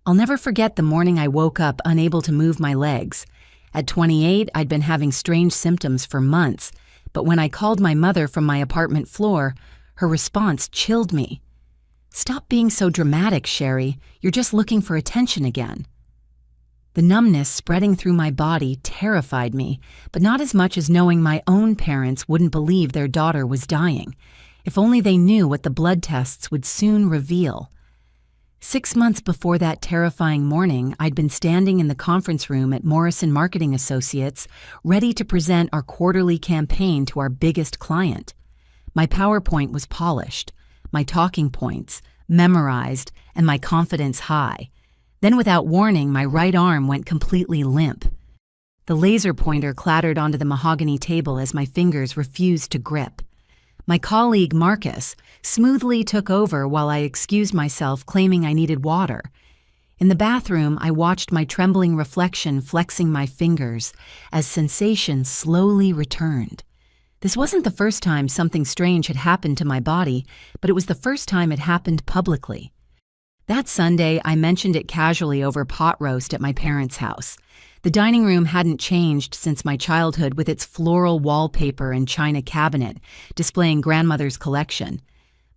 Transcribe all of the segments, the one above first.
I'll never forget the morning I woke up unable to move my legs. At 28, I'd been having strange symptoms for months, but when I called my mother from my apartment floor, her response chilled me. "Stop being so dramatic, Sherry. You're just looking for attention again." The numbness spreading through my body terrified me, but not as much as knowing my own parents wouldn't believe their daughter was dying. If only they knew what the blood tests would soon reveal. 6 months before that terrifying morning, I'd been standing in the conference room at Morrison Marketing Associates, ready to present our quarterly campaign to our biggest client. My PowerPoint was polished, my talking points memorized, and my confidence high. Then without warning, my right arm went completely limp. The laser pointer clattered onto the mahogany table as my fingers refused to grip. My colleague, Marcus, smoothly took over while I excused myself, claiming I needed water. In the bathroom, I watched my trembling reflection flexing my fingers as sensation slowly returned. This wasn't the first time something strange had happened to my body, but it was the first time it happened publicly. That Sunday, I mentioned it casually over pot roast at my parents' house. The dining room hadn't changed since my childhood, with its floral wallpaper and china cabinet displaying grandmother's collection.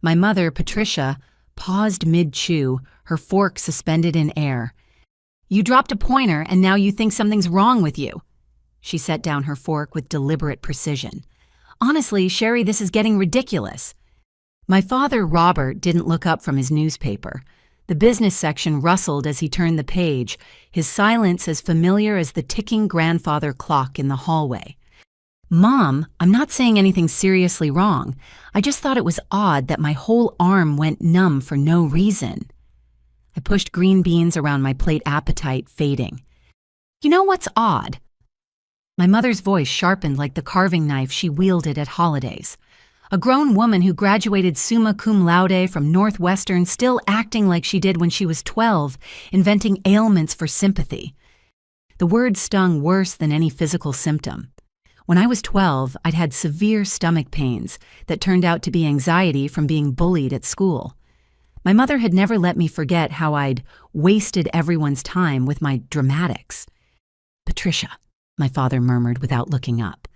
My mother, Patricia, paused mid-chew, her fork suspended in air. "You dropped a pointer and now you think something's wrong with you." She set down her fork with deliberate precision. "Honestly, Sherry, this is getting ridiculous." My father, Robert, didn't look up from his newspaper. The business section rustled as he turned the page, his silence as familiar as the ticking grandfather clock in the hallway. "Mom, I'm not saying anything seriously wrong. I just thought it was odd that my whole arm went numb for no reason." I pushed green beans around my plate, appetite fading. "You know what's odd?" My mother's voice sharpened like the carving knife she wielded at holidays. A grown woman who graduated summa cum laude from Northwestern still acting like she did when she was 12, inventing ailments for sympathy. The word stung worse than any physical symptom. When I was 12, I'd had severe stomach pains that turned out to be anxiety from being bullied at school. My mother had never let me forget how I'd wasted everyone's time with my dramatics. "Patricia," my father murmured without looking up.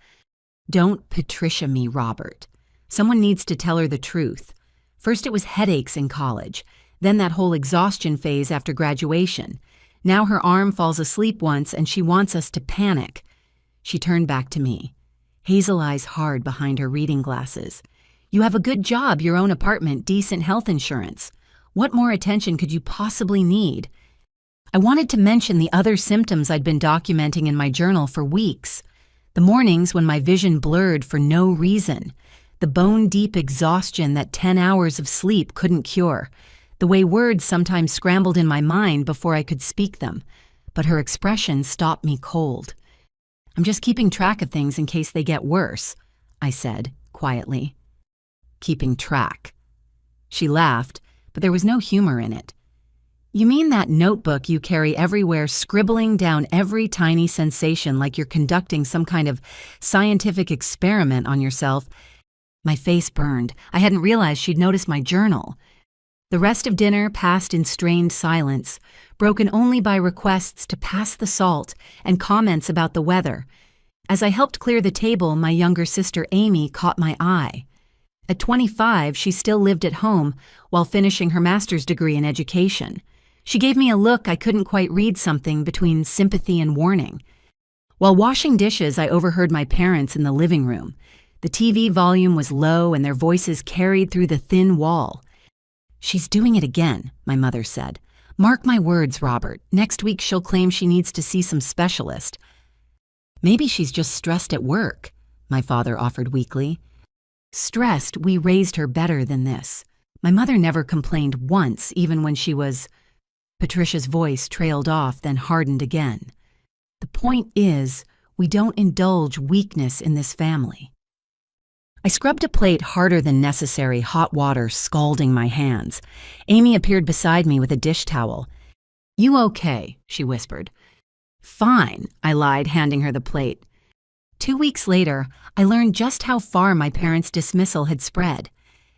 "Don't Patricia me, Robert. Someone needs to tell her the truth. First it was headaches in college, then that whole exhaustion phase after graduation. Now her arm falls asleep once and she wants us to panic." She turned back to me, hazel eyes hard behind her reading glasses. "You have a good job, your own apartment, decent health insurance. What more attention could you possibly need?" I wanted to mention the other symptoms I'd been documenting in my journal for weeks. The mornings when my vision blurred for no reason. The bone-deep exhaustion that 10 hours of sleep couldn't cure. The way words sometimes scrambled in my mind before I could speak them. But her expression stopped me cold. "I'm just keeping track of things in case they get worse," I said, quietly. "Keeping track." She laughed, but there was no humor in it. "You mean that notebook you carry everywhere, scribbling down every tiny sensation like you're conducting some kind of scientific experiment on yourself?" My face burned. I hadn't realized she'd noticed my journal. The rest of dinner passed in strained silence, broken only by requests to pass the salt and comments about the weather. As I helped clear the table, my younger sister Amy caught my eye. At 25, she still lived at home while finishing her master's degree in education. She gave me a look I couldn't quite read, something between sympathy and warning. While washing dishes, I overheard my parents in the living room. The TV volume was low and their voices carried through the thin wall. "She's doing it again," my mother said. "Mark my words, Robert. Next week she'll claim she needs to see some specialist." "Maybe she's just stressed at work," my father offered weakly. "Stressed, we raised her better than this. My mother never complained once, even when she was—" Patricia's voice trailed off, then hardened again. "The point is, we don't indulge weakness in this family." I scrubbed a plate harder than necessary, hot water scalding my hands. Amy appeared beside me with a dish towel. "You okay?" she whispered. "Fine," I lied, handing her the plate. 2 weeks later, I learned just how far my parents' dismissal had spread.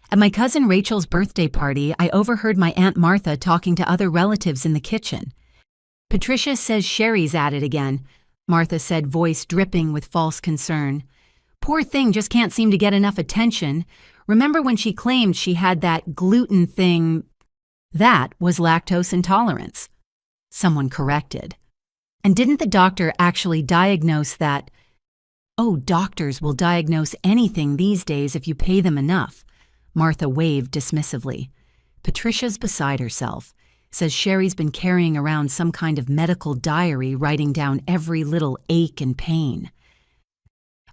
At my cousin Rachel's birthday party, I overheard my Aunt Martha talking to other relatives in the kitchen. "Patricia says Sherry's at it again," Martha said, voice dripping with false concern. "Poor thing just can't seem to get enough attention. Remember when she claimed she had that gluten thing?" That was lactose intolerance. Someone corrected. "And didn't the doctor actually diagnose that?" "Oh, doctors will diagnose anything these days if you pay them enough," Martha waved dismissively. "Patricia's beside herself. Says Sherry's been carrying around some kind of medical diary, writing down every little ache and pain."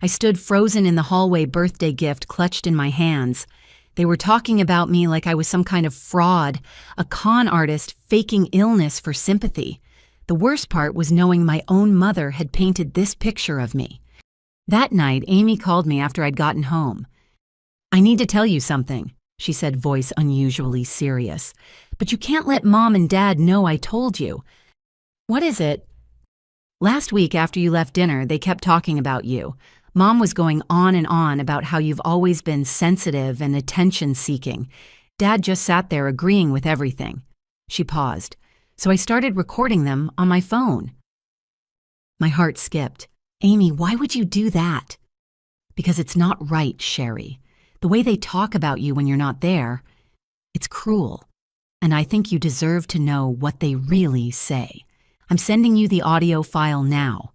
I stood frozen in the hallway, birthday gift clutched in my hands. They were talking about me like I was some kind of fraud, a con artist faking illness for sympathy. The worst part was knowing my own mother had painted this picture of me. That night, Amy called me after I'd gotten home. "I need to tell you something," she said, voice unusually serious. "But you can't let Mom and Dad know I told you." "What is it?" "Last week after you left dinner, they kept talking about you. Mom was going on and on about how you've always been sensitive and attention-seeking. Dad just sat there agreeing with everything." She paused. "So I started recording them on my phone." My heart skipped. "Amy, why would you do that?" "Because it's not right, Sherry. The way they talk about you when you're not there, it's cruel. And I think you deserve to know what they really say. I'm sending you the audio file now."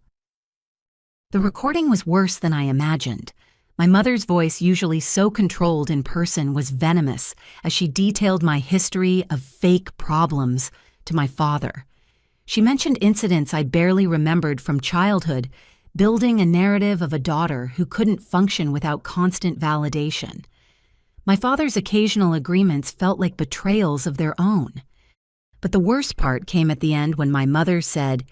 The recording was worse than I imagined. My mother's voice, usually so controlled in person, was venomous as she detailed my history of fake problems to my father. She mentioned incidents I barely remembered from childhood, building a narrative of a daughter who couldn't function without constant validation. My father's occasional agreements felt like betrayals of their own. But the worst part came at the end when my mother said,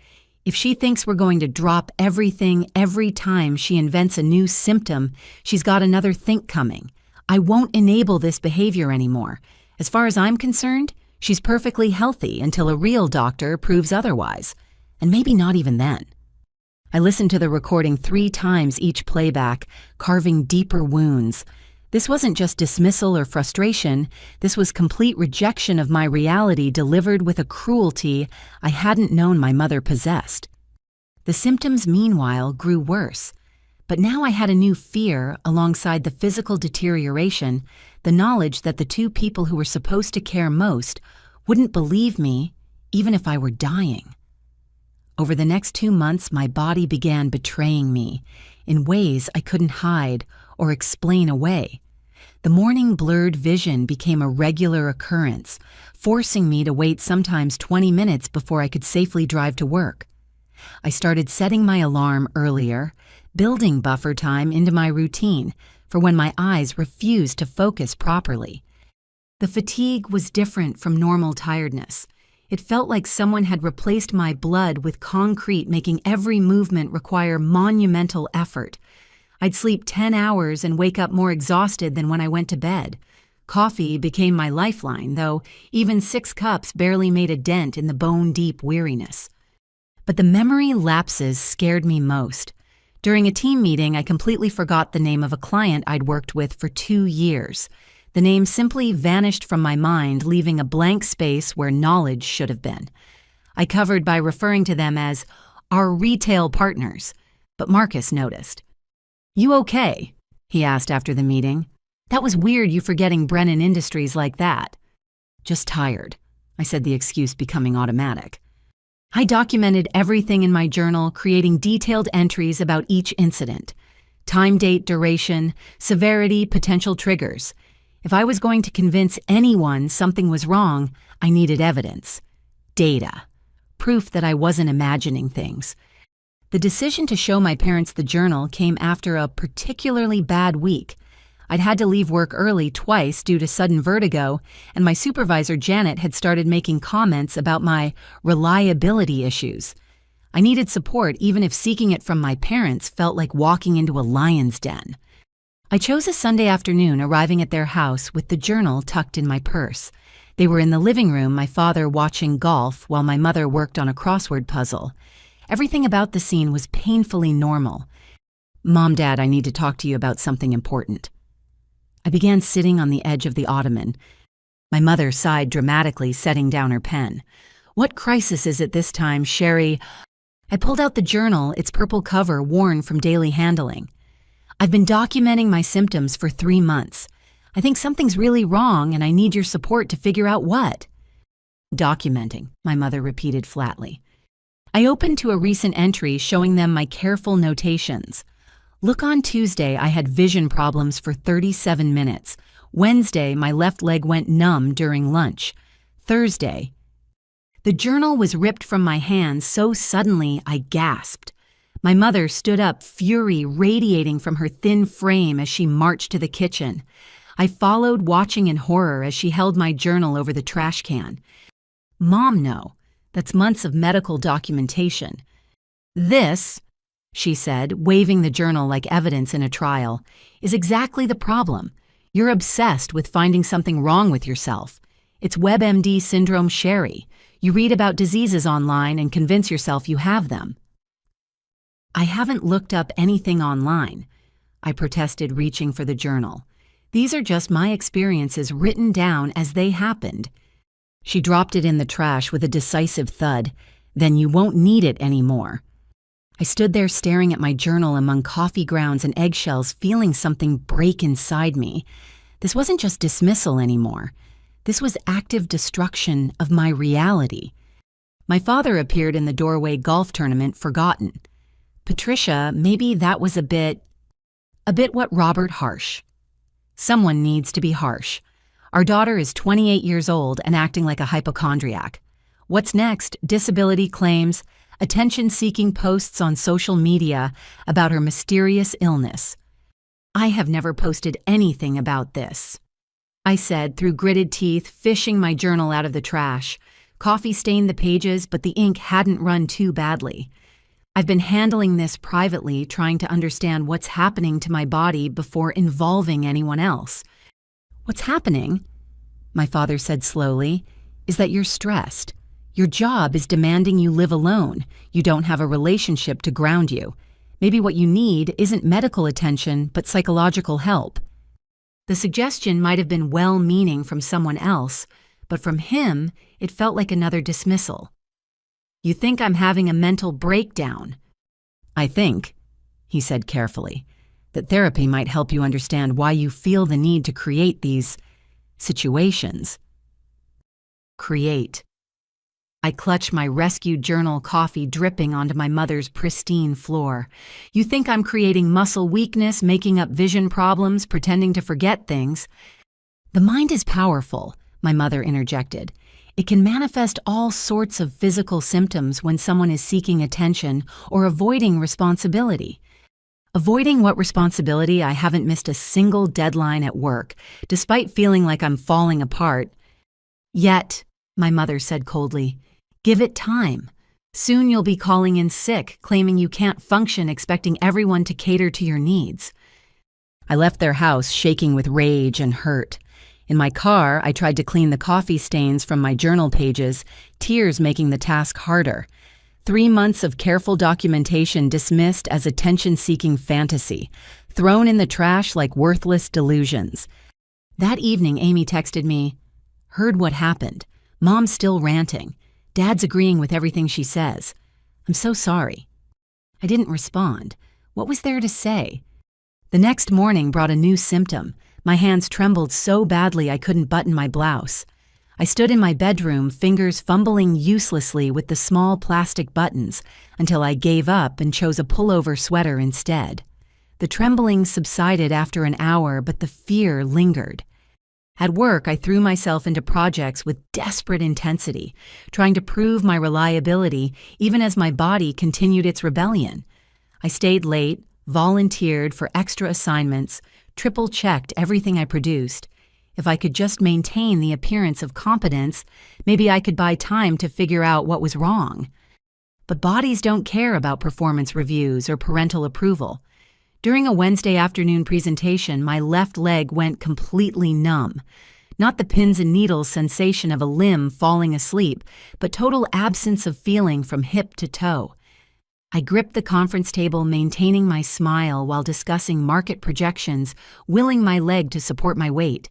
"If she thinks we're going to drop everything every time she invents a new symptom, she's got another think coming. I won't enable this behavior anymore. As far as I'm concerned, she's perfectly healthy until a real doctor proves otherwise. And maybe not even then." I listened to the recording 3 times each playback, carving deeper wounds. This wasn't just dismissal or frustration. This was complete rejection of my reality delivered with a cruelty I hadn't known my mother possessed. The symptoms, meanwhile, grew worse. But now I had a new fear alongside the physical deterioration, the knowledge that the 2 people who were supposed to care most wouldn't believe me even if I were dying. Over the next 2 months, my body began betraying me in ways I couldn't hide or explain away. The morning blurred vision became a regular occurrence, forcing me to wait sometimes 20 minutes before I could safely drive to work. I started setting my alarm earlier, building buffer time into my routine for when my eyes refused to focus properly. The fatigue was different from normal tiredness. It felt like someone had replaced my blood with concrete, making every movement require monumental effort. I'd sleep 10 hours and wake up more exhausted than when I went to bed. Coffee became my lifeline, though even 6 cups barely made a dent in the bone-deep weariness. But the memory lapses scared me most. During a team meeting, I completely forgot the name of a client I'd worked with for 2 years. The name simply vanished from my mind, leaving a blank space where knowledge should have been. I covered by referring to them as our retail partners, but Marcus noticed. "You okay?" he asked after the meeting. "That was weird, you forgetting Brennan Industries like that." "Just tired," I said, the excuse becoming automatic. I documented everything in my journal, creating detailed entries about each incident. Time, date, duration, severity, potential triggers. If I was going to convince anyone something was wrong, I needed evidence. Data. Proof that I wasn't imagining things. The decision to show my parents the journal came after a particularly bad week. I'd had to leave work early twice due to sudden vertigo, and my supervisor, Janet, had started making comments about my reliability issues. I needed support even if seeking it from my parents felt like walking into a lion's den. I chose a Sunday afternoon, arriving at their house with the journal tucked in my purse. They were in the living room, my father watching golf while my mother worked on a crossword puzzle. Everything about the scene was painfully normal. "Mom, Dad, I need to talk to you about something important." I began sitting on the edge of the ottoman. My mother sighed dramatically, setting down her pen. "What crisis is it this time, Sherry?" I pulled out the journal, its purple cover worn from daily handling. "I've been documenting my symptoms for 3 months. I think something's really wrong and I need your support to figure out what." "Documenting," my mother repeated flatly. I opened to a recent entry showing them my careful notations. "Look, on Tuesday I had vision problems for 37 minutes. Wednesday my left leg went numb during lunch. Thursday..." The journal was ripped from my hands so suddenly I gasped. My mother stood up, fury radiating from her thin frame as she marched to the kitchen. I followed, watching in horror as she held my journal over the trash can. "Mom, no. That's months of medical documentation. This," she said, waving the journal like evidence in a trial, "is exactly the problem. You're obsessed with finding something wrong with yourself. It's WebMD syndrome, Sherry. You read about diseases online and convince yourself you have them." "I haven't looked up anything online," I protested, reaching for the journal. "These are just my experiences written down as they happened." She dropped it in the trash with a decisive thud. "Then you won't need it anymore." I stood there staring at my journal among coffee grounds and eggshells, feeling something break inside me. This wasn't just dismissal anymore. This was active destruction of my reality. My father appeared in the doorway, golf tournament forgotten. "Patricia, maybe that was a bit what, Robert? Harsh." "Someone needs to be harsh. Our daughter is 28 years old and acting like a hypochondriac. What's next? Disability claims, attention-seeking posts on social media about her mysterious illness. I have never posted anything about this," I said through gritted teeth, fishing my journal out of the trash. Coffee stained the pages, but the ink hadn't run too badly. "I've been handling this privately, trying to understand what's happening to my body before involving anyone else." "What's happening," my father said slowly, "is that you're stressed. Your job is demanding you live alone. You don't have a relationship to ground you. Maybe what you need isn't medical attention, but psychological help." The suggestion might have been well-meaning from someone else, but from him, it felt like another dismissal. "You think I'm having a mental breakdown?" "I think," he said carefully, "that therapy might help you understand why you feel the need to create these situations." Create. I clutched my rescued journal, coffee dripping onto my mother's pristine floor. "You think I'm creating muscle weakness, making up vision problems, pretending to forget things?" "The mind is powerful," my mother interjected. "It can manifest all sorts of physical symptoms when someone is seeking attention or avoiding responsibility." "Avoiding what responsibility? I haven't missed a single deadline at work, despite feeling like I'm falling apart." "Yet," my mother said coldly, "give it time. Soon you'll be calling in sick, claiming you can't function, expecting everyone to cater to your needs." I left their house shaking with rage and hurt. In my car, I tried to clean the coffee stains from my journal pages, tears making the task harder. 3 months of careful documentation dismissed as attention-seeking fantasy, thrown in the trash like worthless delusions. That evening, Amy texted me, "Heard what happened. Mom's still ranting. Dad's agreeing with everything she says. I'm so sorry." I didn't respond. What was there to say? The next morning brought a new symptom. My hands trembled so badly I couldn't button my blouse. I stood in my bedroom, fingers fumbling uselessly with the small plastic buttons, until I gave up and chose a pullover sweater instead. The trembling subsided after an hour, but the fear lingered. At work, I threw myself into projects with desperate intensity, trying to prove my reliability even as my body continued its rebellion. I stayed late, volunteered for extra assignments, triple-checked everything I produced. If I could just maintain the appearance of competence, maybe I could buy time to figure out what was wrong. But bodies don't care about performance reviews or parental approval. During a Wednesday afternoon presentation, my left leg went completely numb. Not the pins and needles sensation of a limb falling asleep, but total absence of feeling from hip to toe. I gripped the conference table, maintaining my smile while discussing market projections, willing my leg to support my weight.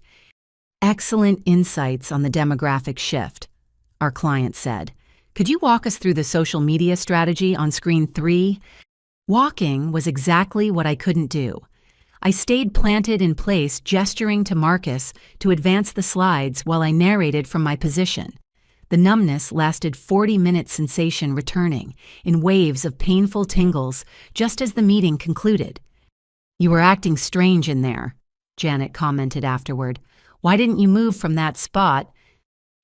Excellent insights on the demographic shift, our client said. Could you walk us through the social media strategy on screen 3? Walking was exactly what I couldn't do. I stayed planted in place, gesturing to Marcus to advance the slides while I narrated from my position. The numbness lasted 40-minute sensation returning in waves of painful tingles just as the meeting concluded. You were acting strange in there, Janet commented afterward. Why didn't you move from that spot?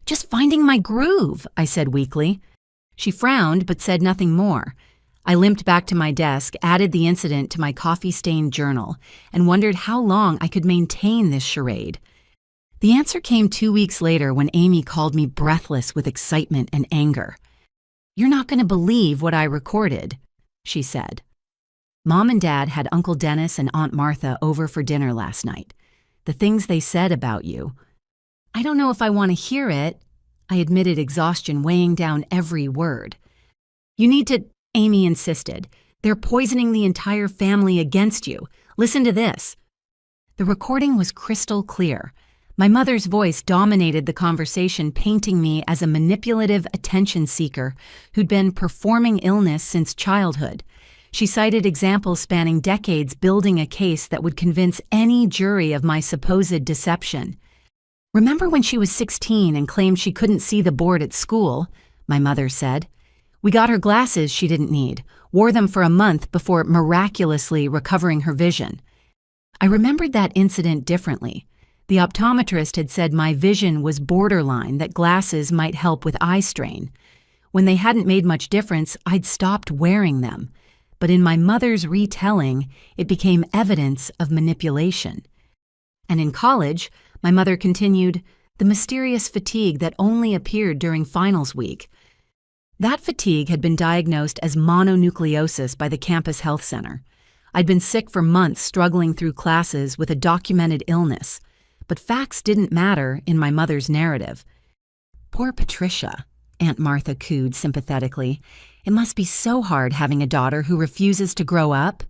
Just finding my groove, I said weakly. She frowned but said nothing more. I limped back to my desk, added the incident to my coffee-stained journal, and wondered how long I could maintain this charade. The answer came 2 weeks later when Amy called me breathless with excitement and anger. You're not going to believe what I recorded, she said. Mom and Dad had Uncle Dennis and Aunt Martha over for dinner last night. The things they said about you. I don't know if I want to hear it, I admitted, exhaustion weighing down every word. You need to, Amy insisted. They're poisoning the entire family against you. Listen to this. The recording was crystal clear. My mother's voice dominated the conversation, painting me as a manipulative attention seeker who'd been performing illness since childhood. She cited examples spanning decades, building a case that would convince any jury of my supposed deception. Remember when she was 16 and claimed she couldn't see the board at school? My mother said. We got her glasses she didn't need, wore them for a month before miraculously recovering her vision. I remembered that incident differently. The optometrist had said my vision was borderline, that glasses might help with eye strain. When they hadn't made much difference, I'd stopped wearing them. But in my mother's retelling, it became evidence of manipulation. And in college, my mother continued, the mysterious fatigue that only appeared during finals week. That fatigue had been diagnosed as mononucleosis by the campus health center. I'd been sick for months, struggling through classes with a documented illness. But facts didn't matter in my mother's narrative. Poor Patricia, Aunt Martha cooed sympathetically. It must be so hard having a daughter who refuses to grow up.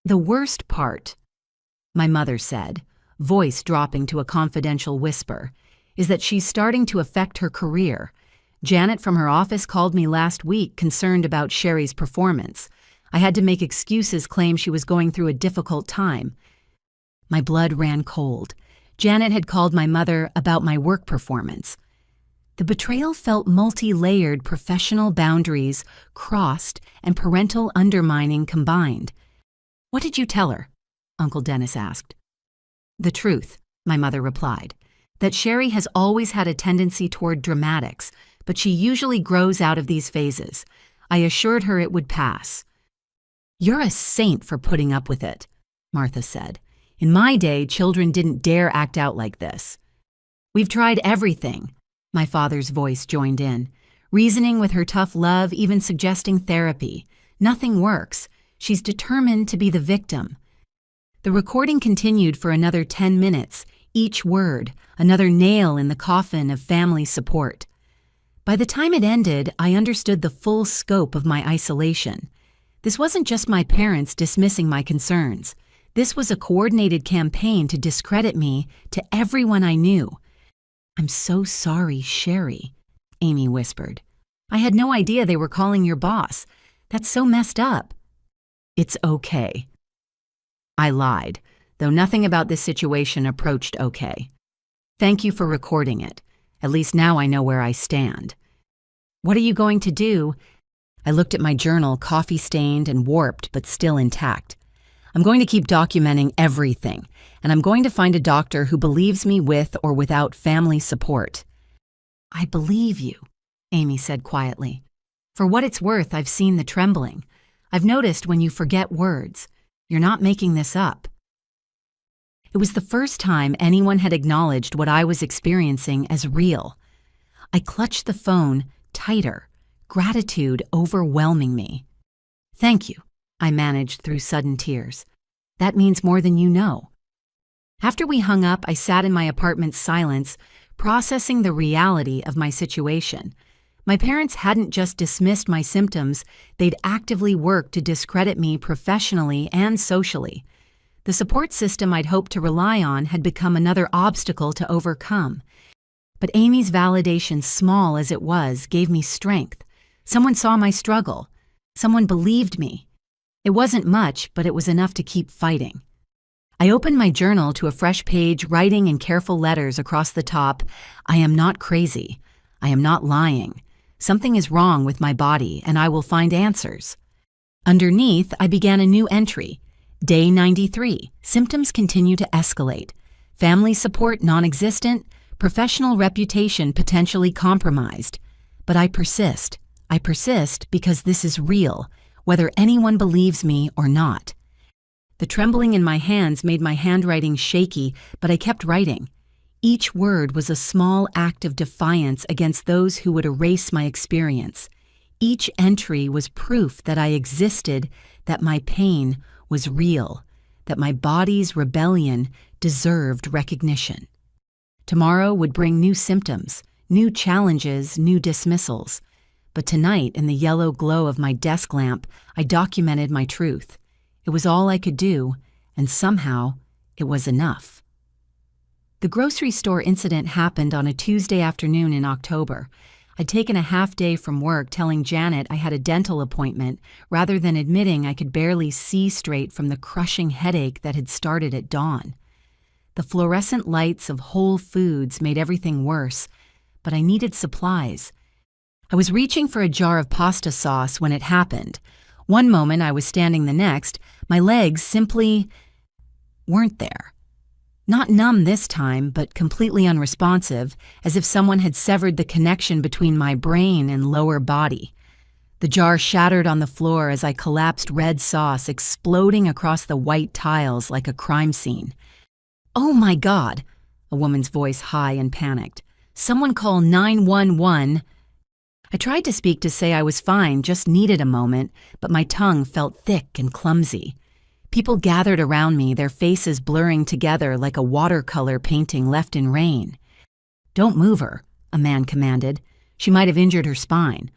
The worst part, my mother said, voice dropping to a confidential whisper, is that she's starting to affect her career. Janet from her office called me last week concerned about Sherry's performance. I had to make excuses, claim she was going through a difficult time. My blood ran cold. Janet had called my mother about my work performance. The betrayal felt multi-layered, professional boundaries crossed and parental undermining combined. What did you tell her? Uncle Dennis asked. The truth, my mother replied, that Sherry has always had a tendency toward dramatics, but she usually grows out of these phases. I assured her it would pass. You're a saint for putting up with it, Martha said. In my day, children didn't dare act out like this. We've tried everything, my father's voice joined in, reasoning with her tough love, even suggesting therapy. Nothing works. She's determined to be the victim. The recording continued for another 10 minutes, each word, another nail in the coffin of family support. By the time it ended, I understood the full scope of my isolation. This wasn't just my parents dismissing my concerns. This was a coordinated campaign to discredit me to everyone I knew. I'm so sorry, Sherry, Amy whispered. I had no idea they were calling your boss. That's so messed up. It's okay. I lied, though nothing about this situation approached okay. Thank you for recording it. At least now I know where I stand. What are you going to do? I looked at my journal, coffee-stained and warped, but still intact. I'm going to keep documenting everything, and I'm going to find a doctor who believes me with or without family support. I believe you, Amy said quietly. For what it's worth, I've seen the trembling. I've noticed when you forget words. You're not making this up. It was the first time anyone had acknowledged what I was experiencing as real. I clutched the phone tighter, gratitude overwhelming me. Thank you, I managed through sudden tears. That means more than you know. After we hung up, I sat in my apartment's silence, processing the reality of my situation. My parents hadn't just dismissed my symptoms, they'd actively worked to discredit me professionally and socially. The support system I'd hoped to rely on had become another obstacle to overcome. But Amy's validation, small as it was, gave me strength. Someone saw my struggle. Someone believed me. It wasn't much, but it was enough to keep fighting. I opened my journal to a fresh page, writing in careful letters across the top, "I am not crazy. I am not lying. Something is wrong with my body, and I will find answers." Underneath, I began a new entry. Day 93. Symptoms continue to escalate. Family support non-existent. Professional reputation potentially compromised. But I persist. I persist because this is real, whether anyone believes me or not. The trembling in my hands made my handwriting shaky, but I kept writing. Each word was a small act of defiance against those who would erase my experience. Each entry was proof that I existed, that my pain was real, that my body's rebellion deserved recognition. Tomorrow would bring new symptoms, new challenges, new dismissals. But tonight, in the yellow glow of my desk lamp, I documented my truth. It was all I could do, and somehow, it was enough. The grocery store incident happened on a Tuesday afternoon in October. I'd taken a half day from work telling Janet I had a dental appointment, rather than admitting I could barely see straight from the crushing headache that had started at dawn. The fluorescent lights of Whole Foods made everything worse, but I needed supplies. I was reaching for a jar of pasta sauce when it happened. One moment I was standing, the next, my legs simply weren't there. Not numb this time, but completely unresponsive, as if someone had severed the connection between my brain and lower body. The jar shattered on the floor as I collapsed, red sauce exploding across the white tiles like a crime scene. "Oh my God," a woman's voice high and panicked. "Someone call 911. I tried to speak to say I was fine, just needed a moment, but my tongue felt thick and clumsy. People gathered around me, their faces blurring together like a watercolor painting left in rain. "Don't move her," a man commanded. "She might have injured her spine."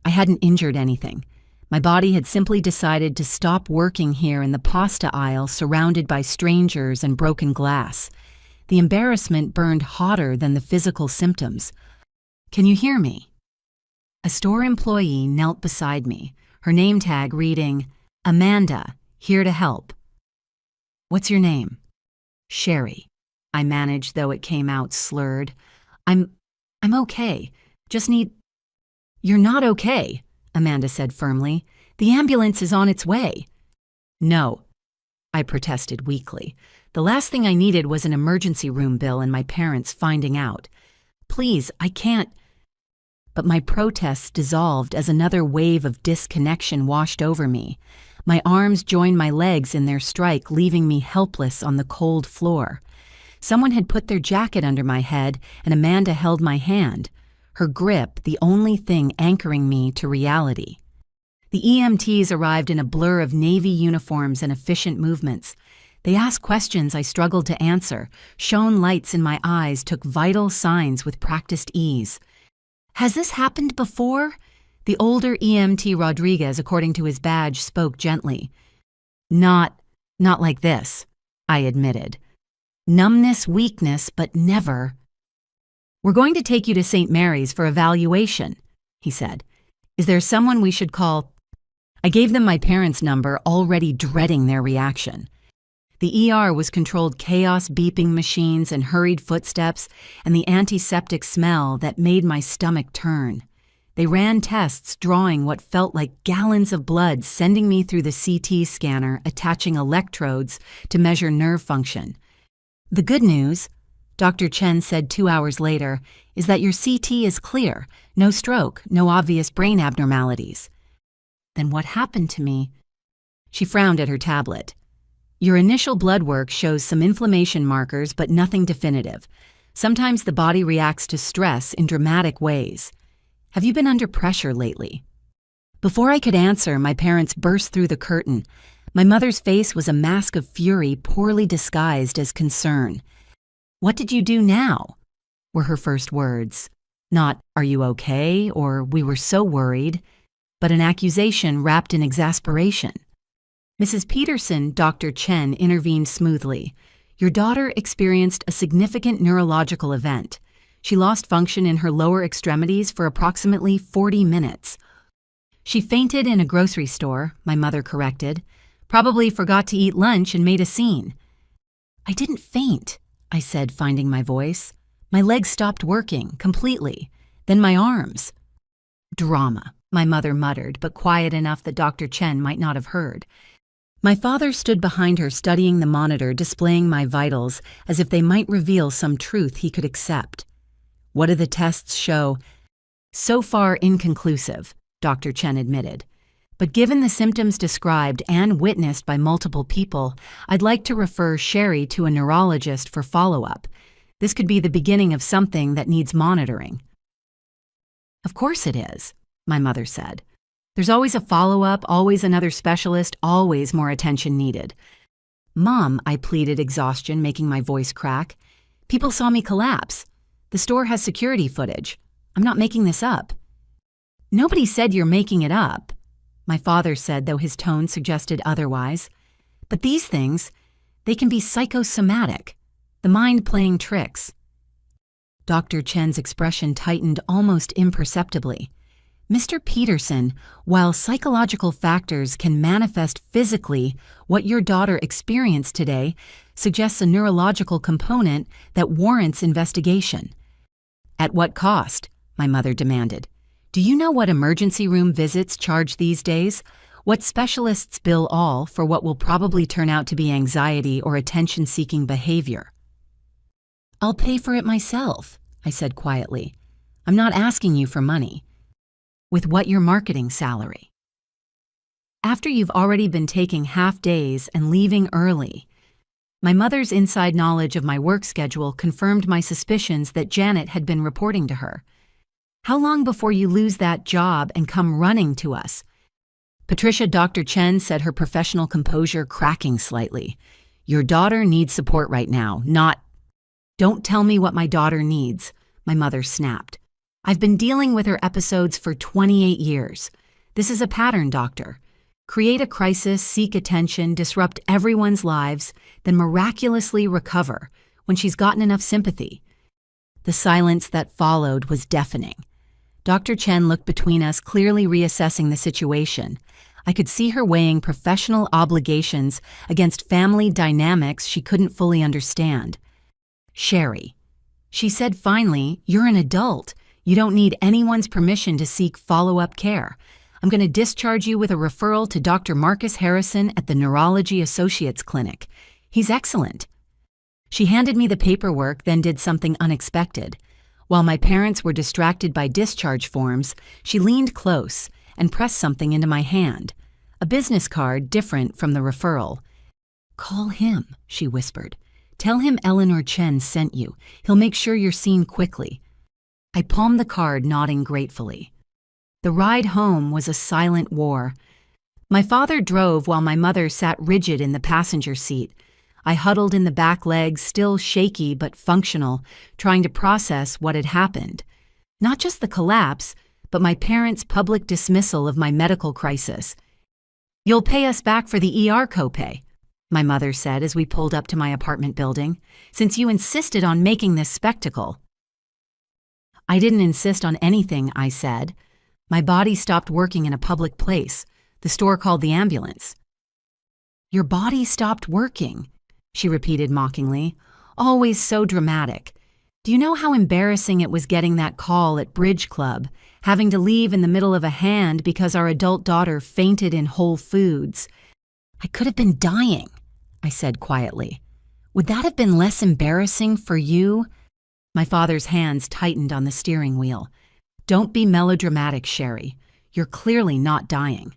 I hadn't injured anything. My body had simply decided to stop working here in the pasta aisle, surrounded by strangers and broken glass. The embarrassment burned hotter than the physical symptoms. "Can you hear me?" A store employee knelt beside me, her name tag reading, "Amanda, here to help." "What's your name?" "Sherry," I managed, though it came out slurred. I'm okay. Just need—" "You're not okay," Amanda said firmly. "The ambulance is on its way." "No," I protested weakly. The last thing I needed was an emergency room bill and my parents finding out. "Please, I can't—" But my protests dissolved as another wave of disconnection washed over me. My arms joined my legs in their strike, leaving me helpless on the cold floor. Someone had put their jacket under my head, and Amanda held my hand, her grip the only thing anchoring me to reality. The EMTs arrived in a blur of navy uniforms and efficient movements. They asked questions I struggled to answer, shone lights in my eyes, took vital signs with practiced ease. "Has this happened before?" The older EMT Rodriguez, according to his badge, spoke gently. Not like this," I admitted. "Numbness, weakness, but never." "We're going to take you to St. Mary's for evaluation," he said. "Is there someone we should call?" I gave them my parents' number, already dreading their reaction. The ER was controlled chaos, beeping machines and hurried footsteps, and the antiseptic smell that made my stomach turn. They ran tests, drawing what felt like gallons of blood, sending me through the CT scanner, attaching electrodes to measure nerve function. "The good news," Dr. Chen said 2 hours later, "is that your CT is clear, no stroke, no obvious brain abnormalities." Then what happened to me? She frowned at her tablet. "Your initial blood work shows some inflammation markers, but nothing definitive. Sometimes the body reacts to stress in dramatic ways. Have you been under pressure lately?" Before I could answer, my parents burst through the curtain. My mother's face was a mask of fury, poorly disguised as concern. "What did you do now?" were her first words. Not, "Are you okay?" or "We were so worried," but an accusation wrapped in exasperation. Mrs. Peterson, Dr. Chen, intervened smoothly. "Your daughter experienced a significant neurological event. She lost function in her lower extremities for approximately 40 minutes. She fainted in a grocery store," my mother corrected. "Probably forgot to eat lunch and made a scene." "I didn't faint," I said, finding my voice. "My legs stopped working, completely. Then my arms." "Drama," my mother muttered, but quiet enough that Dr. Chen might not have heard. My father stood behind her, studying the monitor, displaying my vitals, as if they might reveal some truth he could accept. "What do the tests show?" "So far, inconclusive," Dr. Chen admitted. "But given the symptoms described and witnessed by multiple people, I'd like to refer Sherry to a neurologist for follow-up. This could be the beginning of something that needs monitoring." "Of course it is," my mother said. "There's always a follow-up, always another specialist, always more attention needed." "Mom," I pleaded, exhaustion making my voice crack. "People saw me collapse. The store has security footage. I'm not making this up." "Nobody said you're making it up," my father said, though his tone suggested otherwise. "But these things, they can be psychosomatic, the mind playing tricks." Dr. Chen's expression tightened almost imperceptibly. "Mr. Peterson, while psychological factors can manifest physically, what your daughter experienced today suggests a neurological component that warrants investigation." "At what cost?" my mother demanded. "Do you know what emergency room visits charge these days? What specialists bill all for what will probably turn out to be anxiety or attention-seeking behavior?" "I'll pay for it myself," I said quietly. "I'm not asking you for money." "With what your marketing salary?" "After you've already been taking half days and leaving early." My mother's inside knowledge of my work schedule confirmed my suspicions that Janet had been reporting to her. "How long before you lose that job and come running to us?" Patricia, Dr. Chen said, her professional composure cracking slightly. "Your daughter needs support right now, not—" "Don't tell me what my daughter needs," my mother snapped. "I've been dealing with her episodes for 28 years. This is a pattern, doctor. Create a crisis, seek attention, disrupt everyone's lives, then miraculously recover when she's gotten enough sympathy." The silence that followed was deafening. Dr. Chen looked between us, clearly reassessing the situation. I could see her weighing professional obligations against family dynamics she couldn't fully understand. "Sherry," she said finally, "you're an adult. You don't need anyone's permission to seek follow-up care. I'm going to discharge you with a referral to Dr. Marcus Harrison at the Neurology Associates Clinic. He's excellent." She handed me the paperwork, then did something unexpected. While my parents were distracted by discharge forms, she leaned close and pressed something into my hand, a business card different from the referral. "Call him," she whispered. "Tell him Eleanor Chen sent you. He'll make sure you're seen quickly." I palmed the card, nodding gratefully. The ride home was a silent war. My father drove while my mother sat rigid in the passenger seat. I huddled in the back legs, still shaky but functional, trying to process what had happened. Not just the collapse, but my parents' public dismissal of my medical crisis. "You'll pay us back for the ER copay," my mother said as we pulled up to my apartment building, "since you insisted on making this spectacle." "I didn't insist on anything," I said. "My body stopped working in a public place. The store called the ambulance." "Your body stopped working," she repeated mockingly. "Always so dramatic. Do you know how embarrassing it was getting that call at Bridge Club, having to leave in the middle of a hand because our adult daughter fainted in Whole Foods? I could have been dying," I said quietly. "Would that have been less embarrassing for you?" My father's hands tightened on the steering wheel. "Don't be melodramatic, Sherry. You're clearly not dying.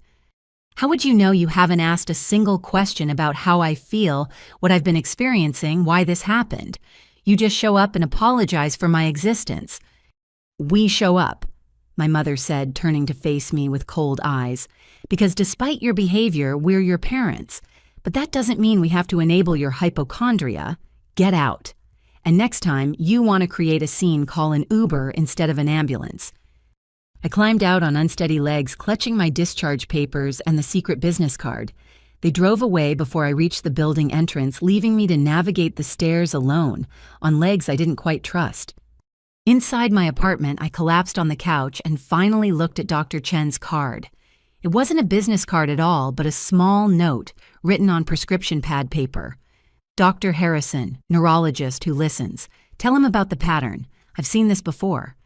How would you know you haven't asked a single question about how I feel, what I've been experiencing, why this happened? You just show up and apologize for my existence." "We show up," my mother said, turning to face me with cold eyes, "because despite your behavior, we're your parents. But that doesn't mean we have to enable your hypochondria. Get out. And next time you want to create a scene, call an Uber instead of an ambulance." I climbed out on unsteady legs, clutching my discharge papers and the secret business card. They drove away before I reached the building entrance, leaving me to navigate the stairs alone, on legs I didn't quite trust. Inside my apartment, I collapsed on the couch and finally looked at Dr. Chen's card. It wasn't a business card at all, but a small note written on prescription pad paper. "Dr. Harrison, neurologist who listens. Tell him about the pattern. I've seen this before."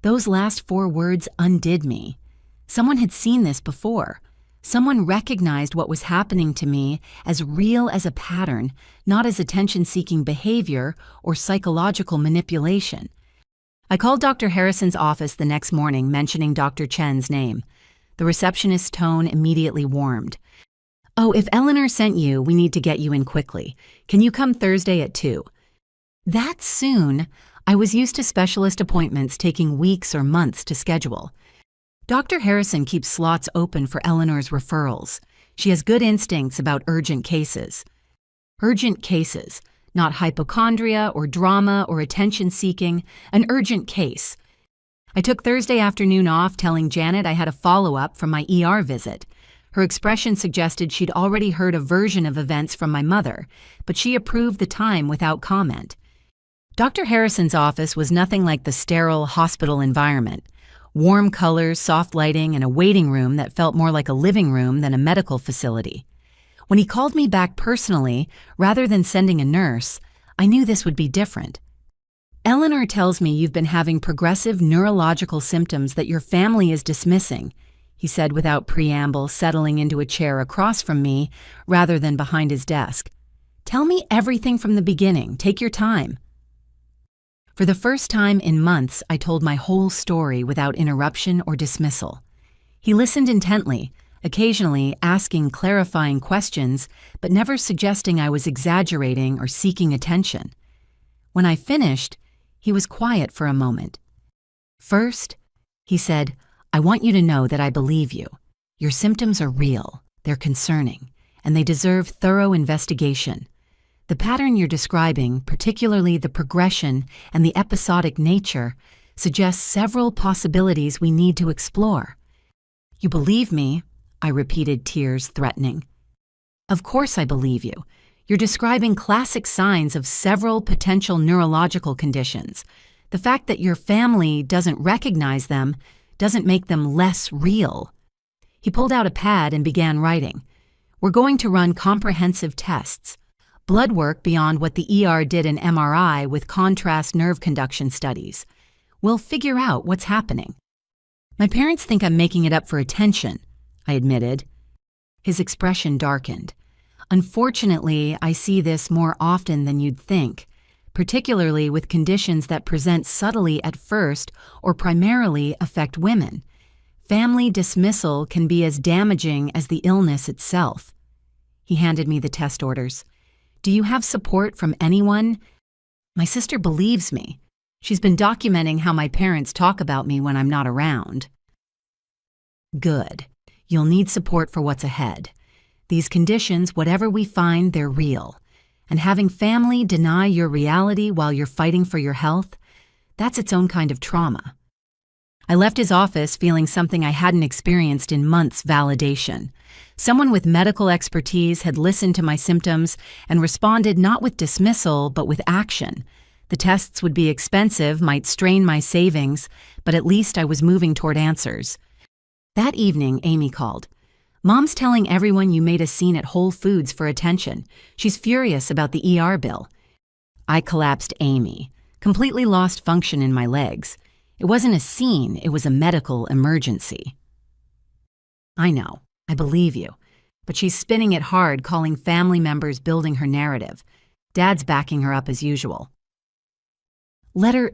Those last 4 words undid me. Someone had seen this before. Someone recognized what was happening to me as real as a pattern, not as attention-seeking behavior or psychological manipulation. I called Dr. Harrison's office the next morning, mentioning Dr. Chen's name. The receptionist's tone immediately warmed. "Oh, if Eleanor sent you, we need to get you in quickly. Can you come Thursday at 2? That soon? I was used to specialist appointments taking weeks or months to schedule. Dr. Harrison keeps slots open for Eleanor's referrals. She has good instincts about urgent cases. Urgent cases, not hypochondria or drama or attention-seeking, an urgent case. I took Thursday afternoon off, telling Janet I had a follow-up from my ER visit. Her expression suggested she'd already heard a version of events from my mother, but she approved the time without comment. Dr. Harrison's office was nothing like the sterile hospital environment. Warm colors, soft lighting, and a waiting room that felt more like a living room than a medical facility. When he called me back personally, rather than sending a nurse, I knew this would be different. "Eleanor tells me you've been having progressive neurological symptoms that your family is dismissing," he said without preamble, settling into a chair across from me rather than behind his desk. "Tell me everything from the beginning. Take your time." For the first time in months, I told my whole story without interruption or dismissal. He listened intently, occasionally asking clarifying questions, but never suggesting I was exaggerating or seeking attention. When I finished, he was quiet for a moment. "First," he said, "I want you to know that I believe you. Your symptoms are real, they're concerning, and they deserve thorough investigation. The pattern you're describing, particularly the progression and the episodic nature, suggests several possibilities we need to explore." "You believe me?" I repeated, tears threatening. "Of course I believe you. You're describing classic signs of several potential neurological conditions. The fact that your family doesn't recognize them doesn't make them less real." He pulled out a pad and began writing. "We're going to run comprehensive tests. Blood work beyond what the ER did in MRI with contrast nerve conduction studies. We'll figure out what's happening." "My parents think I'm making it up for attention," I admitted. His expression darkened. "Unfortunately, I see this more often than you'd think, particularly with conditions that present subtly at first or primarily affect women. Family dismissal can be as damaging as the illness itself." He handed me the test orders. "Do you have support from anyone?" "My sister believes me. She's been documenting how my parents talk about me when I'm not around." "Good. You'll need support for what's ahead. These conditions, whatever we find, they're real. And having family deny your reality while you're fighting for your health, that's its own kind of trauma." I left his office feeling something I hadn't experienced in months: validation. Someone with medical expertise had listened to my symptoms and responded not with dismissal, but with action. The tests would be expensive, might strain my savings, but at least I was moving toward answers. That evening, Amy called. "Mom's telling everyone you made a scene at Whole Foods for attention. She's furious about the ER bill." I collapsed Amy, completely lost function in my legs. It wasn't a scene, it was a medical emergency. "I know, I believe you, but she's spinning it hard, calling family members, building her narrative. Dad's backing her up as usual." "Let her,"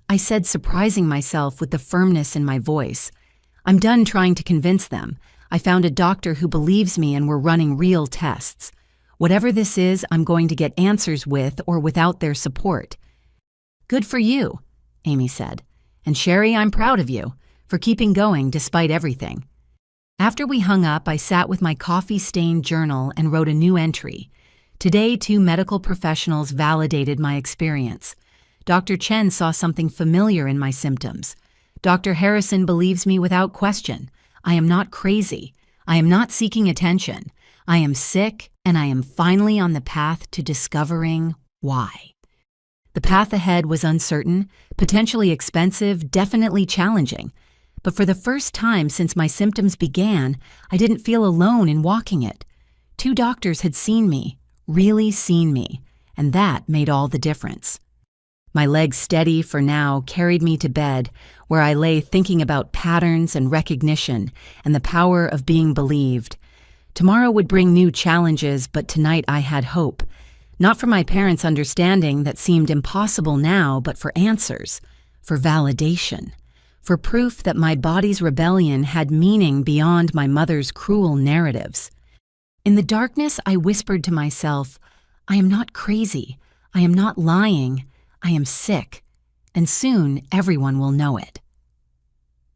I said, surprising myself with the firmness in my voice. "I'm done trying to convince them. I found a doctor who believes me and we're running real tests. Whatever this is, I'm going to get answers with or without their support." "Good for you," Amy said. "And Sherry, I'm proud of you for keeping going despite everything." After we hung up, I sat with my coffee-stained journal and wrote a new entry. Today, 2 medical professionals validated my experience. Dr. Chen saw something familiar in my symptoms. Dr. Harrison believes me without question. I am not crazy. I am not seeking attention. I am sick, and I am finally on the path to discovering why. The path ahead was uncertain, potentially expensive, definitely challenging. But for the first time since my symptoms began, I didn't feel alone in walking it. 2 doctors had seen me, really seen me, and that made all the difference. My legs steady for now carried me to bed, where I lay thinking about patterns and recognition and the power of being believed. Tomorrow would bring new challenges, but tonight I had hope. Not for my parents' understanding that seemed impossible now, but for answers, for validation, for proof that my body's rebellion had meaning beyond my mother's cruel narratives. In the darkness, I whispered to myself, I am not crazy. I am not lying. I am sick. And soon everyone will know it.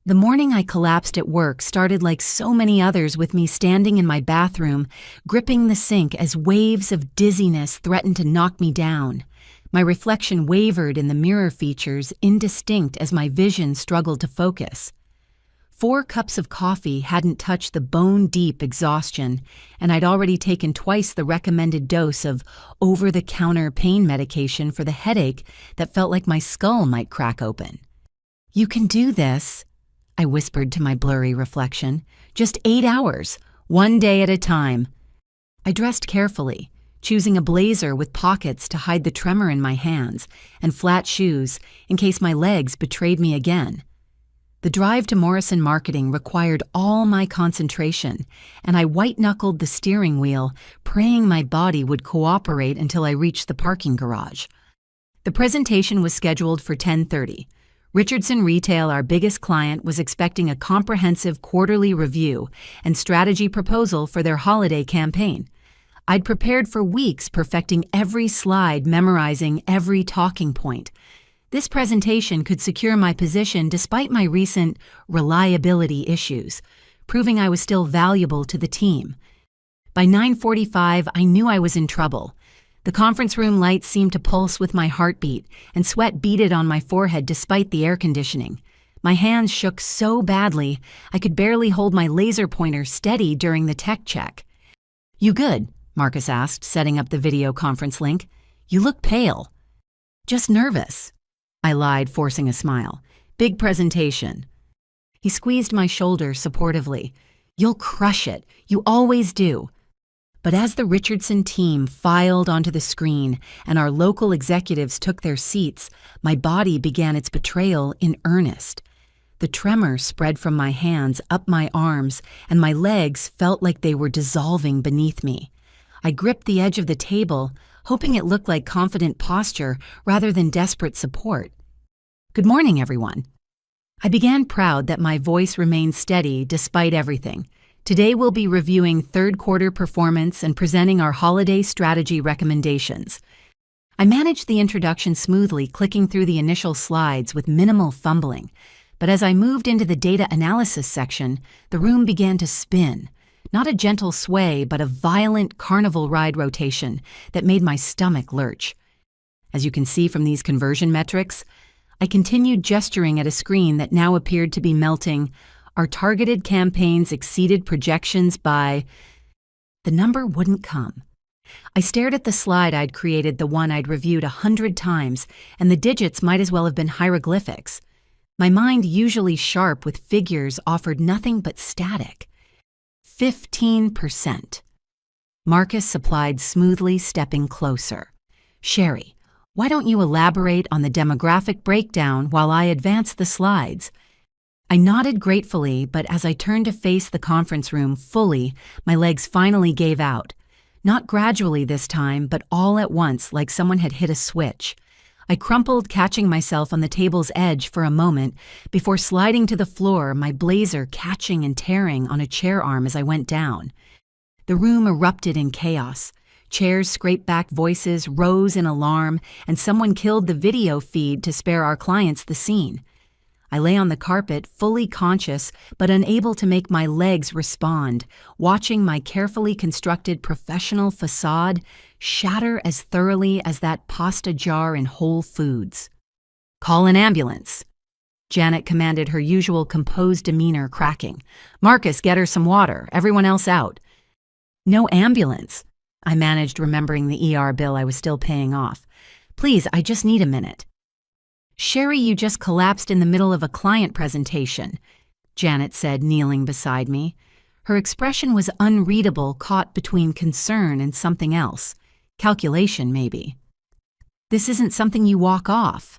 The morning I collapsed at work started like so many others, with me standing in my bathroom, gripping the sink as waves of dizziness threatened to knock me down. My reflection wavered in the mirror features, indistinct as my vision struggled to focus. 4 cups of coffee hadn't touched the bone-deep exhaustion, and I'd already taken twice the recommended dose of over-the-counter pain medication for the headache that felt like my skull might crack open. "You can do this," I whispered to my blurry reflection. "Just 8 hours, 1 day at a time." I dressed carefully, choosing a blazer with pockets to hide the tremor in my hands and flat shoes in case my legs betrayed me again. The drive to Morrison Marketing required all my concentration, and I white-knuckled the steering wheel, praying my body would cooperate until I reached the parking garage. The presentation was scheduled for 10:30. Richardson Retail, our biggest client, was expecting a comprehensive quarterly review and strategy proposal for their holiday campaign. I'd prepared for weeks, perfecting every slide, memorizing every talking point. This presentation could secure my position despite my recent reliability issues, proving I was still valuable to the team. By 9:45, I knew I was in trouble. The conference room lights seemed to pulse with my heartbeat, and sweat beaded on my forehead despite the air conditioning. My hands shook so badly, I could barely hold my laser pointer steady during the tech check. "You good?" Marcus asked, setting up the video conference link. "You look pale." "Just nervous," I lied, forcing a smile. "Big presentation." He squeezed my shoulder supportively. "You'll crush it. You always do." But as the Richardson team filed onto the screen and our local executives took their seats, my body began its betrayal in earnest. The tremor spread from my hands up my arms, and my legs felt like they were dissolving beneath me. I gripped the edge of the table, hoping it looked like confident posture rather than desperate support. "Good morning, everyone." I began, proud that my voice remained steady despite everything. "Today we'll be reviewing third-quarter performance and presenting our holiday strategy recommendations." I managed the introduction smoothly, clicking through the initial slides with minimal fumbling. But as I moved into the data analysis section, the room began to spin. Not a gentle sway, but a violent carnival ride rotation that made my stomach lurch. As you can see from these conversion metrics, I continued gesturing at a screen that now appeared to be melting. Our targeted campaigns exceeded projections by... The number wouldn't come. I stared at the slide I'd created, the one I'd reviewed 100 times, and the digits might as well have been hieroglyphics. My mind, usually sharp with figures, offered nothing but static. 15%. Marcus supplied smoothly, stepping closer. "Sherry, why don't you elaborate on the demographic breakdown while I advance the slides?" I nodded gratefully, but as I turned to face the conference room fully, my legs finally gave out. Not gradually this time, but all at once, like someone had hit a switch. I crumpled, catching myself on the table's edge for a moment before sliding to the floor, my blazer catching and tearing on a chair arm as I went down. The room erupted in chaos. Chairs scraped back, voices rose in alarm, and someone killed the video feed to spare our clients the scene. I lay on the carpet, fully conscious but unable to make my legs respond, watching my carefully constructed professional facade shatter as thoroughly as that pasta jar in Whole Foods. "Call an ambulance," Janet commanded, her usual composed demeanor cracking. "Marcus, get her some water. Everyone else out." "No ambulance," I managed, remembering the ER bill I was still paying off. "Please, I just need a minute." "Sherry, you just collapsed in the middle of a client presentation," Janet said, kneeling beside me. Her expression was unreadable, caught between concern and something else. Calculation, maybe. "This isn't something you walk off."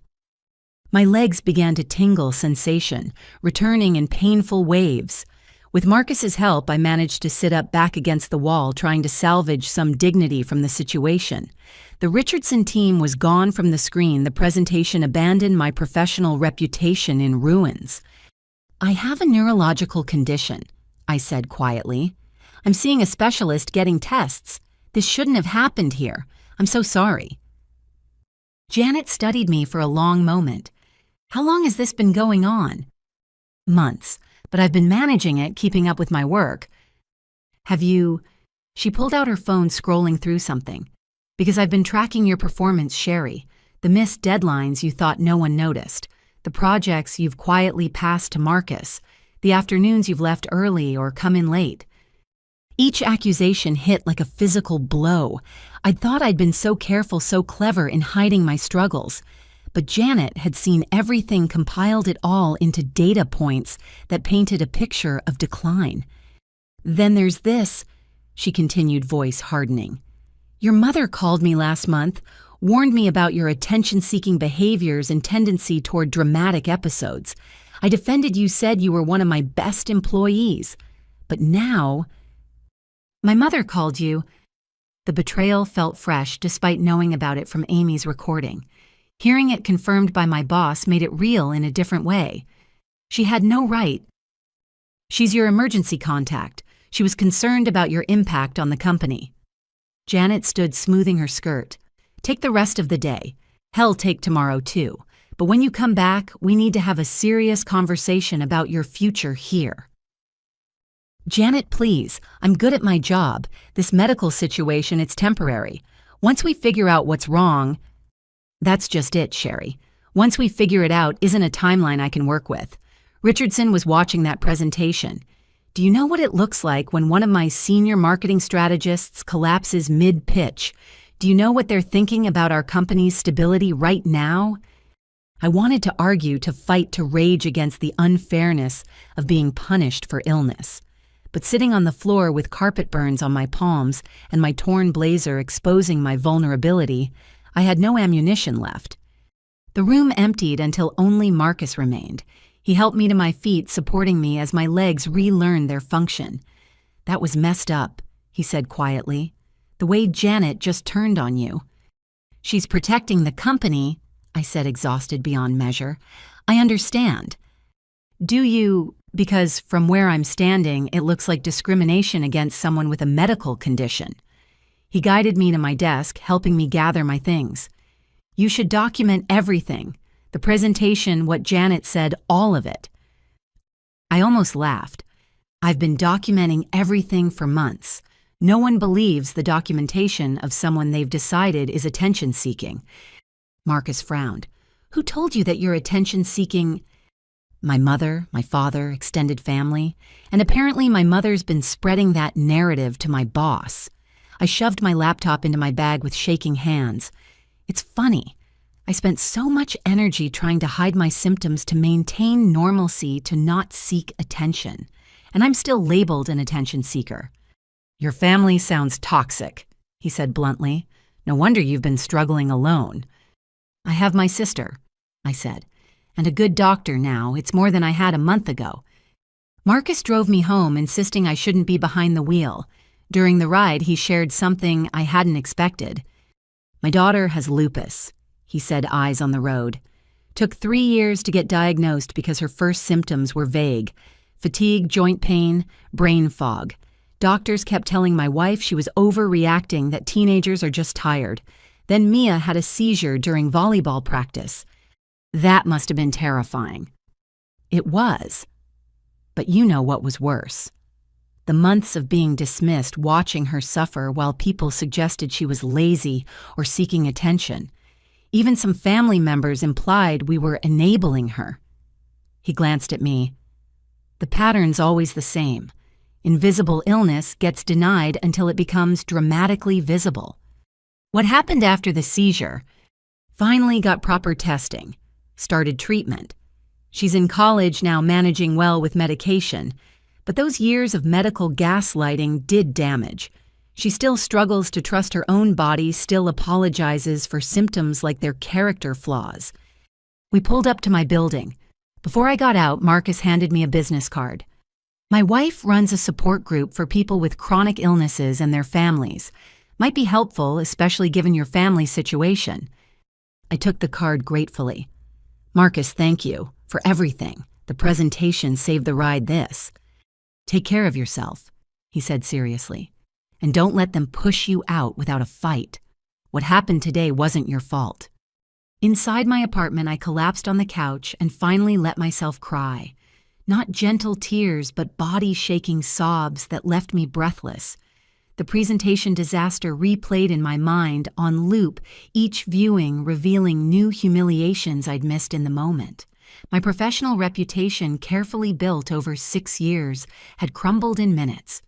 My legs began to tingle sensation, returning in painful waves. With Marcus's help, I managed to sit up back against the wall, trying to salvage some dignity from the situation. The Richardson team was gone from the screen. The presentation abandoned my professional reputation in ruins. "I have a neurological condition," I said quietly. "I'm seeing a specialist, getting tests. This shouldn't have happened here. I'm so sorry." Janet studied me for a long moment. "How long has this been going on?" "Months, but I've been managing it, keeping up with my work." "Have you—" She pulled out her phone, scrolling through something. "Because I've been tracking your performance, Sherry. The missed deadlines you thought no one noticed. The projects you've quietly passed to Marcus. The afternoons you've left early or come in late." Each accusation hit like a physical blow. I'd thought I'd been so careful, so clever in hiding my struggles. But Janet had seen everything, compiled it all into data points that painted a picture of decline. "Then there's this," she continued, voice hardening. "Your mother called me last month, warned me about your attention-seeking behaviors and tendency toward dramatic episodes. I defended you, said you were one of my best employees. But now—" "My mother called you." The betrayal felt fresh, despite knowing about it from Amy's recording. Hearing it confirmed by my boss made it real in a different way. "She had no right. She's your emergency contact. She was concerned about your impact on the company." Janet stood, smoothing her skirt. "Take the rest of the day. Hell, take tomorrow too. But when you come back, we need to have a serious conversation about your future here." "Janet, please. I'm good at my job. This medical situation, it's temporary. Once we figure out what's wrong—" "That's just it, Sherry. Once we figure it out isn't a timeline I can work with. Richardson was watching that presentation. Do you know what it looks like when one of my senior marketing strategists collapses mid-pitch? Do you know what they're thinking about our company's stability right now?" I wanted to argue, to fight, to rage against the unfairness of being punished for illness. But sitting on the floor with carpet burns on my palms and my torn blazer exposing my vulnerability, I had no ammunition left. The room emptied until only Marcus remained. He helped me to my feet, supporting me as my legs relearned their function. "That was messed up," he said quietly. "The way Janet just turned on you." "She's protecting the company," I said, exhausted beyond measure. "I understand." "Do you? Because from where I'm standing, it looks like discrimination against someone with a medical condition." He guided me to my desk, helping me gather my things. "You should document everything. The presentation, what Janet said, all of it." I almost laughed. "I've been documenting everything for months. No one believes the documentation of someone they've decided is attention-seeking." Marcus frowned. "Who told you that you're attention-seeking?" "My mother, my father, extended family. And apparently my mother's been spreading that narrative to my boss." I shoved my laptop into my bag with shaking hands. "It's funny. I spent so much energy trying to hide my symptoms, to maintain normalcy, to not seek attention. And I'm still labeled an attention seeker." "Your family sounds toxic," he said bluntly. "No wonder you've been struggling alone." "I have my sister," I said, "and a good doctor now. It's more than I had a month ago." Marcus drove me home, insisting I shouldn't be behind the wheel. During the ride, he shared something I hadn't expected. "My daughter has lupus," he said, eyes on the road. "Took 3 years to get diagnosed because her first symptoms were vague. Fatigue, joint pain, brain fog. Doctors kept telling my wife she was overreacting, that teenagers are just tired. Then Mia had a seizure during volleyball practice. That must have been terrifying." It was. But you know what was worse. The months of being dismissed, watching her suffer while people suggested she was lazy or seeking attention. Even some family members implied we were enabling her. He glanced at me. The pattern's always the same. Invisible illness gets denied until it becomes dramatically visible. What happened after the seizure? Finally got proper testing. Started treatment. She's in college now, managing well with medication. But those years of medical gaslighting did damage. She still struggles to trust her own body, still apologizes for symptoms like they're character flaws. We pulled up to my building. Before I got out, Marcus handed me a business card. My wife runs a support group for people with chronic illnesses and their families. Might be helpful, especially given your family situation. I took the card gratefully. Marcus, thank you for everything. The presentation saved the ride this. Take care of yourself, he said seriously. And don't let them push you out without a fight. What happened today wasn't your fault. Inside my apartment, I collapsed on the couch and finally let myself cry. Not gentle tears, but body-shaking sobs that left me breathless. The presentation disaster replayed in my mind on loop, each viewing revealing new humiliations I'd missed in the moment. My professional reputation, carefully built over 6 years, had crumbled in minutes.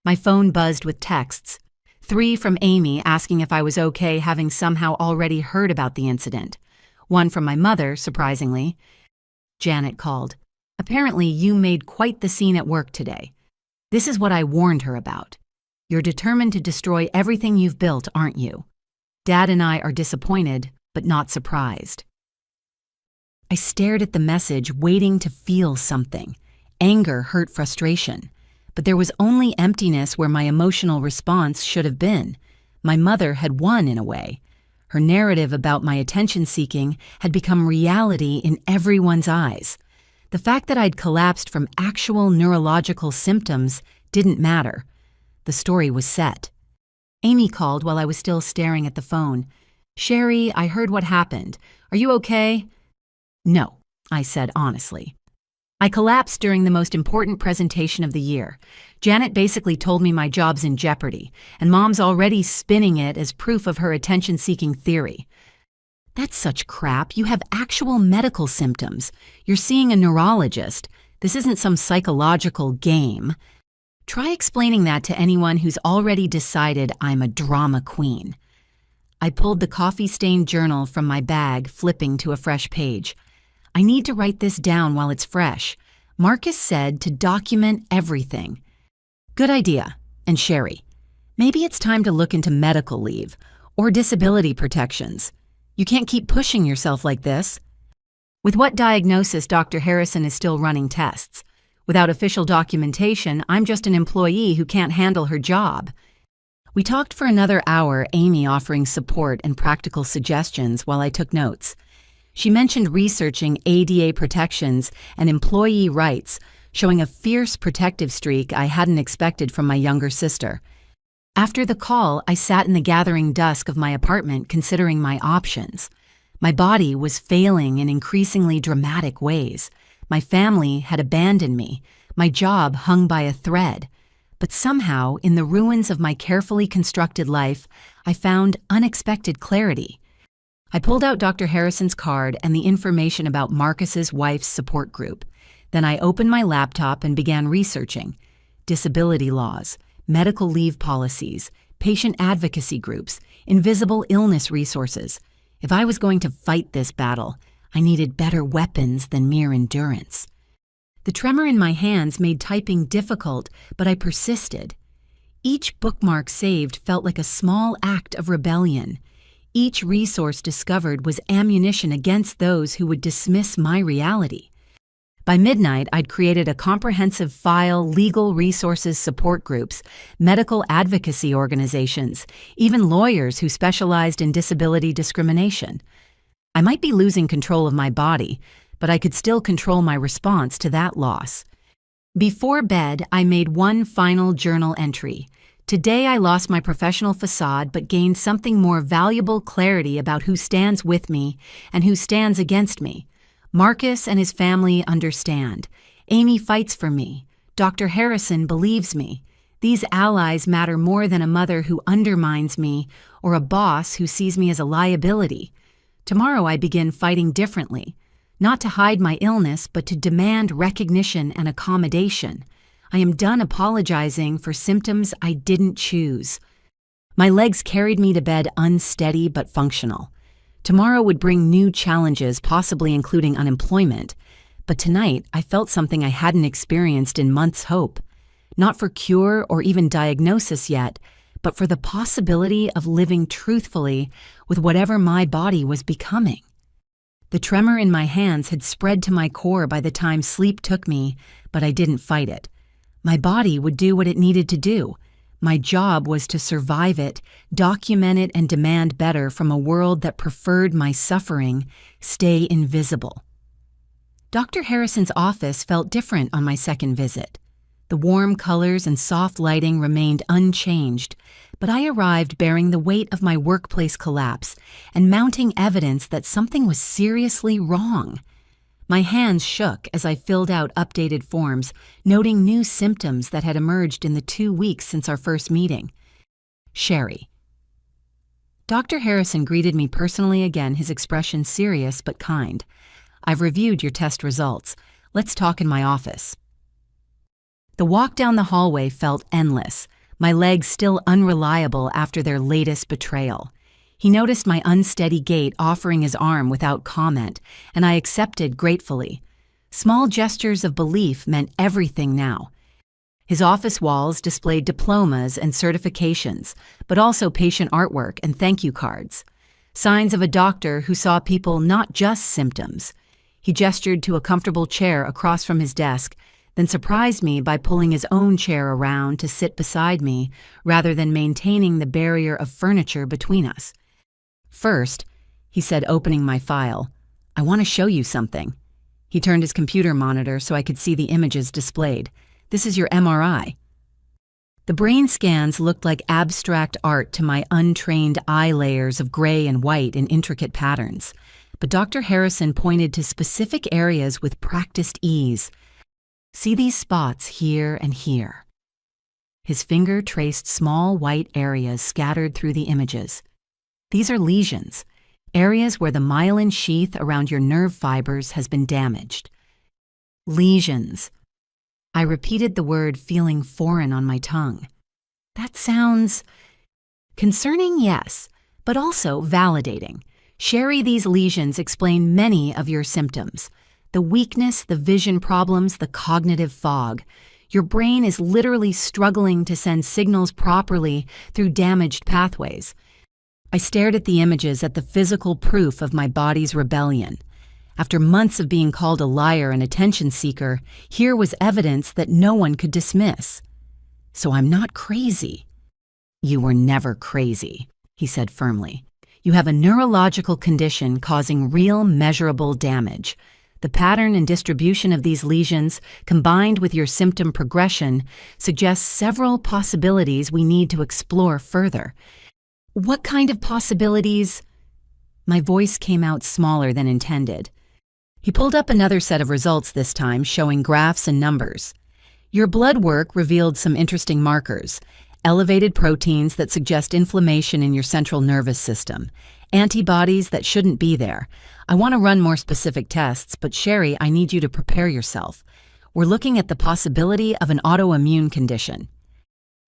My phone buzzed with texts. 3 from Amy asking if I was okay, having somehow already heard about the incident. 1 from my mother, surprisingly. Janet called. Apparently you made quite the scene at work today. This is what I warned her about. You're determined to destroy everything you've built, aren't you? Dad and I are disappointed, but not surprised. I stared at the message, waiting to feel something. Anger, hurt, frustration. But there was only emptiness where my emotional response should have been. My mother had won in a way. Her narrative about my attention-seeking had become reality in everyone's eyes. The fact that I'd collapsed from actual neurological symptoms didn't matter. The story was set. Amy called while I was still staring at the phone. Sherry, I heard what happened. Are you okay? No, I said honestly. I collapsed during the most important presentation of the year. Janet basically told me my job's in jeopardy, and Mom's already spinning it as proof of her attention-seeking theory. That's such crap. You have actual medical symptoms. You're seeing a neurologist. This isn't some psychological game. Try explaining that to anyone who's already decided I'm a drama queen. I pulled the coffee-stained journal from my bag, flipping to a fresh page. I need to write this down while it's fresh. Marcus said to document everything. Good idea. And Sherry, maybe it's time to look into medical leave or disability protections. You can't keep pushing yourself like this. With what diagnosis, Dr. Harrison is still running tests. Without official documentation, I'm just an employee who can't handle her job. We talked for another hour, Amy offering support and practical suggestions while I took notes. She mentioned researching ADA protections and employee rights, showing a fierce protective streak I hadn't expected from my younger sister. After the call, I sat in the gathering dusk of my apartment considering my options. My body was failing in increasingly dramatic ways. My family had abandoned me. My job hung by a thread. But somehow, in the ruins of my carefully constructed life, I found unexpected clarity. I pulled out Dr. Harrison's card and the information about Marcus's wife's support group. Then I opened my laptop and began researching. Disability laws, medical leave policies, patient advocacy groups, invisible illness resources. If I was going to fight this battle, I needed better weapons than mere endurance. The tremor in my hands made typing difficult, but I persisted. Each bookmark saved felt like a small act of rebellion. Each resource discovered was ammunition against those who would dismiss my reality. By midnight, I'd created a comprehensive file, legal resources support groups, medical advocacy organizations, even lawyers who specialized in disability discrimination. I might be losing control of my body, but I could still control my response to that loss. Before bed, I made one final journal entry. Today I lost my professional facade but gained something more valuable: clarity about who stands with me and who stands against me. Marcus and his family understand. Amy fights for me. Dr. Harrison believes me. These allies matter more than a mother who undermines me or a boss who sees me as a liability. Tomorrow I begin fighting differently, not to hide my illness, but to demand recognition and accommodation. I am done apologizing for symptoms I didn't choose. My legs carried me to bed unsteady but functional. Tomorrow would bring new challenges, possibly including unemployment. But tonight, I felt something I hadn't experienced in months' hope. Not for cure or even diagnosis yet, but for the possibility of living truthfully with whatever my body was becoming. The tremor in my hands had spread to my core by the time sleep took me, but I didn't fight it. My body would do what it needed to do. My job was to survive it, document it, and demand better from a world that preferred my suffering stay invisible. Dr. Harrison's office felt different on my second visit. The warm colors and soft lighting remained unchanged, but I arrived bearing the weight of my workplace collapse and mounting evidence that something was seriously wrong. My hands shook as I filled out updated forms, noting new symptoms that had emerged in the 2 weeks since our first meeting. Sherry. Dr. Harrison greeted me personally again, his expression serious but kind. I've reviewed your test results. Let's talk in my office. The walk down the hallway felt endless, my legs still unreliable after their latest betrayal. He noticed my unsteady gait, offering his arm without comment, and I accepted gratefully. Small gestures of belief meant everything now. His office walls displayed diplomas and certifications, but also patient artwork and thank you cards. Signs of a doctor who saw people, not just symptoms. He gestured to a comfortable chair across from his desk, then surprised me by pulling his own chair around to sit beside me rather than maintaining the barrier of furniture between us. First, he said, opening my file, I want to show you something. He turned his computer monitor so I could see the images displayed. This is your MRI. The brain scans looked like abstract art to my untrained eye layers of gray and white in intricate patterns. But Dr. Harrison pointed to specific areas with practiced ease. See these spots here and here. His finger traced small white areas scattered through the images. These are lesions, areas where the myelin sheath around your nerve fibers has been damaged. Lesions. I repeated the word, feeling foreign on my tongue. That sounds concerning, yes, but also validating. Sherry, these lesions explain many of your symptoms. The weakness, the vision problems, the cognitive fog. Your brain is literally struggling to send signals properly through damaged pathways. I stared at the images, at the physical proof of my body's rebellion. After months of being called a liar and attention seeker, here was evidence that no one could dismiss. So I'm not crazy. You were never crazy, he said firmly. You have a neurological condition causing real, measurable damage. The pattern and distribution of these lesions, combined with your symptom progression, suggests several possibilities we need to explore further. What kind of possibilities? My voice came out smaller than intended. He pulled up another set of results this time, showing graphs and numbers. Your blood work revealed some interesting markers. Elevated proteins that suggest inflammation in your central nervous system. Antibodies that shouldn't be there. I want to run more specific tests, but Sherry, I need you to prepare yourself. We're looking at the possibility of an autoimmune condition.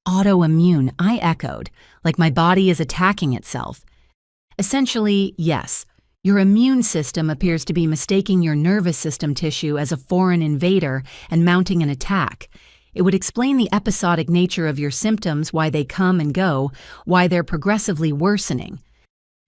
Autoimmune, I echoed, like my body is attacking itself. Essentially, yes. Your immune system appears to be mistaking your nervous system tissue as a foreign invader and mounting an attack. It would explain the episodic nature of your symptoms, why they come and go, why they're progressively worsening.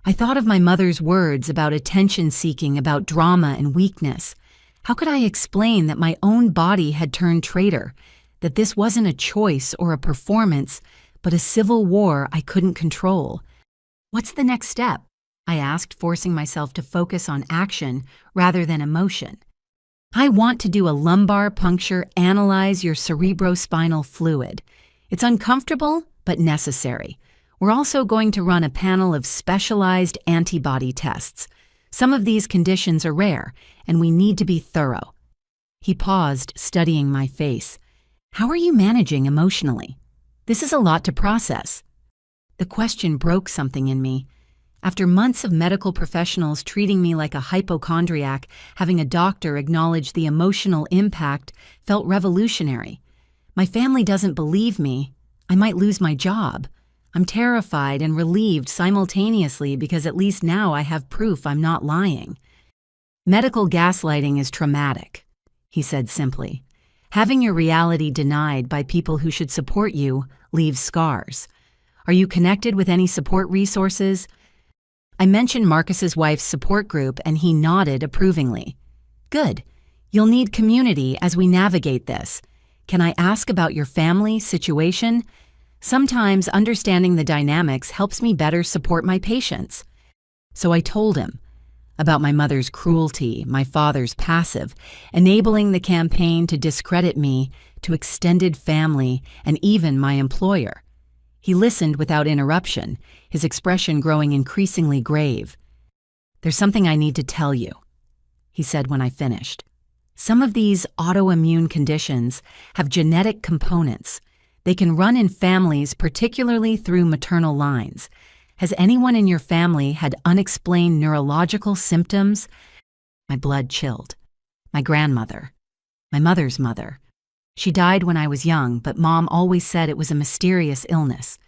I thought of my mother's words about attention-seeking, about drama and weakness. How could I explain that my own body had turned traitor, that this wasn't a choice or a performance, but a civil war I couldn't control? What's the next step? I asked, forcing myself to focus on action rather than emotion. I want to do a lumbar puncture, analyze your cerebrospinal fluid. It's uncomfortable, but necessary. We're also going to run a panel of specialized antibody tests. Some of these conditions are rare, and we need to be thorough. He paused, studying my face. How are you managing emotionally? This is a lot to process. The question broke something in me. After months of medical professionals treating me like a hypochondriac, having a doctor acknowledge the emotional impact felt revolutionary. My family doesn't believe me. I might lose my job. I'm terrified and relieved simultaneously because at least now I have proof I'm not lying. Medical gaslighting is traumatic, he said simply. Having your reality denied by people who should support you leaves scars. Are you connected with any support resources? I mentioned Marcus's wife's support group and he nodded approvingly. Good. You'll need community as we navigate this. Can I ask about your family situation? Sometimes understanding the dynamics helps me better support my patients. So I told him about my mother's cruelty, my father's passive, enabling the campaign to discredit me to extended family and even my employer. He listened without interruption, his expression growing increasingly grave. There's something I need to tell you, he said when I finished. Some of these autoimmune conditions have genetic components. They can run in families, particularly through maternal lines. Has anyone in your family had unexplained neurological symptoms? My blood chilled. My grandmother. My mother's mother. She died when I was young, but Mom always said it was a mysterious illness.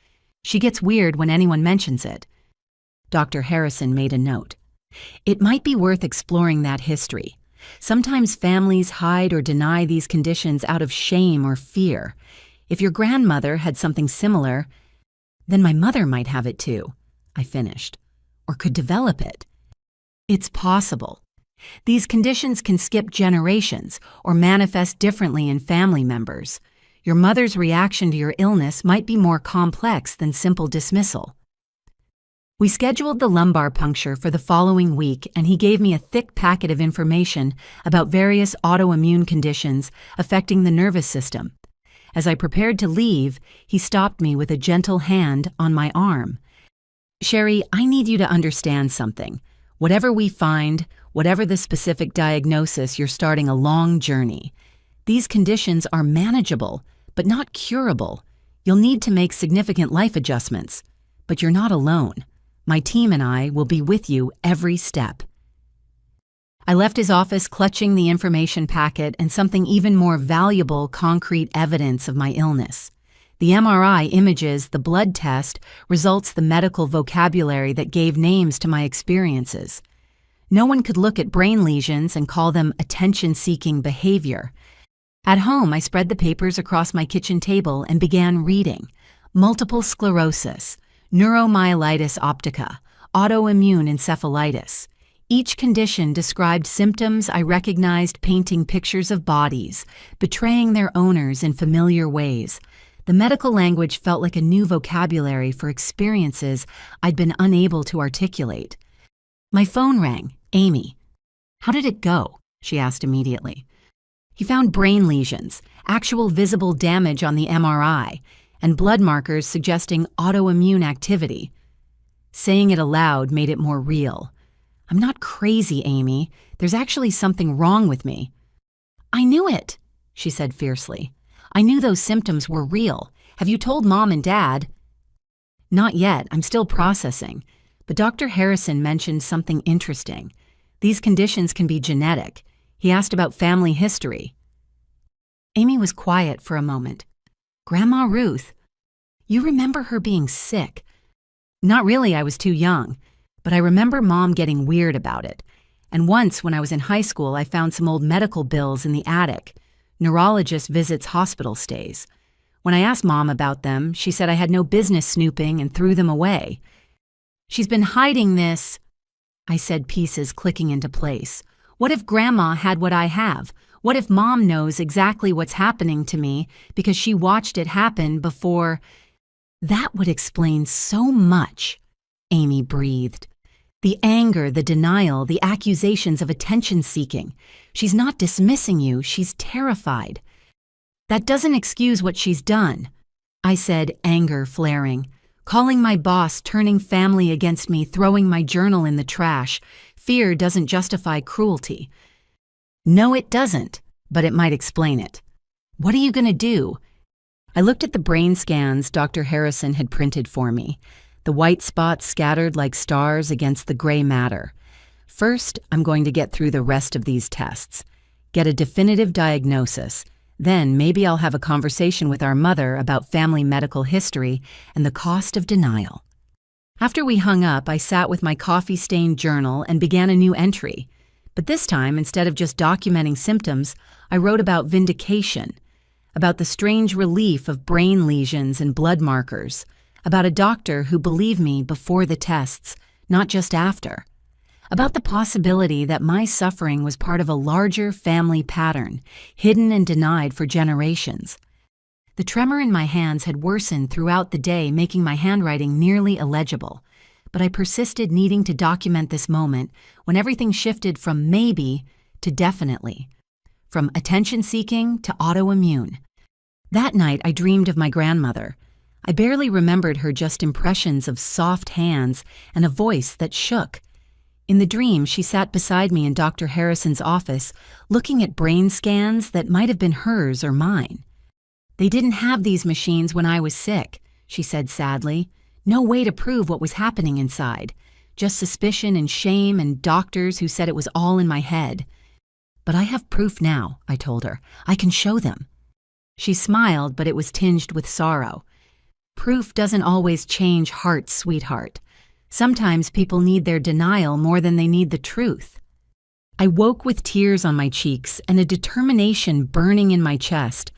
She gets weird when anyone mentions it. Dr. Harrison made a note. It might be worth exploring that history. Sometimes families hide or deny these conditions out of shame or fear. If your grandmother had something similar, then my mother might have it too, I finished, or could develop it. It's possible. These conditions can skip generations or manifest differently in family members. Your mother's reaction to your illness might be more complex than simple dismissal. We scheduled the lumbar puncture for the following week, and he gave me a thick packet of information about various autoimmune conditions affecting the nervous system. As I prepared to leave, he stopped me with a gentle hand on my arm. Sherry, I need you to understand something. Whatever we find, whatever the specific diagnosis, you're starting a long journey. These conditions are manageable, but not curable. You'll need to make significant life adjustments. But you're not alone. My team and I will be with you every step. I left his office clutching the information packet and something even more valuable, concrete evidence of my illness. The MRI images, the blood test, results, the medical vocabulary that gave names to my experiences. No one could look at brain lesions and call them attention-seeking behavior. At home, I spread the papers across my kitchen table and began reading. Multiple sclerosis, neuromyelitis optica, autoimmune encephalitis. Each condition described symptoms I recognized, painting pictures of bodies, betraying their owners in familiar ways. The medical language felt like a new vocabulary for experiences I'd been unable to articulate. My phone rang. Amy. How did it go? She asked immediately. He found brain lesions, actual visible damage on the MRI, and blood markers suggesting autoimmune activity. Saying it aloud made it more real. I'm not crazy, Amy. There's actually something wrong with me. I knew it, she said fiercely. I knew those symptoms were real. Have you told Mom and Dad? Not yet. I'm still processing. But Dr. Harrison mentioned something interesting. These conditions can be genetic. He asked about family history. Amy was quiet for a moment. Grandma Ruth. You remember her being sick? Not really, I was too young. But I remember Mom getting weird about it. And once, when I was in high school, I found some old medical bills in the attic. Neurologist visits, hospital stays. When I asked Mom about them, she said I had no business snooping and threw them away. She's been hiding this, I said, pieces clicking into place. What if Grandma had what I have? What if Mom knows exactly what's happening to me because she watched it happen before? That would explain so much, Amy breathed. The anger, the denial, the accusations of attention-seeking. She's not dismissing you, she's terrified. That doesn't excuse what she's done, I said, anger flaring. Calling my boss, turning family against me, throwing my journal in the trash. fear doesn't justify cruelty. No, it doesn't, but it might explain it. What are you going to do? I looked at the brain scans Dr. Harrison had printed for me, the white spots scattered like stars against the gray matter. First, I'm going to get through the rest of these tests, get a definitive diagnosis. Then maybe I'll have a conversation with our mother about family medical history and the cost of denial. After we hung up, I sat with my coffee-stained journal and began a new entry. But this time, instead of just documenting symptoms, I wrote about vindication, about the strange relief of brain lesions and blood markers, about a doctor who believed me before the tests, not just after, about the possibility that my suffering was part of a larger family pattern, hidden and denied for generations. The tremor in my hands had worsened throughout the day, making my handwriting nearly illegible. But I persisted, needing to document this moment when everything shifted from maybe to definitely, from attention-seeking to autoimmune. That night, I dreamed of my grandmother. I barely remembered her, just impressions of soft hands and a voice that shook. In the dream, she sat beside me in Dr. Harrison's office, looking at brain scans that might have been hers or mine. "They didn't have these machines when I was sick," she said sadly. "No way to prove what was happening inside. Just suspicion and shame and doctors who said it was all in my head." "But I have proof now," I told her. "I can show them." She smiled, but it was tinged with sorrow. "Proof doesn't always change hearts, sweetheart. Sometimes people need their denial more than they need the truth." I woke with tears on my cheeks and a determination burning in my chest.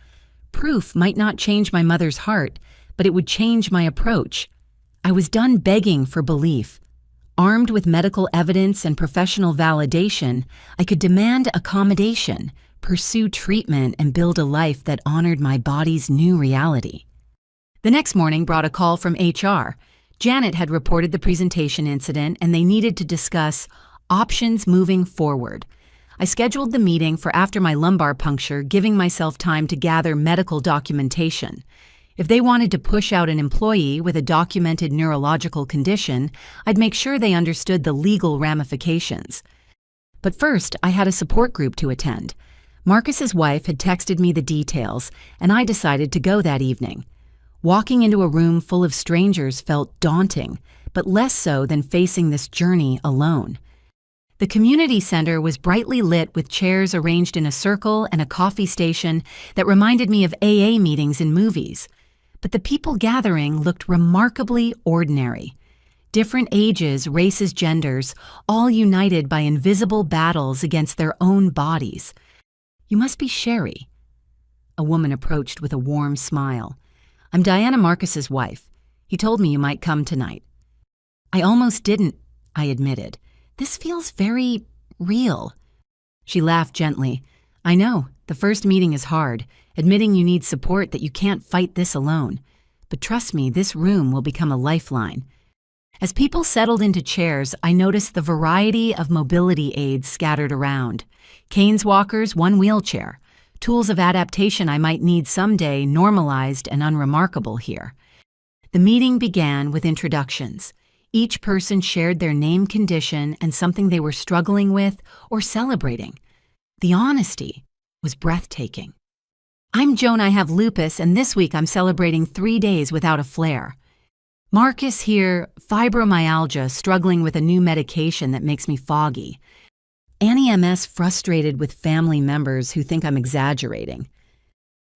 Proof might not change my mother's heart, but it would change my approach. I was done begging for belief. Armed with medical evidence and professional validation, I could demand accommodation, pursue treatment, and build a life that honored my body's new reality. The next morning brought a call from HR. Janet had reported the presentation incident, and they needed to discuss options moving forward. I scheduled the meeting for after my lumbar puncture, giving myself time to gather medical documentation. If they wanted to push out an employee with a documented neurological condition, I'd make sure they understood the legal ramifications. But first, I had a support group to attend. Marcus's wife had texted me the details, and I decided to go that evening. Walking into a room full of strangers felt daunting, but less so than facing this journey alone. The community center was brightly lit with chairs arranged in a circle and a coffee station that reminded me of AA meetings in movies. But the people gathering looked remarkably ordinary. Different ages, races, genders, all united by invisible battles against their own bodies. "You must be Sherry." A woman approached with a warm smile. "I'm Diana Marcus's wife. He told me you might come tonight." "I almost didn't," I admitted. "This feels very real." She laughed gently. "I know, the first meeting is hard, admitting you need support, that you can't fight this alone. But trust me, this room will become a lifeline." As people settled into chairs, I noticed the variety of mobility aids scattered around. Canes walkers, one wheelchair. Tools of adaptation I might need someday, normalized and unremarkable here. The meeting began with introductions. Each person shared their name, condition, and something they were struggling with or celebrating. The honesty was breathtaking. "I'm Joan, I have lupus, and this week I'm celebrating 3 days without a flare." "Marcus here, fibromyalgia, struggling with a new medication that makes me foggy." Annie MS, frustrated with family members who think I'm exaggerating.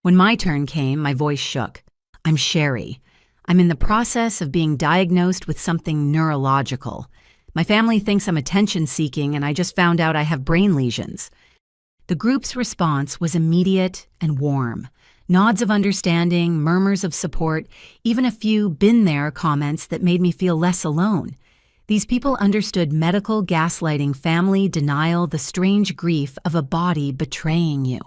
When my turn came, my voice shook. "I'm Sherry. I'm in the process of being diagnosed with something neurological. My family thinks I'm attention-seeking, and I just found out I have brain lesions." The group's response was immediate and warm. Nods of understanding, murmurs of support, even a few "been there" comments that made me feel less alone. These people understood medical gaslighting, family denial, the strange grief of a body betraying you.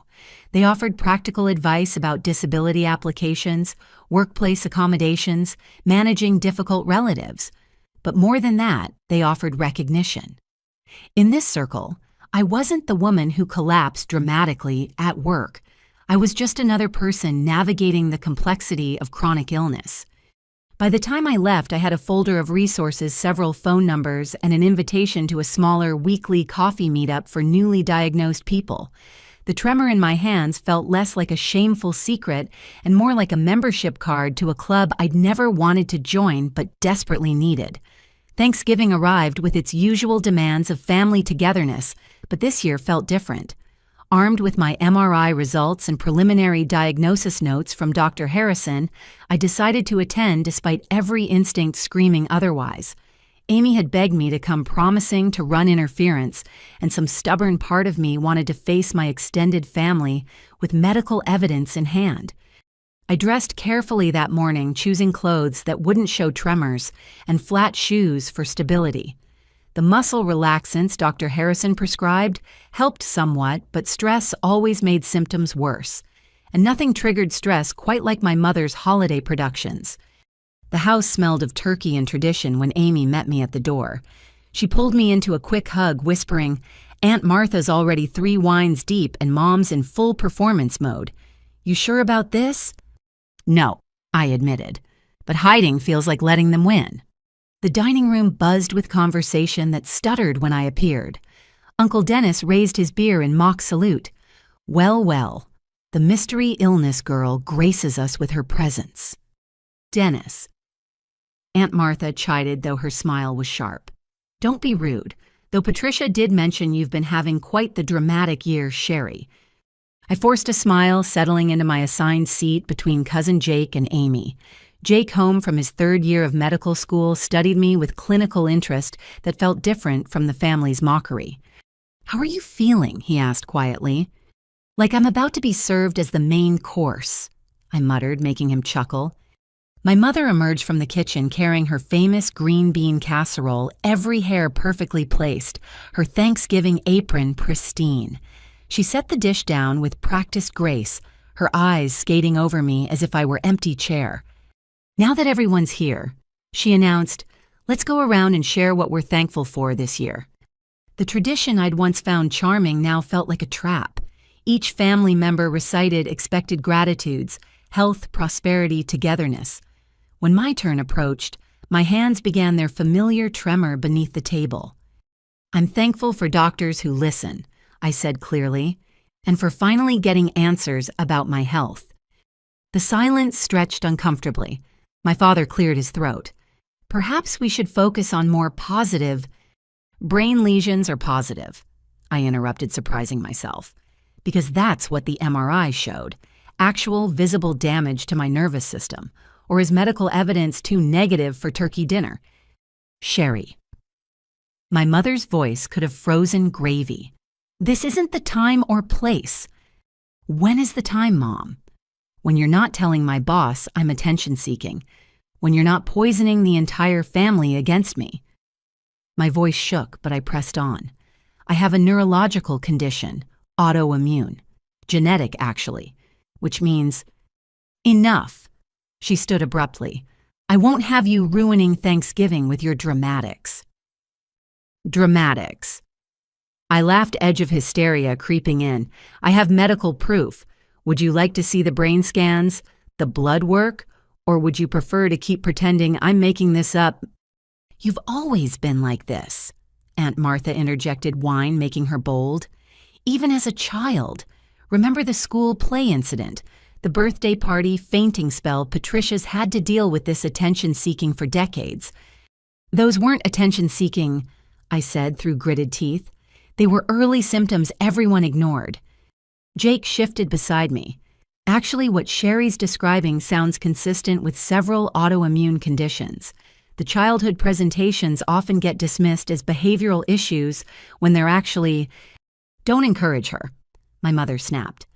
They offered practical advice about disability applications, workplace accommodations, managing difficult relatives. But more than that, they offered recognition. In this circle, I wasn't the woman who collapsed dramatically at work. I was just another person navigating the complexity of chronic illness. By the time I left, I had a folder of resources, several phone numbers, and an invitation to a smaller weekly coffee meetup for newly diagnosed people. The tremor in my hands felt less like a shameful secret and more like a membership card to a club I'd never wanted to join but desperately needed. Thanksgiving arrived with its usual demands of family togetherness, but this year felt different. Armed with my MRI results and preliminary diagnosis notes from Dr. Harrison, I decided to attend despite every instinct screaming otherwise. Amy had begged me to come promising to run interference, and some stubborn part of me wanted to face my extended family with medical evidence in hand. I dressed carefully that morning, choosing clothes that wouldn't show tremors and flat shoes for stability. The muscle relaxants Dr. Harrison prescribed helped somewhat, but stress always made symptoms worse. And nothing triggered stress quite like my mother's holiday productions. The house smelled of turkey and tradition when Amy met me at the door. She pulled me into a quick hug, whispering, "Aunt Martha's already 3 wines deep and Mom's in full performance mode. You sure about this?" "No," I admitted, "but hiding feels like letting them win." The dining room buzzed with conversation that stuttered when I appeared. Uncle Dennis raised his beer in mock salute. Well, well, the mystery illness girl graces us with her presence. Dennis. Aunt Martha chided, though her smile was sharp. "Don't be rude, though Patricia did mention you've been having quite the dramatic year, Sherry." I forced a smile, settling into my assigned seat between Cousin Jake and Amy. Jake, home from his 3rd year of medical school, studied me with clinical interest that felt different from the family's mockery. "How are you feeling?" he asked quietly. "Like I'm about to be served as the main course," I muttered, making him chuckle. My mother emerged from the kitchen carrying her famous green bean casserole, every hair perfectly placed, her Thanksgiving apron pristine. She set the dish down with practiced grace, her eyes skating over me as if I were empty chair. "Now that everyone's here," she announced, "let's go around and share what we're thankful for this year." The tradition I'd once found charming now felt like a trap. Each family member recited expected gratitudes, health, prosperity, togetherness. When my turn approached, my hands began their familiar tremor beneath the table. "I'm thankful for doctors who listen," I said clearly, "and for finally getting answers about my health." The silence stretched uncomfortably. My father cleared his throat. "Perhaps we should focus on more positive—" "Brain lesions are positive," I interrupted, surprising myself, "because that's what the MRI showed, actual visible damage to my nervous system. Or is medical evidence too negative for turkey dinner?" "Sherry." My mother's voice could have frozen gravy. "This isn't the time or place." "When is the time, Mom?" "When you're not telling my boss I'm attention-seeking. When you're not poisoning the entire family against me." My voice shook, but I pressed on. "I have a neurological condition, autoimmune. Genetic, actually. Which means—" "Enough." She stood abruptly. "I won't have you ruining Thanksgiving with your dramatics." "Dramatics." I laughed, edge of hysteria creeping in. "I have medical proof. Would you like to see the brain scans, the blood work, or would you prefer to keep pretending I'm making this up?" "You've always been like this," Aunt Martha interjected, wine making her bold. "Even as a child. Remember the school play incident? The birthday party, fainting spell, Patricia's had to deal with this attention-seeking for decades." "Those weren't attention-seeking," I said through gritted teeth. "They were early symptoms everyone ignored." Jake shifted beside me. "Actually, what Sherry's describing sounds consistent with several autoimmune conditions. The childhood presentations often get dismissed as behavioral issues when they're actually—" "Don't encourage her," my mother snapped.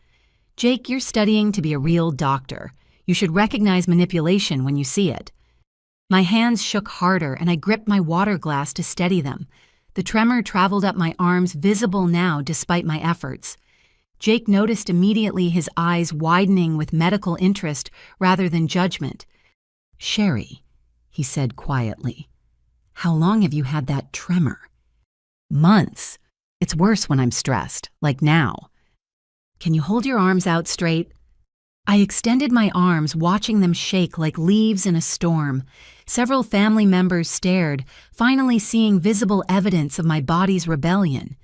"Jake, you're studying to be a real doctor. You should recognize manipulation when you see it." My hands shook harder and I gripped my water glass to steady them. The tremor traveled up my arms, visible now despite my efforts. Jake noticed immediately, his eyes widening with medical interest rather than judgment. "Sherry," he said quietly, "how long have you had that tremor?" "Months. It's worse when I'm stressed, like now." "Can you hold your arms out straight?" I extended my arms, watching them shake like leaves in a storm. Several family members stared, finally seeing visible evidence of my body's rebellion.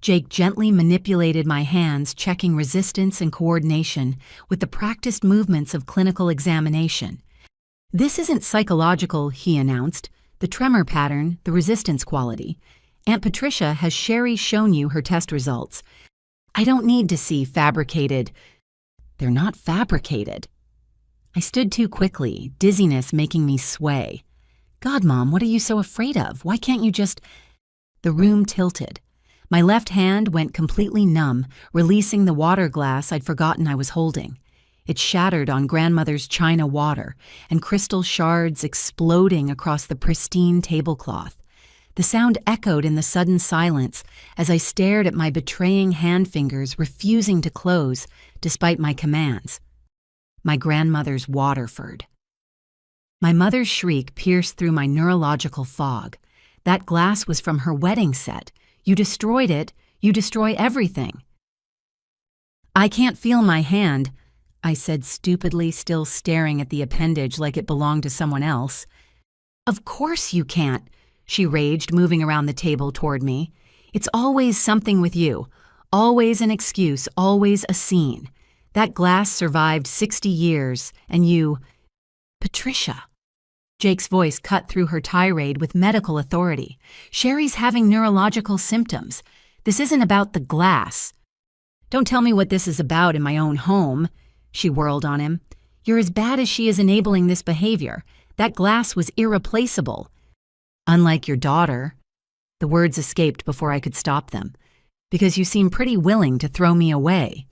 Jake gently manipulated my hands, checking resistance and coordination with the practiced movements of clinical examination. "This isn't psychological," he announced. "The tremor pattern, the resistance quality. Aunt Patricia has Sherry shown you her test results. I don't need to see fabricated." "They're not fabricated." I stood too quickly, dizziness making me sway. "God, Mom, what are you so afraid of? Why can't you just—" The room tilted. My left hand went completely numb, releasing the water glass I'd forgotten I was holding. It shattered on grandmother's china water, and crystal shards exploding across the pristine tablecloth. The sound echoed in the sudden silence as I stared at my betraying hand fingers refusing to close despite my commands. My grandmother's Waterford. My mother's shriek pierced through my neurological fog. "That glass was from her wedding set. You destroyed it. You destroy everything." "I can't feel my hand," I said stupidly, still staring at the appendage like it belonged to someone else. "Of course you can't," she raged, moving around the table toward me. "It's always something with you. Always an excuse, always a scene. That glass survived 60 years, and you—" "Patricia." Jake's voice cut through her tirade with medical authority. "Sherry's having neurological symptoms. This isn't about the glass." "Don't tell me what this is about in my own home," she whirled on him. "You're as bad as she is enabling this behavior. That glass was irreplaceable." "Unlike your daughter." The words escaped before I could stop them. "Because you seem pretty willing to throw me away."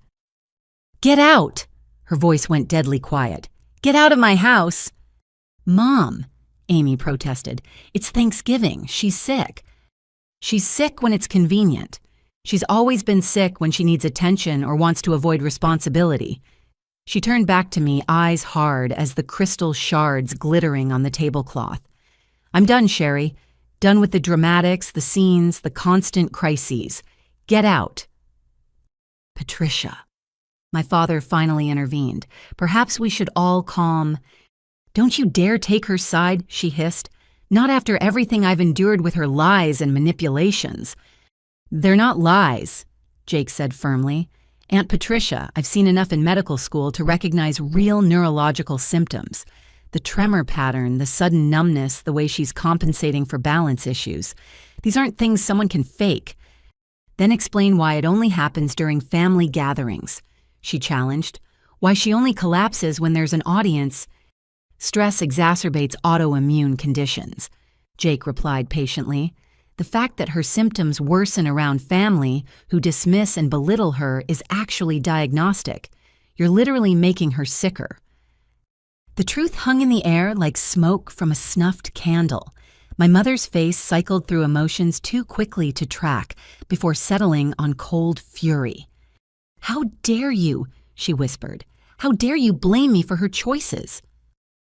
"Get out!" Her voice went deadly quiet. "Get out of my house!" "Mom," Amy protested. "It's Thanksgiving. She's sick." "She's sick when it's convenient. She's always been sick when she needs attention or wants to avoid responsibility." She turned back to me, eyes hard as the crystal shards glittering on the tablecloth. "I'm done, Sherry. Done with the dramatics, the scenes, the constant crises. Get out." "Patricia." My father finally intervened. "Perhaps we should all calm—" "Don't you dare take her side," she hissed. "Not after everything I've endured with her lies and manipulations." "They're not lies," Jake said firmly. "Aunt Patricia, I've seen enough in medical school to recognize real neurological symptoms. The tremor pattern, the sudden numbness, the way she's compensating for balance issues. These aren't things someone can fake." "Then explain why it only happens during family gatherings," she challenged. "Why she only collapses when there's an audience." "Stress exacerbates autoimmune conditions," Jake replied patiently. "The fact that her symptoms worsen around family who dismiss and belittle her is actually diagnostic. You're literally making her sicker." The truth hung in the air like smoke from a snuffed candle. My mother's face cycled through emotions too quickly to track before settling on cold fury. "How dare you?" she whispered. "How dare you blame me for her choices?"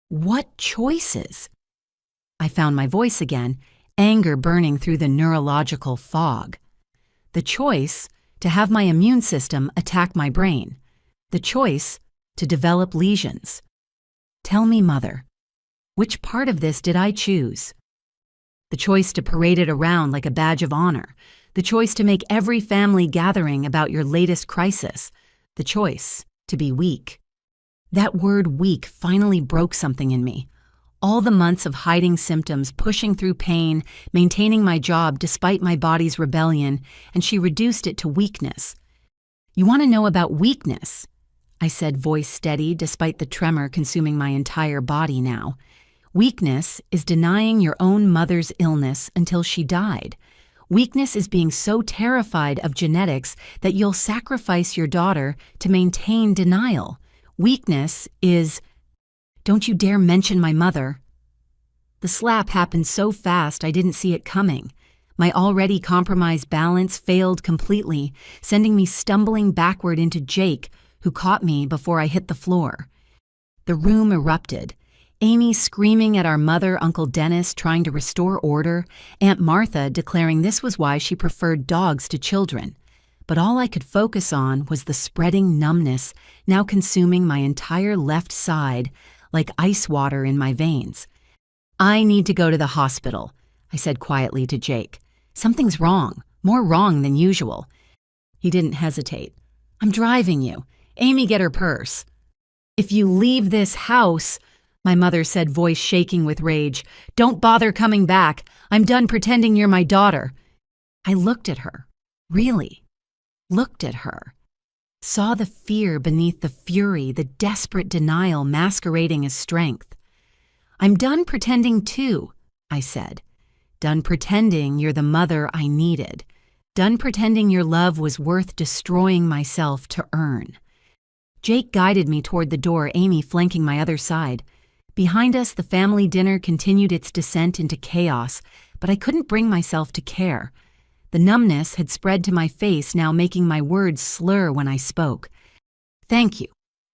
"What choices?" I found my voice again, anger burning through the neurological fog. "The choice to have my immune system attack my brain. The choice to develop lesions. Tell me, Mother, which part of this did I choose? The choice to parade it around like a badge of honor. The choice to make every family gathering about your latest crisis. The choice to be weak." That word weak finally broke something in me. All the months of hiding symptoms, pushing through pain, maintaining my job despite my body's rebellion, and she reduced it to weakness. "You want to know about weakness?" I said, voice steady despite the tremor consuming my entire body now. "Weakness is denying your own mother's illness until she died. Weakness is being so terrified of genetics that you'll sacrifice your daughter to maintain denial. Weakness is—" "Don't you dare mention my mother." The slap happened so fast I didn't see it coming. My already compromised balance failed completely, sending me stumbling backward into Jake, who caught me before I hit the floor. The room erupted. Amy screaming at our mother, Uncle Dennis trying to restore order, Aunt Martha declaring this was why she preferred dogs to children. but all I could focus on was the spreading numbness now consuming my entire left side like ice water in my veins. "I need to go to the hospital," I said quietly to Jake. "Something's wrong, more wrong than usual." He didn't hesitate. "I'm driving you. Amy, get her purse." "If you leave this house," my mother said, voice shaking with rage, "don't bother coming back. I'm done pretending you're my daughter." I looked at her, really looked at her, saw the fear beneath the fury, the desperate denial masquerading as strength. "I'm done pretending too," I said. "Done pretending you're the mother I needed. Done pretending your love was worth destroying myself to earn." Jake guided me toward the door, Amy flanking my other side. Behind us, the family dinner continued its descent into chaos, but I couldn't bring myself to care. The numbness had spread to my face, now making my words slur when I spoke. "Thank you,"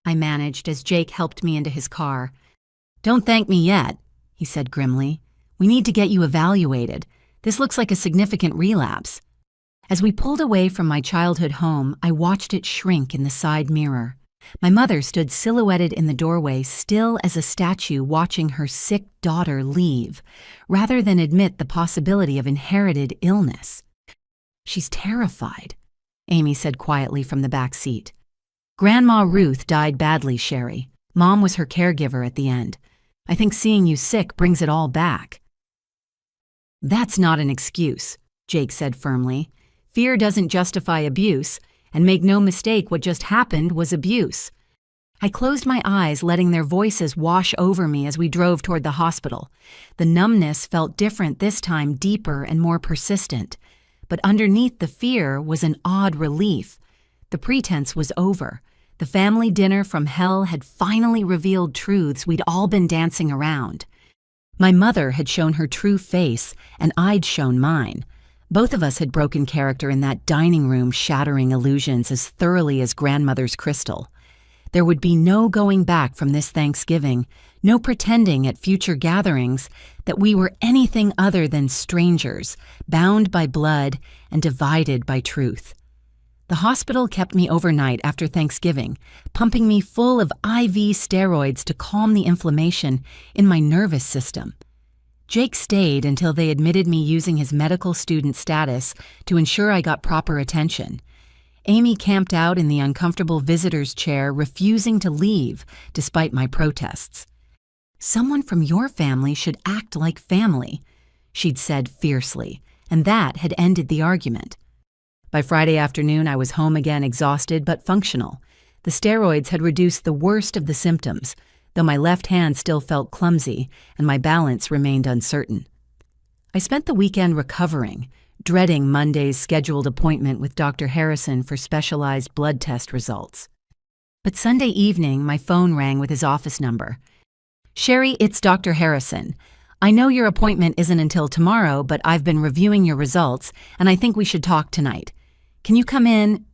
I managed as Jake helped me into his car. "Don't thank me yet," he said grimly. "We need to get you evaluated. This looks like a significant relapse." As we pulled away from my childhood home, I watched it shrink in the side mirror. My mother stood silhouetted in the doorway, still as a statue, watching her sick daughter leave, rather than admit the possibility of inherited illness. "She's terrified," Amy said quietly from the back seat. "Grandma Ruth died badly, Sherry. Mom was her caregiver at the end. I think seeing you sick brings it all back." "That's not an excuse," Jake said firmly. "Fear doesn't justify abuse, and make no mistake, what just happened was abuse." I closed my eyes, letting their voices wash over me as we drove toward the hospital. The numbness felt different this time, deeper and more persistent. But underneath the fear was an odd relief. The pretense was over. The family dinner from hell had finally revealed truths we'd all been dancing around. My mother had shown her true face, and I'd shown mine. Both of us had broken character in that dining room, shattering illusions as thoroughly as grandmother's crystal. There would be no going back from this Thanksgiving, no pretending at future gatherings that we were anything other than strangers, bound by blood and divided by truth. The hospital kept me overnight after Thanksgiving, pumping me full of IV steroids to calm the inflammation in my nervous system. Jake stayed until they admitted me using his medical student status to ensure I got proper attention. Amy camped out in the uncomfortable visitor's chair, refusing to leave despite my protests. "Someone from your family should act like family," she'd said fiercely, and that had ended the argument. By Friday afternoon, I was home again, exhausted but functional. The steroids had reduced the worst of the symptoms, though my left hand still felt clumsy and my balance remained uncertain. I spent the weekend recovering, dreading Monday's scheduled appointment with Dr. Harrison for specialized blood test results. But Sunday evening, my phone rang with his office number. "Sherry, it's Dr. Harrison. I know your appointment isn't until tomorrow, but I've been reviewing your results, and I think we should talk tonight. Can you come in?"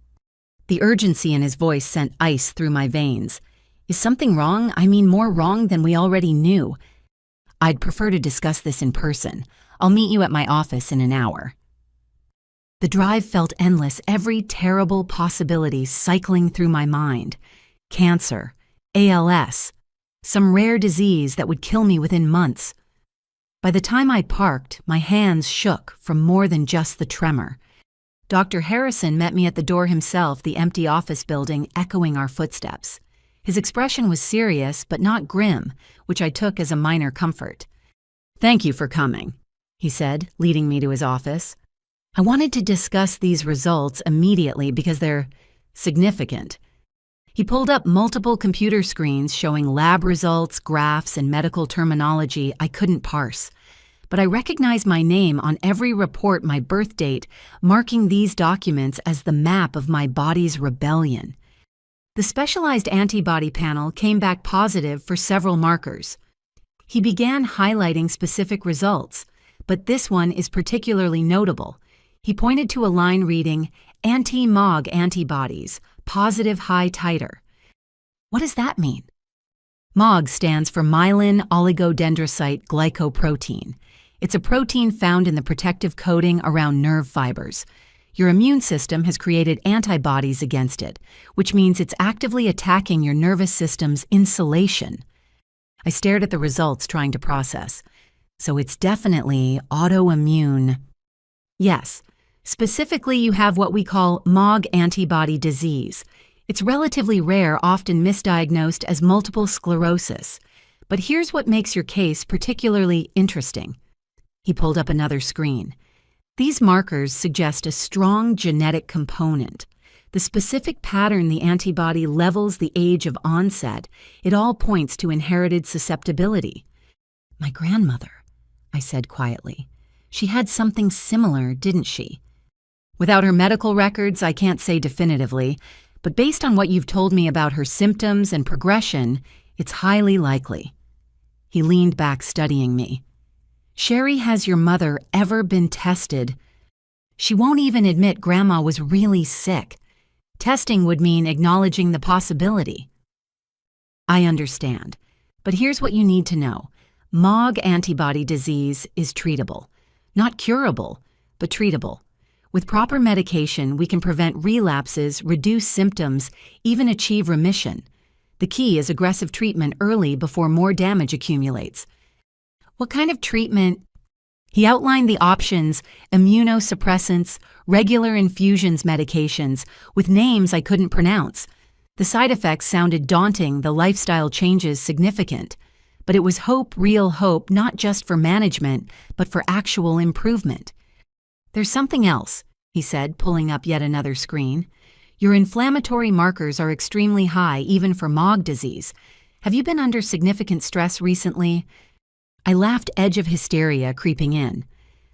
The urgency in his voice sent ice through my veins. "Is something wrong? I mean, more wrong than we already knew." "I'd prefer to discuss this in person. I'll meet you at my office in an hour." The drive felt endless, every terrible possibility cycling through my mind. Cancer, ALS, some rare disease that would kill me within months. By the time I parked, my hands shook from more than just the tremor. Dr. Harrison met me at the door himself, the empty office building echoing our footsteps. His expression was serious, but not grim, which I took as a minor comfort. "Thank you for coming," he said, leading me to his office. "I wanted to discuss these results immediately because they're significant." He pulled up multiple computer screens showing lab results, graphs, and medical terminology I couldn't parse. But I recognized my name on every report, my birth date, marking these documents as the map of my body's rebellion. The specialized antibody panel came back positive for several markers. He began highlighting specific results, but this one is particularly notable. He pointed to a line reading, "Anti-MOG antibodies, positive high titer." What does that mean? MOG stands for myelin oligodendrocyte glycoprotein. It's a protein found in the protective coating around nerve fibers. Your immune system has created antibodies against it, which means it's actively attacking your nervous system's insulation. I stared at the results, trying to process. So it's definitely autoimmune. Yes. Specifically, you have what we call MOG antibody disease. It's relatively rare, often misdiagnosed as multiple sclerosis. But here's what makes your case particularly interesting. He pulled up another screen. These markers suggest a strong genetic component. The specific pattern the antibody levels, the age of onset, it all points to inherited susceptibility. My grandmother, I said quietly. She had something similar, didn't she? Without her medical records, I can't say definitively, but based on what you've told me about her symptoms and progression, it's highly likely. He leaned back, studying me. Sherry, has your mother ever been tested? She won't even admit Grandma was really sick. Testing would mean acknowledging the possibility. I understand, but here's what you need to know. MOG antibody disease is treatable. Not curable, but treatable. With proper medication, we can prevent relapses, reduce symptoms, even achieve remission. The key is aggressive treatment early before more damage accumulates. What kind of treatment? He outlined the options: immunosuppressants, regular infusions medications, with names I couldn't pronounce. The side effects sounded daunting, the lifestyle changes significant. But it was hope, real hope, not just for management, but for actual improvement. There's something else, he said, pulling up yet another screen. Your inflammatory markers are extremely high, even for MOG disease. Have you been under significant stress recently? I laughed, edge of hysteria creeping in.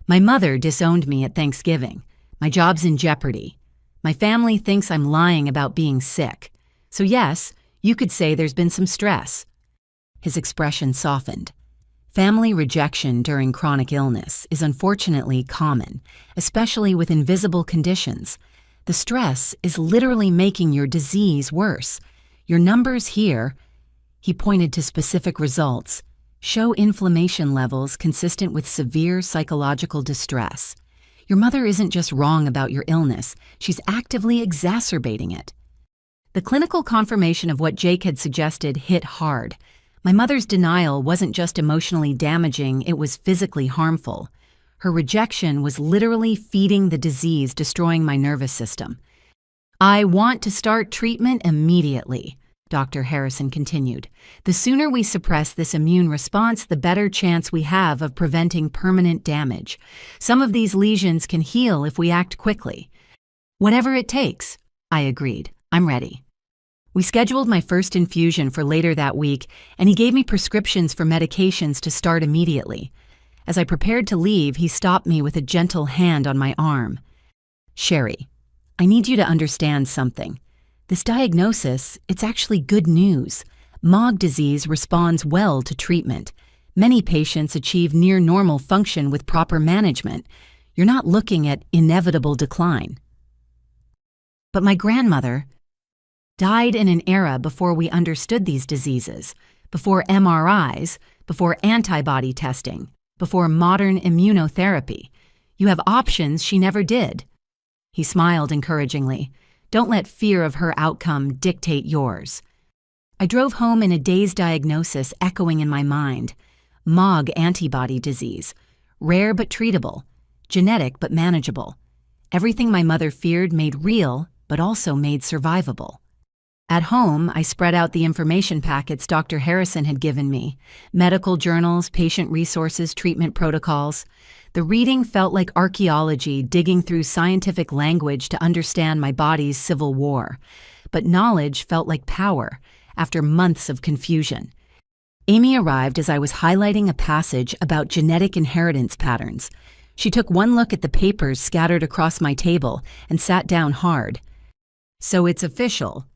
My mother disowned me at Thanksgiving. My job's in jeopardy. My family thinks I'm lying about being sick. So yes, you could say there's been some stress. His expression softened. Family rejection during chronic illness is unfortunately common, especially with invisible conditions. The stress is literally making your disease worse. Your numbers here, he pointed to specific results, show inflammation levels consistent with severe psychological distress. Your mother isn't just wrong about your illness, she's actively exacerbating it. The clinical confirmation of what Jake had suggested hit hard. My mother's denial wasn't just emotionally damaging, it was physically harmful. Her rejection was literally feeding the disease, destroying my nervous system. I want to start treatment immediately, Dr. Harrison continued. The sooner we suppress this immune response, the better chance we have of preventing permanent damage. Some of these lesions can heal if we act quickly. Whatever it takes, I agreed. I'm ready. We scheduled my first infusion for later that week, and he gave me prescriptions for medications to start immediately. As I prepared to leave, he stopped me with a gentle hand on my arm. Sherry, I need you to understand something. This diagnosis, it's actually good news. MOG disease responds well to treatment. Many patients achieve near normal function with proper management. You're not looking at inevitable decline. But my grandmother died in an era before we understood these diseases, before MRIs, before antibody testing, before modern immunotherapy. You have options she never did. He smiled encouragingly. Don't let fear of her outcome dictate yours. I drove home in a dazed diagnosis echoing in my mind. MOG antibody disease. Rare but treatable. Genetic but manageable. Everything my mother feared made real, but also made survivable. At home, I spread out the information packets Dr. Harrison had given me. Medical journals, patient resources, treatment protocols. The reading felt like archaeology, digging through scientific language to understand my body's civil war. But knowledge felt like power, after months of confusion. Amy arrived as I was highlighting a passage about genetic inheritance patterns. She took one look at the papers scattered across my table and sat down hard. So it's official.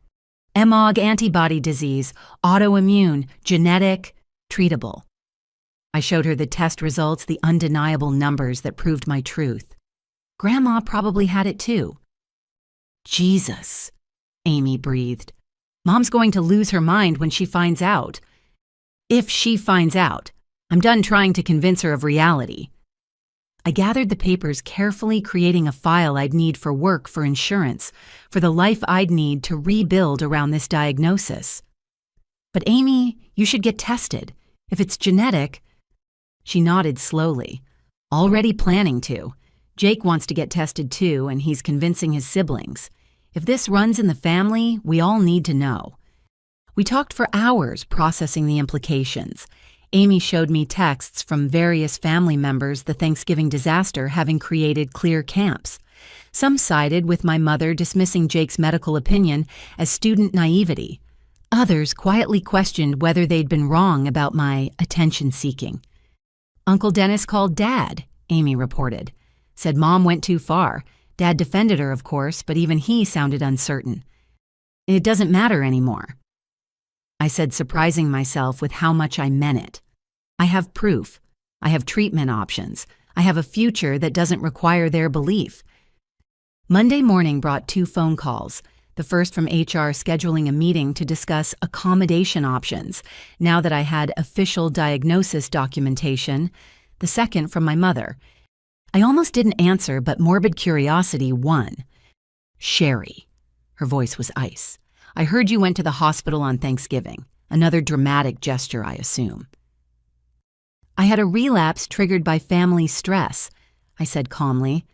MOG antibody disease, autoimmune, genetic, treatable. I showed her the test results, the undeniable numbers that proved my truth. Grandma probably had it too. Jesus, Amy breathed. Mom's going to lose her mind when she finds out. If she finds out. I'm done trying to convince her of reality. I gathered the papers carefully, creating a file I'd need for work, for insurance, for the life I'd need to rebuild around this diagnosis. "But Amy, you should get tested. If it's genetic—" She nodded slowly. "Already planning to. Jake wants to get tested too, and he's convincing his siblings. If this runs in the family, we all need to know." We talked for hours, processing the implications. Amy showed me texts from various family members, the Thanksgiving disaster having created clear camps. Some sided with my mother, dismissing Jake's medical opinion as student naivety. Others quietly questioned whether they'd been wrong about my attention-seeking. "Uncle Dennis called Dad," Amy reported. "Said Mom went too far. Dad defended her, of course, but even he sounded uncertain. It doesn't matter anymore." I said, surprising myself with how much I meant it. I have proof. I have treatment options. I have a future that doesn't require their belief. Monday morning brought 2 phone calls. The first from HR scheduling a meeting to discuss accommodation options, now that I had official diagnosis documentation. The second from my mother. I almost didn't answer, but morbid curiosity won. "Sherry." Her voice was ice. "I heard you went to the hospital on Thanksgiving." Another dramatic gesture, I assume. "I had a relapse triggered by family stress," I said calmly.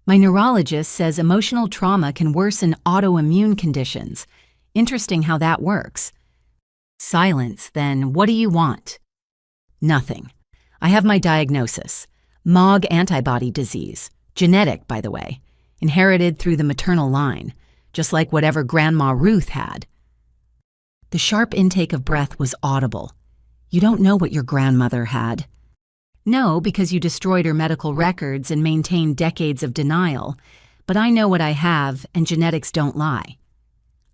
"My neurologist says emotional trauma can worsen autoimmune conditions. Interesting how that works." Silence. Then, "What do you want?" "Nothing. I have my diagnosis. MOG antibody disease. Genetic, by the way. Inherited through the maternal line. Just like whatever Grandma Ruth had." The sharp intake of breath was audible. "You don't know what your grandmother had." "No, because you destroyed her medical records and maintained decades of denial. But I know what I have, and genetics don't lie."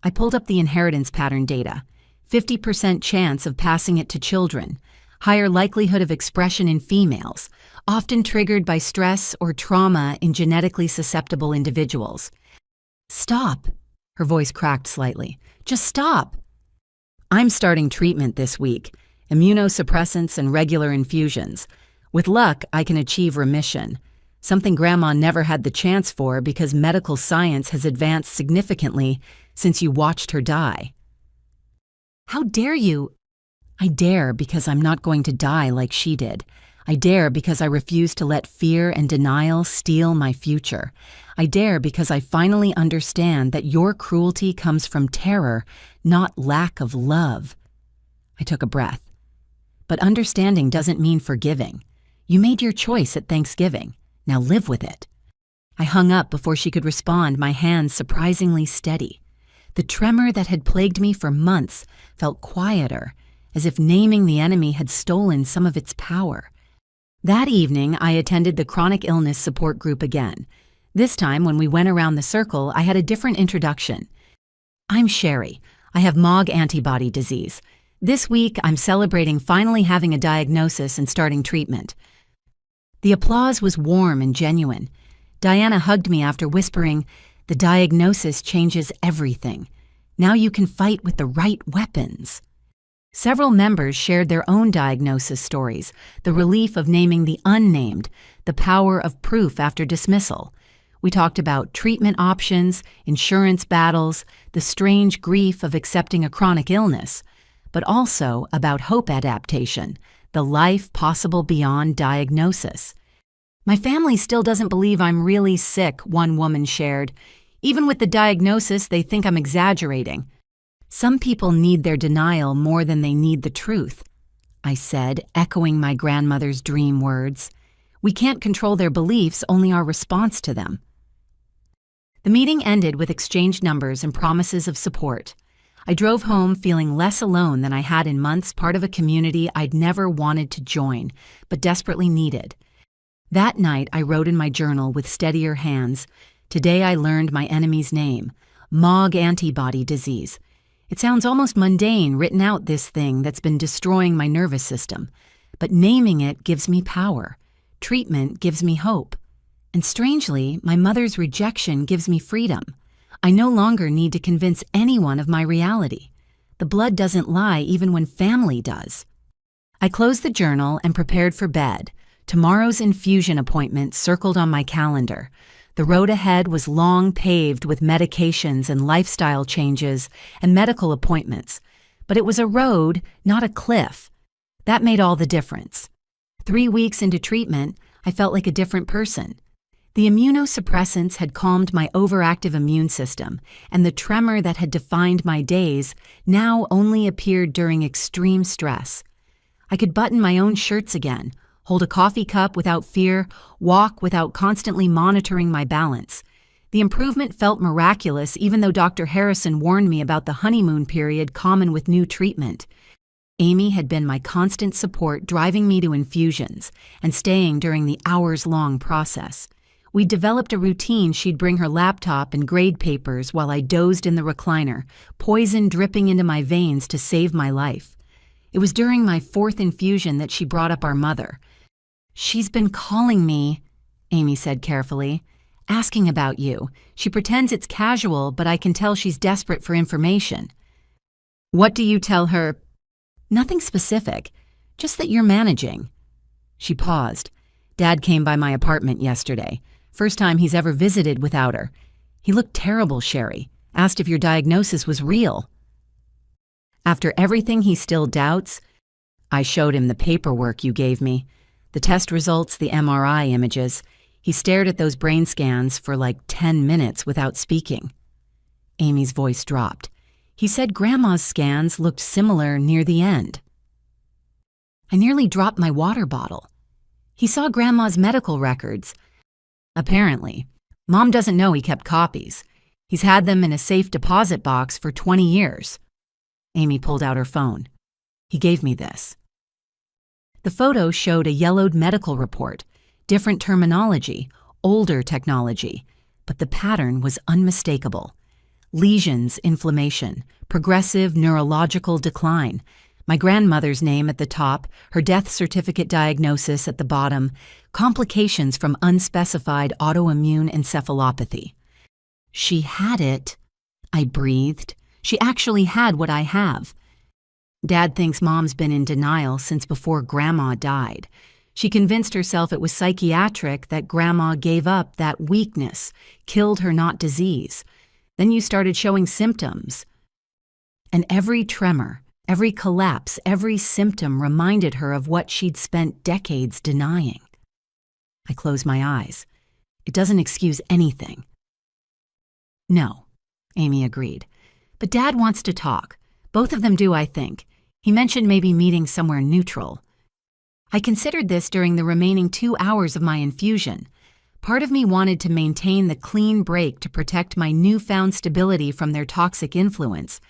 I pulled up the inheritance pattern data. 50% chance of passing it to children. Higher likelihood of expression in females, often triggered by stress or trauma in genetically susceptible individuals. "Stop." Her voice cracked slightly. "Just stop." "I'm starting treatment this week. Immunosuppressants and regular infusions. With luck, I can achieve remission. Something Grandma never had the chance for because medical science has advanced significantly since you watched her die." "How dare you?" "I dare because I'm not going to die like she did. I dare because I refuse to let fear and denial steal my future. I dare because I finally understand that your cruelty comes from terror, not lack of love." I took a breath. "But understanding doesn't mean forgiving. You made your choice at Thanksgiving. Now live with it." I hung up before she could respond, my hands surprisingly steady. The tremor that had plagued me for months felt quieter, as if naming the enemy had stolen some of its power. That evening, I attended the chronic illness support group again. This time, when we went around the circle, I had a different introduction. "I'm Sherry. I have MOG antibody disease. This week, I'm celebrating finally having a diagnosis and starting treatment." The applause was warm and genuine. Diana hugged me after whispering, "The diagnosis changes everything. Now you can fight with the right weapons." Several members shared their own diagnosis stories, the relief of naming the unnamed, the power of proof after dismissal. We talked about treatment options, insurance battles, the strange grief of accepting a chronic illness, but also about hope adaptation, the life possible beyond diagnosis. "My family still doesn't believe I'm really sick," one woman shared. "Even with the diagnosis, they think I'm exaggerating." "Some people need their denial more than they need the truth," I said, echoing my grandmother's dream words. "We can't control their beliefs, only our response to them." The meeting ended with exchanged numbers and promises of support. I drove home feeling less alone than I had in months, part of a community I'd never wanted to join, but desperately needed. That night, I wrote in my journal with steadier hands, "Today I learned my enemy's name, MOG antibody disease. It sounds almost mundane, written out this thing that's been destroying my nervous system, but naming it gives me power. Treatment gives me hope. And strangely, my mother's rejection gives me freedom. I no longer need to convince anyone of my reality. The blood doesn't lie even when family does." I closed the journal and prepared for bed, Tomorrow's infusion appointment circled on my calendar. The road ahead was long paved with medications and lifestyle changes and medical appointments. But it was a road, not a cliff. That made all the difference. 3 weeks into treatment, I felt like a different person. The immunosuppressants had calmed my overactive immune system, and the tremor that had defined my days now only appeared during extreme stress. I could button my own shirts again, hold a coffee cup without fear, walk without constantly monitoring my balance. The improvement felt miraculous even though Dr. Harrison warned me about the honeymoon period common with new treatment. Amy had been my constant support, driving me to infusions and staying during the hours-long process. We developed a routine. She'd bring her laptop and grade papers while I dozed in the recliner, poison dripping into my veins to save my life. It was during my 4th infusion that she brought up our mother. "She's been calling me," Amy said carefully, "asking about you. She pretends it's casual, but I can tell she's desperate for information." "What do you tell her?" "Nothing specific, just that you're managing." She paused. "Dad came by my apartment yesterday. First time he's ever visited without her. He looked terrible, Sherry. Asked if your diagnosis was real." "After everything he still doubts?" "I showed him the paperwork you gave me. The test results, the MRI images. He stared at those brain scans for like 10 minutes without speaking." Amy's voice dropped. "He said Grandma's scans looked similar near the end." I nearly dropped my water bottle. "He saw Grandma's medical records. Apparently. Mom doesn't know he kept copies. He's had them in a safe deposit box for 20 years. Amy pulled out her phone. "He gave me this." The photo showed a yellowed medical report, different terminology, older technology, but the pattern was unmistakable. Lesions, inflammation, progressive neurological decline, my grandmother's name at the top, her death certificate diagnosis at the bottom, complications from unspecified autoimmune encephalopathy. "She had it," I breathed. "She actually had what I have." Dad thinks Mom's been in denial since before Grandma died. She convinced herself it was psychiatric, that Grandma gave up, that weakness, killed her, not disease. Then you started showing symptoms. And every tremor, every collapse, every symptom reminded her of what she'd spent decades denying. I closed my eyes. It doesn't excuse anything. "No," Amy agreed. "But Dad wants to talk. Both of them do, I think. He mentioned maybe meeting somewhere neutral." I considered this during the remaining 2 hours of my infusion. Part of me wanted to maintain the clean break to protect my newfound stability from their toxic influence.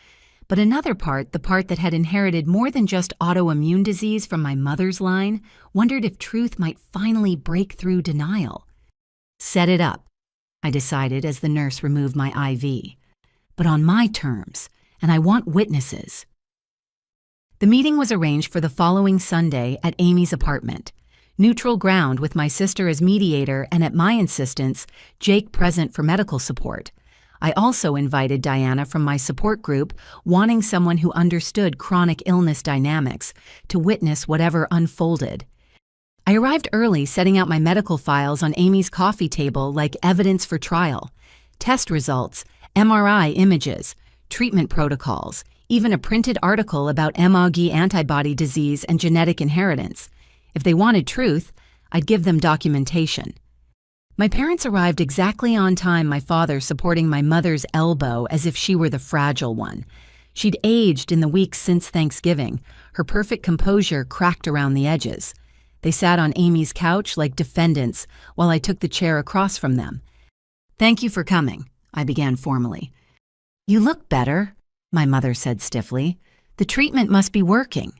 But another part, the part that had inherited more than just autoimmune disease from my mother's line, wondered if truth might finally break through denial. "Set it up," I decided as the nurse removed my IV. "But on my terms, and I want witnesses." The meeting was arranged for the following Sunday at Amy's apartment. Neutral ground with my sister as mediator and, at my insistence, Jake present for medical support. I also invited Diana from my support group, wanting someone who understood chronic illness dynamics, to witness whatever unfolded. I arrived early, setting out my medical files on Amy's coffee table like evidence for trial. Test results, MRI images, treatment protocols, even a printed article about MOG antibody disease and genetic inheritance. If they wanted truth, I'd give them documentation. My parents arrived exactly on time, my father supporting my mother's elbow as if she were the fragile one. She'd aged in the weeks since Thanksgiving, her perfect composure cracked around the edges. They sat on Amy's couch like defendants while I took the chair across from them. "Thank you for coming," I began formally. "You look better," my mother said stiffly. "The treatment must be working."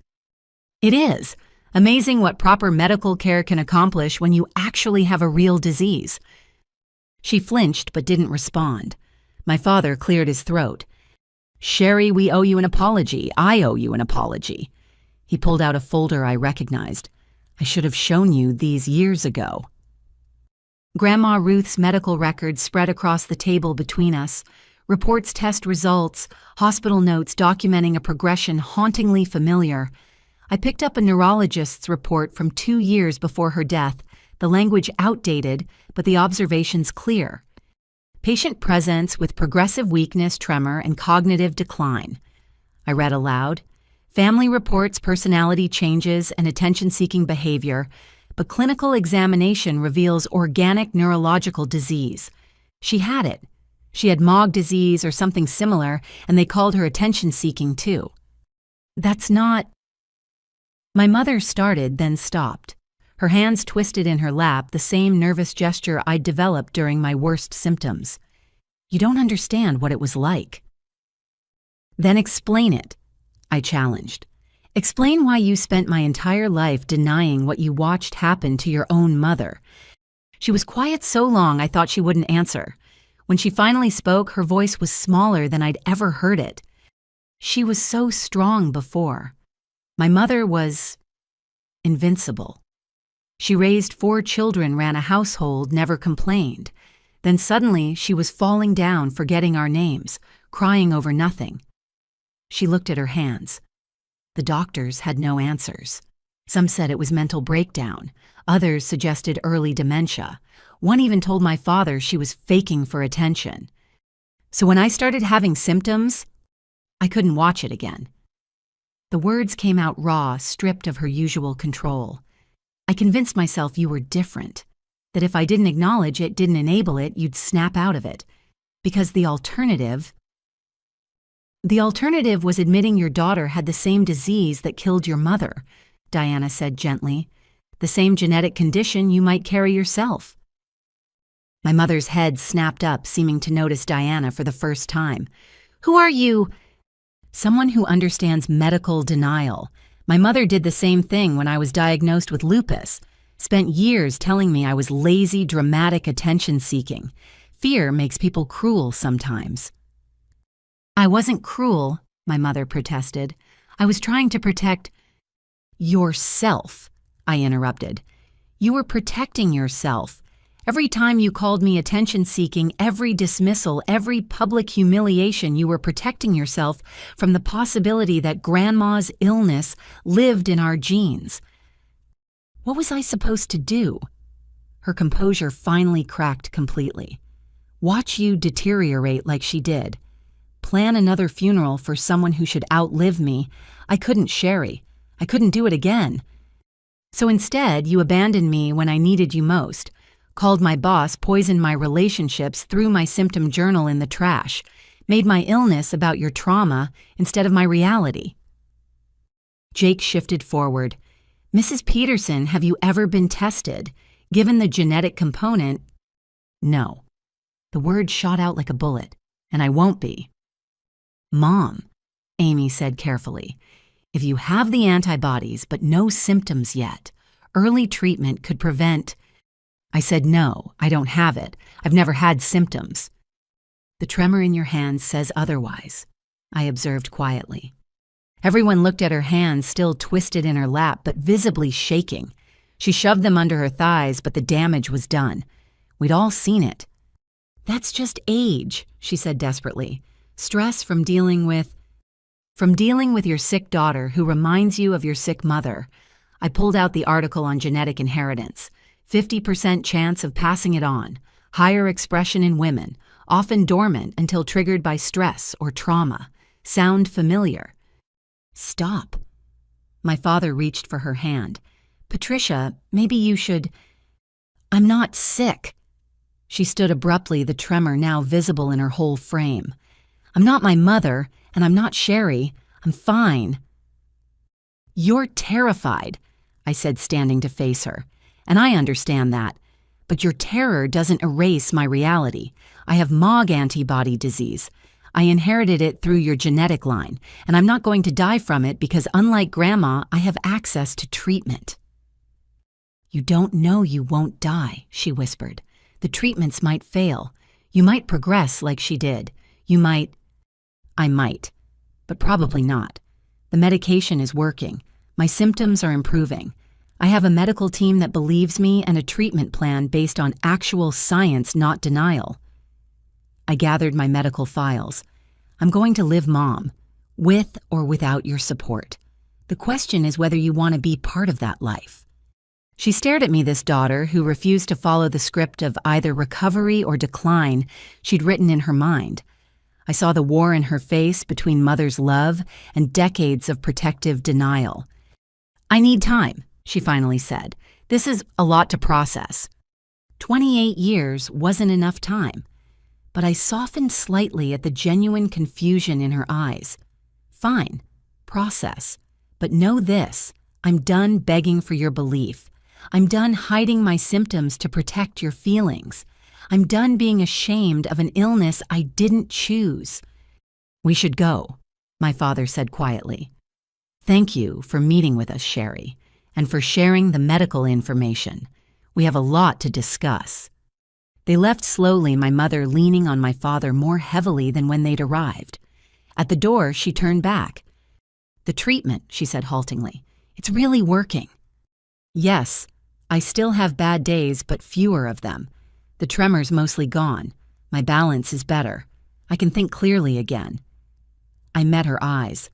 "It is. Amazing what proper medical care can accomplish when you actually have a real disease." She flinched but didn't respond. My father cleared his throat. "Sherry, we owe you an apology. I owe you an apology." He pulled out a folder I recognized. "I should have shown you these years ago." Grandma Ruth's medical records spread across the table between us. Reports, test results, hospital notes documenting a progression hauntingly familiar. I picked up a neurologist's report from 2 years before her death, the language outdated, but the observations clear. Patient presents with progressive weakness, tremor, and cognitive decline. I read aloud. Family reports personality changes and attention-seeking behavior, but clinical examination reveals organic neurological disease. She had it. She had MOG disease or something similar, and they called her attention-seeking too. That's not... My mother started, then stopped. Her hands twisted in her lap, the same nervous gesture I'd developed during my worst symptoms. You don't understand what it was like. Then explain it, I challenged. Explain why you spent my entire life denying what you watched happen to your own mother. She was quiet so long I thought she wouldn't answer. When she finally spoke, her voice was smaller than I'd ever heard it. She was so strong before. My mother was invincible. She raised 4 children, ran a household, never complained. Then suddenly she was falling down, forgetting our names, crying over nothing. She looked at her hands. The doctors had no answers. Some said it was mental breakdown. Others suggested early dementia. One even told my father she was faking for attention. So when I started having symptoms, I couldn't watch it again. The words came out raw, stripped of her usual control. I convinced myself you were different, that if I didn't acknowledge it, didn't enable it, you'd snap out of it. Because the alternative was admitting your daughter had the same disease that killed your mother, Diana said gently. The same genetic condition you might carry yourself. My mother's head snapped up, seeming to notice Diana for the first time. Who are you? Someone who understands medical denial. My mother did the same thing when I was diagnosed with lupus. Spent years telling me I was lazy, dramatic attention-seeking. Fear makes people cruel sometimes. I wasn't cruel, my mother protested. I was trying to protect yourself, I interrupted. You were protecting yourself. Every time you called me attention-seeking, every dismissal, every public humiliation, you were protecting yourself from the possibility that Grandma's illness lived in our genes. What was I supposed to do? Her composure finally cracked completely. Watch you deteriorate like she did. Plan another funeral for someone who should outlive me. I couldn't, Sherry. I couldn't do it again. So instead, you abandoned me when I needed you most. Called my boss, poisoned my relationships, threw my symptom journal in the trash, made my illness about your trauma instead of my reality. Jake shifted forward. Mrs. Peterson, have you ever been tested? Given the genetic component, no. The word shot out like a bullet, and I won't be. Mom, Amy said carefully, if you have the antibodies but no symptoms yet, early treatment could prevent... I said, no, I don't have it. I've never had symptoms. The tremor in your hands says otherwise, I observed quietly. Everyone looked at her hands, still twisted in her lap, but visibly shaking. She shoved them under her thighs, but the damage was done. We'd all seen it. That's just age, she said desperately. Stress from dealing with your sick daughter who reminds you of your sick mother. I pulled out the article on genetic inheritance. 50% chance of passing it on, higher expression in women, often dormant until triggered by stress or trauma. Sound familiar? Stop. My father reached for her hand. Patricia, maybe you should... I'm not sick. She stood abruptly, the tremor now visible in her whole frame. I'm not my mother, and I'm not Sherry. I'm fine. You're terrified, I said, standing to face her. And I understand that. But your terror doesn't erase my reality. I have MOG antibody disease. I inherited it through your genetic line, and I'm not going to die from it because, unlike Grandma, I have access to treatment. You don't know you won't die, she whispered. The treatments might fail. You might progress like she did. I might, but probably not. The medication is working. My symptoms are improving. I have a medical team that believes me and a treatment plan based on actual science, not denial. I gathered my medical files. I'm going to live Mom, with or without your support. The question is whether you want to be part of that life. She stared at me, this daughter who refused to follow the script of either recovery or decline she'd written in her mind. I saw the war in her face between mother's love and decades of protective denial. "I need time," she finally said. "This is a lot to process." 28 years wasn't enough time, but I softened slightly at the genuine confusion in her eyes. "Fine, process, but know this, I'm done begging for your belief. I'm done hiding my symptoms to protect your feelings. I'm done being ashamed of an illness I didn't choose." "We should go," my father said quietly. "Thank you for meeting with us, Sherry, and for sharing the medical information. We have a lot to discuss." They left slowly, my mother leaning on my father more heavily than when they'd arrived. At the door, she turned back. "The treatment," she said haltingly, "it's really working." "Yes, I still have bad days, but fewer of them. The tremor's mostly gone. My balance is better. I can think clearly again." I met her eyes.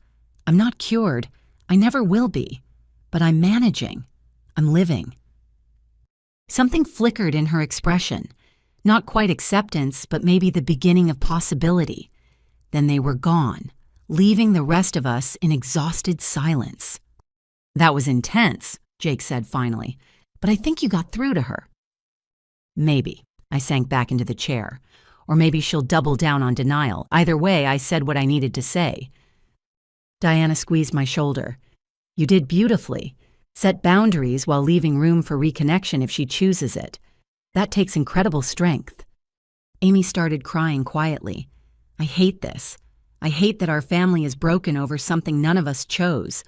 "I'm not cured. I never will be. But I'm managing. I'm living." Something flickered in her expression. Not quite acceptance, but maybe the beginning of possibility. Then they were gone, leaving the rest of us in exhausted silence. "That was intense," Jake said finally, "but I think you got through to her." "Maybe." I sank back into the chair. "Or maybe she'll double down on denial. Either way, I said what I needed to say." Diana squeezed my shoulder. "You did beautifully. Set boundaries while leaving room for reconnection if she chooses it. That takes incredible strength." Amy started crying quietly. "I hate this. I hate that our family is broken over something none of us chose."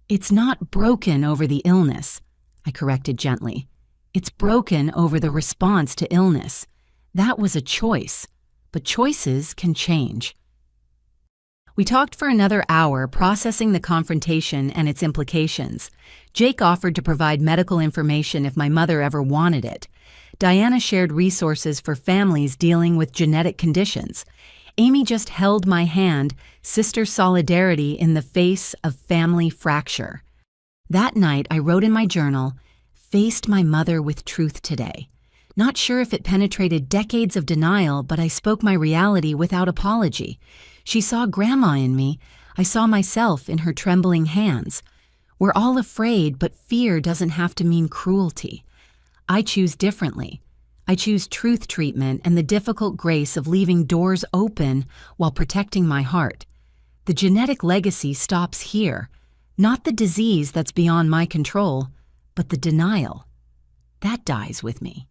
"It's not broken over the illness," I corrected gently. "It's broken over the response to illness. That was a choice, but choices can change." We talked for another hour, processing the confrontation and its implications. Jake offered to provide medical information if my mother ever wanted it. Diana shared resources for families dealing with genetic conditions. Amy just held my hand, sister solidarity in the face of family fracture. That night, I wrote in my journal, "Faced my mother with truth today." Not sure if it penetrated decades of denial, but I spoke my reality without apology. She saw Grandma in me. I saw myself in her trembling hands. We're all afraid, but fear doesn't have to mean cruelty. I choose differently. I choose truth treatment and the difficult grace of leaving doors open while protecting my heart. The genetic legacy stops here, not the disease that's beyond my control, but the denial. That dies with me.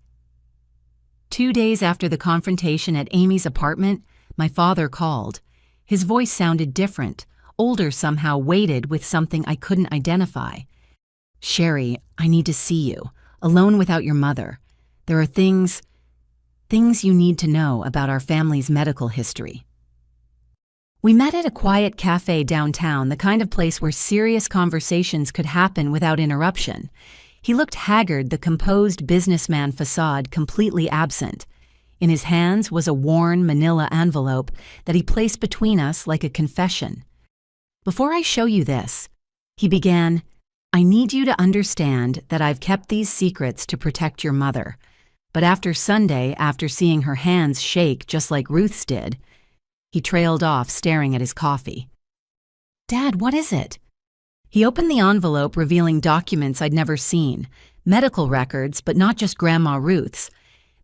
2 days after the confrontation at Amy's apartment, my father called. His voice sounded different, older somehow, weighted with something I couldn't identify. "Sherry, I need to see you, alone without your mother. There are things you need to know about our family's medical history." We met at a quiet cafe downtown, the kind of place where serious conversations could happen without interruption. He looked haggard, the composed businessman facade completely absent. In his hands was a worn manila envelope that he placed between us like a confession. "Before I show you this," he began, "I need you to understand that I've kept these secrets to protect your mother. But after Sunday, after seeing her hands shake just like Ruth's did," he trailed off, staring at his coffee. "Dad, what is it?" He opened the envelope, revealing documents I'd never seen. Medical records, but not just Grandma Ruth's.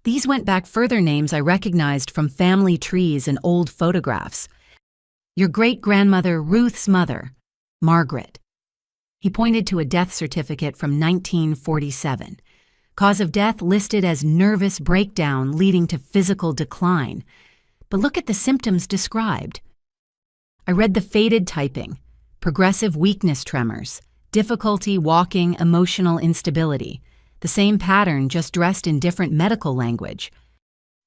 These went back further, names I recognized from family trees and old photographs. "Your great-grandmother Ruth's mother, Margaret." He pointed to a death certificate from 1947. Cause of death listed as nervous breakdown leading to physical decline. But look at the symptoms described. I read the faded typing: progressive weakness tremors, difficulty walking, emotional instability. The same pattern, just dressed in different medical language.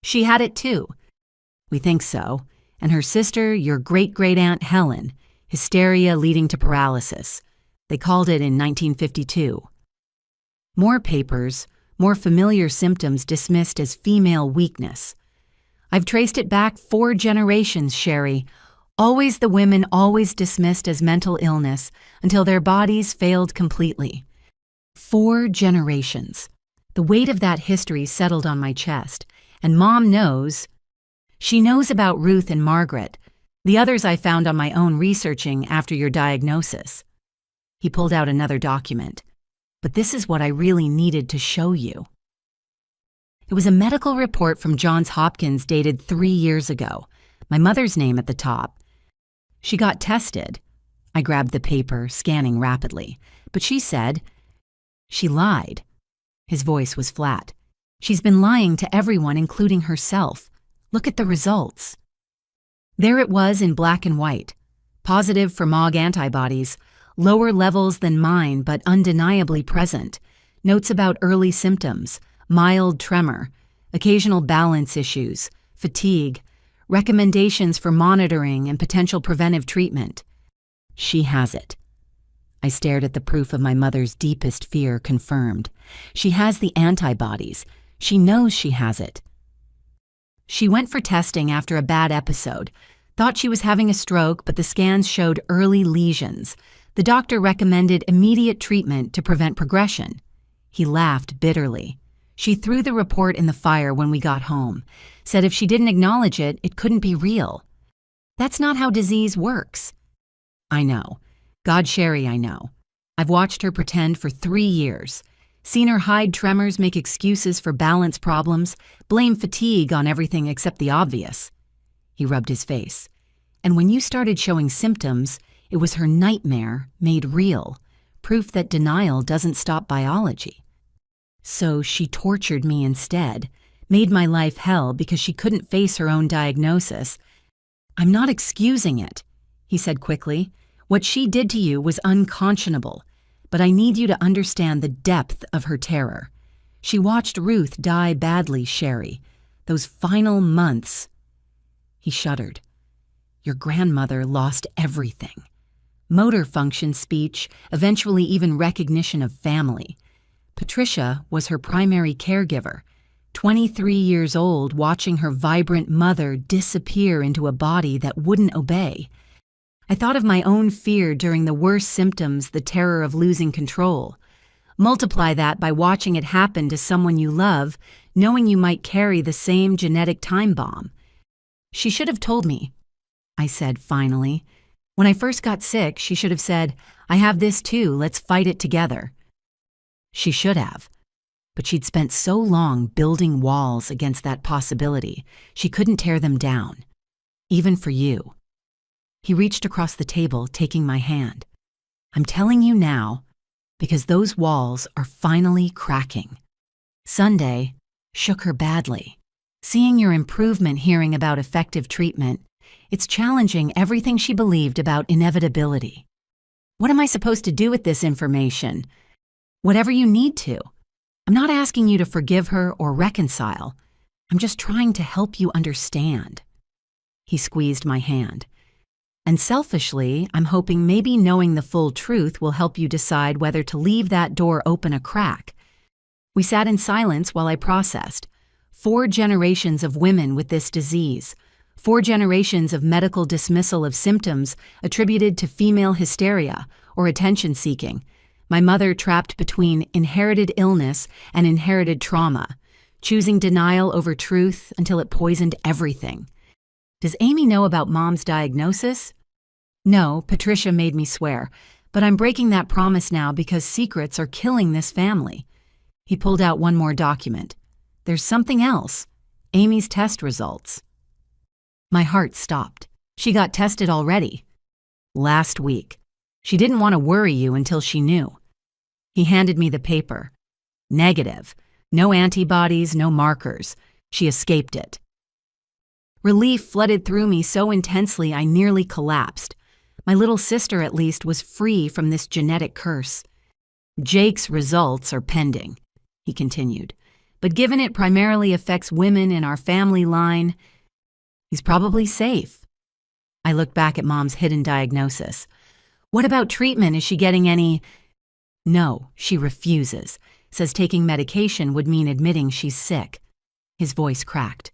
"She had it too." "We think so. And her sister, your great-great-aunt Helen, hysteria leading to paralysis. They called it in 1952. More papers, more familiar symptoms dismissed as female weakness. "I've traced it back 4 generations, Sherry. Always the women always dismissed as mental illness until their bodies failed completely. 4 generations. The weight of that history settled on my chest, and Mom knows. She knows about Ruth and Margaret, the others I found on my own researching after your diagnosis. He pulled out another document. But this is what I really needed to show you. It was a medical report from Johns Hopkins dated 3 years ago, my mother's name at the top. She got tested. I grabbed the paper, scanning rapidly, but she said, she lied. His voice was flat. She's been lying to everyone, including herself. Look at the results. There it was in black and white. Positive for MOG antibodies, lower levels than mine but undeniably present. Notes about early symptoms, mild tremor, occasional balance issues, fatigue, recommendations for monitoring and potential preventive treatment. She has it. I stared at the proof of my mother's deepest fear confirmed. She has the antibodies. She knows she has it. She went for testing after a bad episode, thought she was having a stroke, but the scans showed early lesions. The doctor recommended immediate treatment to prevent progression. He laughed bitterly. She threw the report in the fire when we got home, said if she didn't acknowledge it, it couldn't be real. That's not how disease works. I know. God, Sherry, I know. I've watched her pretend for 3 years. Seen her hide tremors, make excuses for balance problems, blame fatigue on everything except the obvious. He rubbed his face. And when you started showing symptoms, it was her nightmare made real, proof that denial doesn't stop biology. So she tortured me instead, made my life hell because she couldn't face her own diagnosis. I'm not excusing it, he said quickly. What she did to you was unconscionable, but I need you to understand the depth of her terror. She watched Ruth die badly, Sherry. Those final months. He shuddered. Your grandmother lost everything. Motor function, speech, eventually even recognition of family. Patricia was her primary caregiver, 23 years old, watching her vibrant mother disappear into a body that wouldn't obey. I thought of my own fear during the worst symptoms, the terror of losing control. Multiply that by watching it happen to someone you love, knowing you might carry the same genetic time bomb. She should have told me, I said finally. When I first got sick, she should have said, I have this too, let's fight it together. She should have. But she'd spent so long building walls against that possibility, she couldn't tear them down. Even for you. He reached across the table, taking my hand. I'm telling you now, because those walls are finally cracking. Sunday shook her badly. Seeing your improvement, hearing about effective treatment, it's challenging everything she believed about inevitability. What am I supposed to do with this information? Whatever you need to. I'm not asking you to forgive her or reconcile. I'm just trying to help you understand. He squeezed my hand. And selfishly, I'm hoping maybe knowing the full truth will help you decide whether to leave that door open a crack. We sat in silence while I processed. 4 generations of women with this disease. 4 generations of medical dismissal of symptoms attributed to female hysteria or attention-seeking. My mother trapped between inherited illness and inherited trauma, choosing denial over truth until it poisoned everything. Does Amy know about Mom's diagnosis? No, Patricia made me swear, but I'm breaking that promise now because secrets are killing this family. He pulled out one more document. There's something else. Amy's test results. My heart stopped. She got tested already. Last week. She didn't want to worry you until she knew. He handed me the paper. Negative. No antibodies, no markers. She escaped it. Relief flooded through me so intensely I nearly collapsed. My little sister, at least, was free from this genetic curse. Jake's results are pending, he continued. But given it primarily affects women in our family line, he's probably safe. I looked back at Mom's hidden diagnosis. What about treatment? Is she getting any? No, she refuses. Says taking medication would mean admitting she's sick. His voice cracked.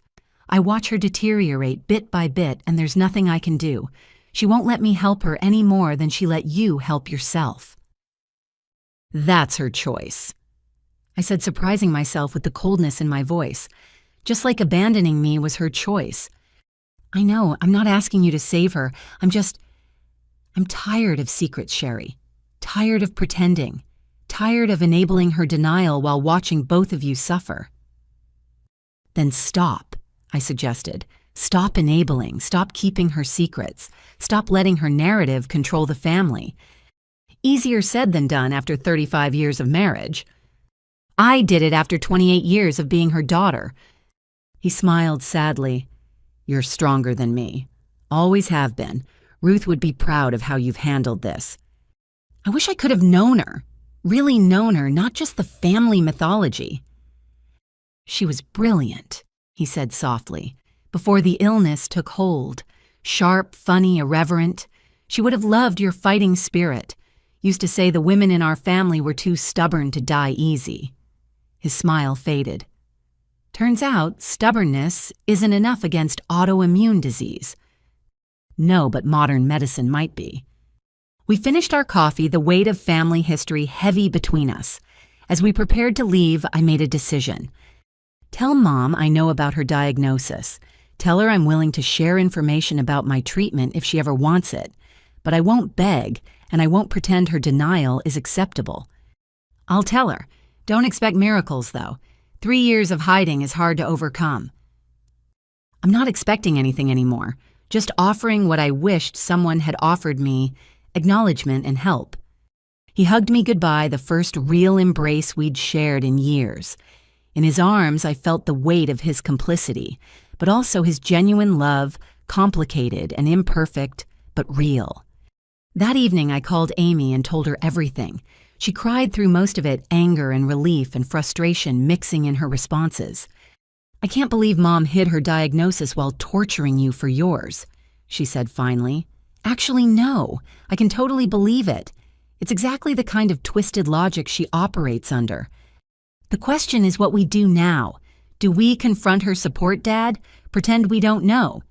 I watch her deteriorate bit by bit, and there's nothing I can do. She won't let me help her any more than she let you help yourself." "That's her choice," I said, surprising myself with the coldness in my voice. Just like abandoning me was her choice. "I know, I'm not asking you to save her. I'm tired of secrets, Sherry. Tired of pretending. Tired of enabling her denial while watching both of you suffer." "Then stop," I suggested. "Stop enabling. Stop keeping her secrets. Stop letting her narrative control the family." Easier said than done after 35 years of marriage. I did it after 28 years of being her daughter. He smiled sadly. "You're stronger than me. Always have been. Ruth would be proud of how you've handled this." I wish I could have known her. Really known her, not just the family mythology. "She was brilliant," he said softly, "before the illness took hold. Sharp, funny, irreverent. She would have loved your fighting spirit. Used to say the women in our family were too stubborn to die easy." His smile faded. "Turns out stubbornness isn't enough against autoimmune disease." No, but modern medicine might be. We finished our coffee, the weight of family history heavy between us. As we prepared to leave, I made a decision. Tell Mom I know about her diagnosis. Tell her I'm willing to share information about my treatment if she ever wants it. But I won't beg, and I won't pretend her denial is acceptable. I'll tell her. Don't expect miracles, though. 3 years of hiding is hard to overcome. I'm not expecting anything anymore, just offering what I wished someone had offered me, acknowledgement and help. He hugged me goodbye, the first real embrace we'd shared in years. In his arms, I felt the weight of his complicity, but also his genuine love, complicated and imperfect, but real. That evening, I called Amy and told her everything. She cried through most of it, anger and relief and frustration mixing in her responses. "I can't believe Mom hid her diagnosis while torturing you for yours," she said finally. "Actually, no. I can totally believe it. It's exactly the kind of twisted logic she operates under. The question is what we do now. Do we confront her support dad? Pretend we don't know?"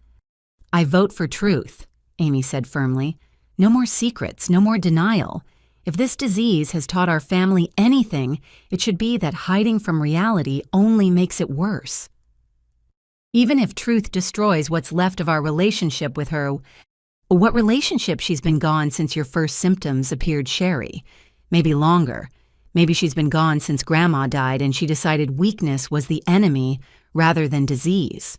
"I vote for truth," Amy said firmly. "No more secrets, no more denial. If this disease has taught our family anything, it should be that hiding from reality only makes it worse. Even if truth destroys what's left of our relationship with her, what relationship she's been gone since your first symptoms appeared, Sherry? Maybe longer. Maybe she's been gone since Grandma died and she decided weakness was the enemy rather than disease."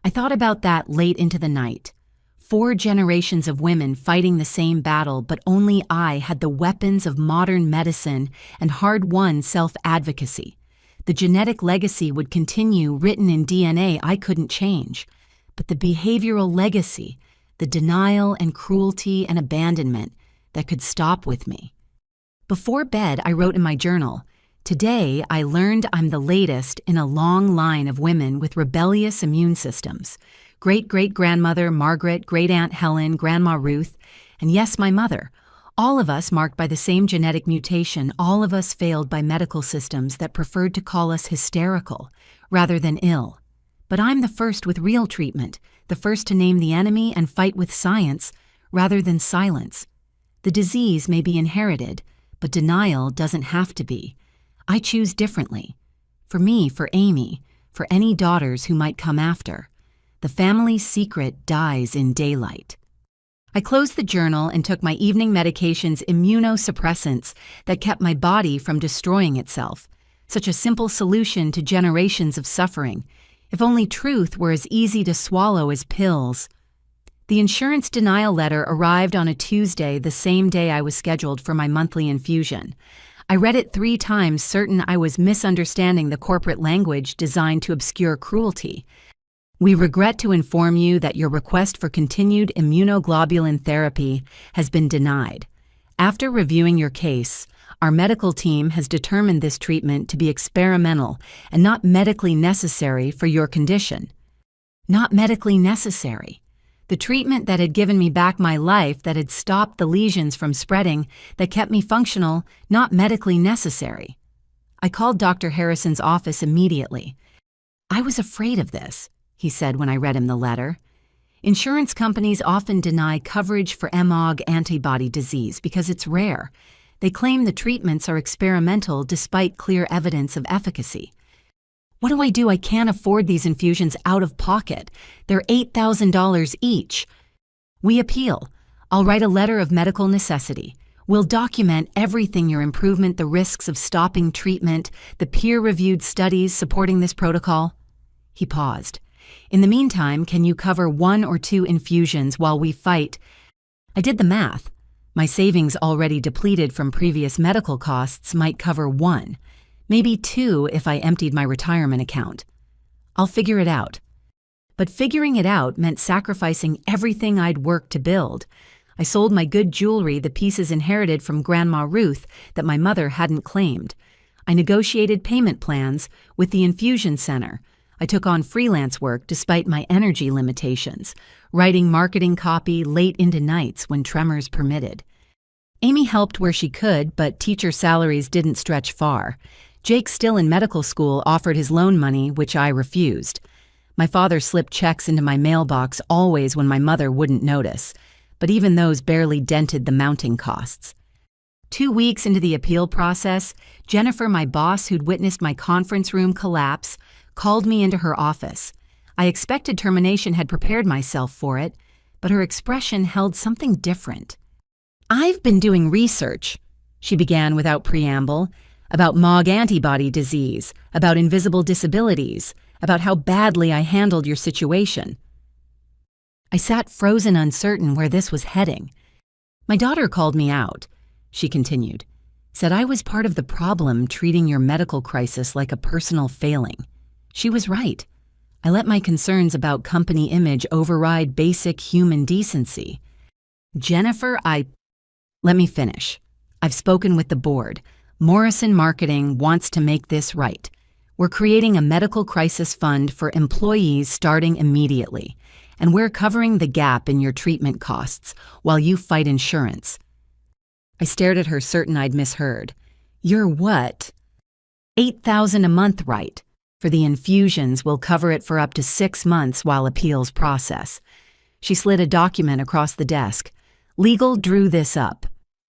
I thought about that late into the night. 4 generations of women fighting the same battle, but only I had the weapons of modern medicine and hard-won self-advocacy. The genetic legacy would continue written in DNA I couldn't change. But the behavioral legacy, the denial and cruelty and abandonment that could stop with me. Before bed, I wrote in my journal, "Today, I learned I'm the latest in a long line of women with rebellious immune systems. Great-great-grandmother Margaret, great-aunt Helen, Grandma Ruth, and yes, my mother. All of us marked by the same genetic mutation, all of us failed by medical systems that preferred to call us hysterical rather than ill. But I'm the first with real treatment, the first to name the enemy and fight with science rather than silence. The disease may be inherited, but denial doesn't have to be. I choose differently. For me, for Amy, for any daughters who might come after. The family's secret dies in daylight." I closed the journal and took my evening medication's immunosuppressants that kept my body from destroying itself. Such a simple solution to generations of suffering. If only truth were as easy to swallow as pills. The insurance denial letter arrived on a Tuesday, the same day I was scheduled for my monthly infusion. I read it 3 times, certain I was misunderstanding the corporate language designed to obscure cruelty. "We regret to inform you that your request for continued immunoglobulin therapy has been denied. After reviewing your case, our medical team has determined this treatment to be experimental and not medically necessary for your condition." Not medically necessary. The treatment that had given me back my life, that had stopped the lesions from spreading, that kept me functional, not medically necessary. I called Dr. Harrison's office immediately. "I was afraid of this," he said when I read him the letter. Insurance companies often deny coverage for MOG antibody disease because it's rare. They claim the treatments are experimental despite clear evidence of efficacy. What do I do? I can't afford these infusions out of pocket. They're $8,000 each. We appeal. I'll write a letter of medical necessity. We'll document everything: your improvement, the risks of stopping treatment, the peer-reviewed studies supporting this protocol. He paused. In the meantime, can you cover 1 or 2 infusions while we fight? I did the math. My savings, already depleted from previous medical costs, might cover 1, maybe 2 if I emptied my retirement account. I'll figure it out. But figuring it out meant sacrificing everything I'd worked to build. I sold my good jewelry, the pieces inherited from Grandma Ruth that my mother hadn't claimed. I negotiated payment plans with the infusion center. I took on freelance work despite my energy limitations, writing marketing copy late into nights when tremors permitted. Amy helped where she could, but teacher salaries didn't stretch far. Jake, still in medical school, offered his loan money, which I refused. My father slipped checks into my mailbox always when my mother wouldn't notice, but even those barely dented the mounting costs. 2 weeks into the appeal process, Jennifer, my boss who'd witnessed my conference room collapse, called me into her office. I expected termination, had prepared myself for it, but her expression held something different. "I've been doing research," she began without preamble, "about MOG antibody disease, about invisible disabilities, about how badly I handled your situation." I sat frozen, uncertain where this was heading. "My daughter called me out," she continued, "said I was part of the problem, treating your medical crisis like a personal failing. She was right. I let my concerns about company image override basic human decency. Jennifer, Let me finish. I've spoken with the board. Morrison Marketing wants to make this right. We're creating a medical crisis fund for employees starting immediately, and we're covering the gap in your treatment costs while you fight insurance." I stared at her, certain I'd misheard. "You're what?" $8,000 a month, right? For the infusions, we'll cover it for up to 6 months while appeals process. She slid a document across the desk. "Legal drew this up.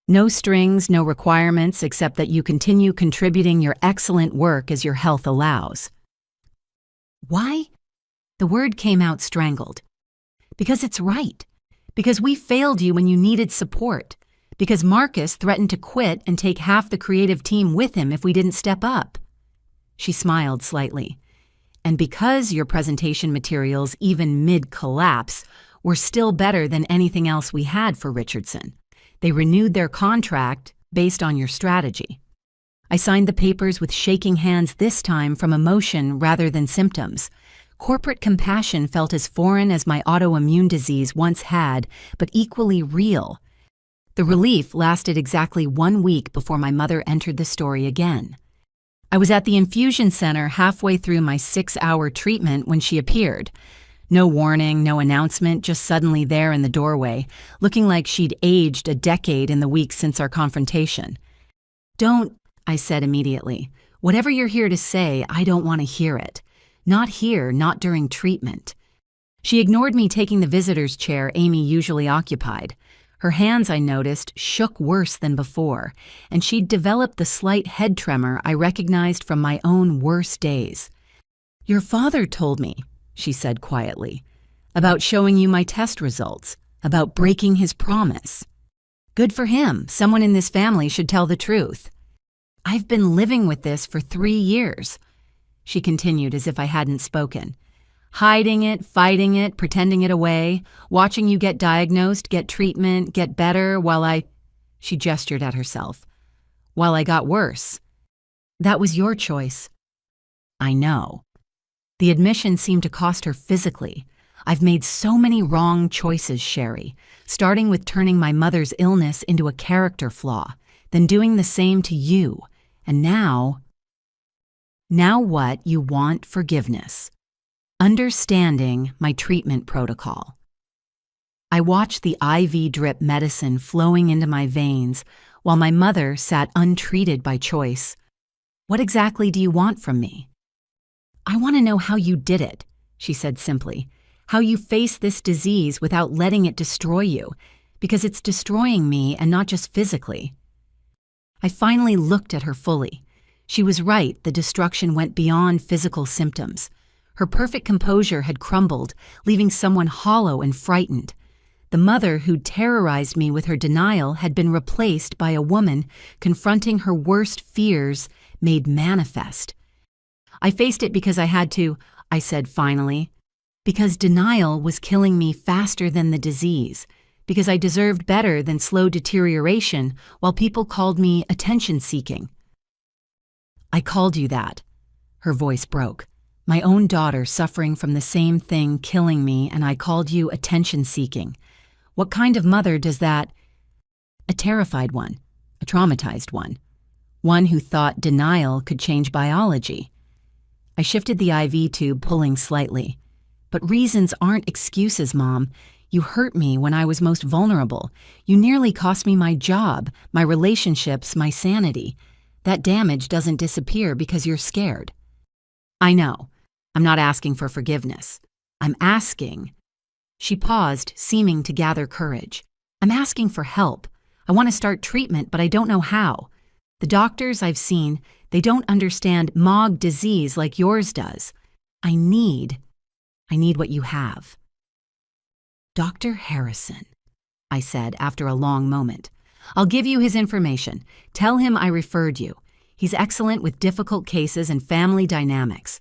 No strings, no requirements, except that you continue contributing your excellent work as your health allows." Why? The word came out strangled. Because it's right. Because we failed you when you needed support. Because Marcus threatened to quit and take half the creative team with him if we didn't step up. She smiled slightly. "And because your presentation materials, even mid-collapse, were still better than anything else we had for Richardson. They renewed their contract based on your strategy." I signed the papers with shaking hands, this time from emotion rather than symptoms. Corporate compassion felt as foreign as my autoimmune disease once had, but equally real. The relief lasted exactly 1 week before my mother entered the story again. I was at the infusion center halfway through my 6-hour treatment when she appeared. No warning, no announcement, just suddenly there in the doorway, looking like she'd aged a decade in the weeks since our confrontation. "Don't," I said immediately. "Whatever you're here to say, I don't want to hear it. Not here, not during treatment." She ignored me, taking the visitor's chair Amy usually occupied. Her hands, I noticed, shook worse than before, and she'd developed the slight head tremor I recognized from my own worst days. "Your father told me," she said quietly, "about showing you my test results, about breaking his promise. Good for him. Someone in this family should tell the truth. I've been living with this for 3 years," she continued as if I hadn't spoken. "Hiding it, fighting it, pretending it away, watching you get diagnosed, get treatment, get better while she gestured at herself, "while I got worse. That was your choice." "I know." The admission seemed to cost her physically. "I've made so many wrong choices, Sherry, starting with turning my mother's illness into a character flaw, then doing the same to you, and now what? You want forgiveness. Understanding my treatment protocol." I watched the IV drip medicine flowing into my veins while my mother sat untreated by choice. "What exactly do you want from me?" "I want to know how you did it," she said simply. how you face this disease without letting it destroy you, because it's destroying me and not just physically. I finally looked at her fully. She was right, the destruction went beyond physical symptoms. Her perfect composure had crumbled, leaving someone hollow and frightened. The mother who'd terrorized me with her denial had been replaced by a woman confronting her worst fears made manifest. I faced it because I had to, I said finally, because denial was killing me faster than the disease, because I deserved better than slow deterioration while people called me attention-seeking. I called you that. Her voice broke. My own daughter suffering from the same thing killing me, and I called you attention-seeking. What kind of mother does that? A terrified one, a traumatized one who thought denial could change biology. I shifted the IV tube, pulling slightly. But reasons aren't excuses, Mom. You hurt me when I was most vulnerable. You nearly cost me my job, my relationships, my sanity. That damage doesn't disappear because you're scared. I know. I'm not asking for forgiveness. I'm asking. She paused, seeming to gather courage. I'm asking for help. I want to start treatment, but I don't know how. The doctors I've seen, they don't understand MOG disease like yours does. I need what you have. Dr. Harrison, I said after a long moment. I'll give you his information. Tell him I referred you. He's excellent with difficult cases and family dynamics.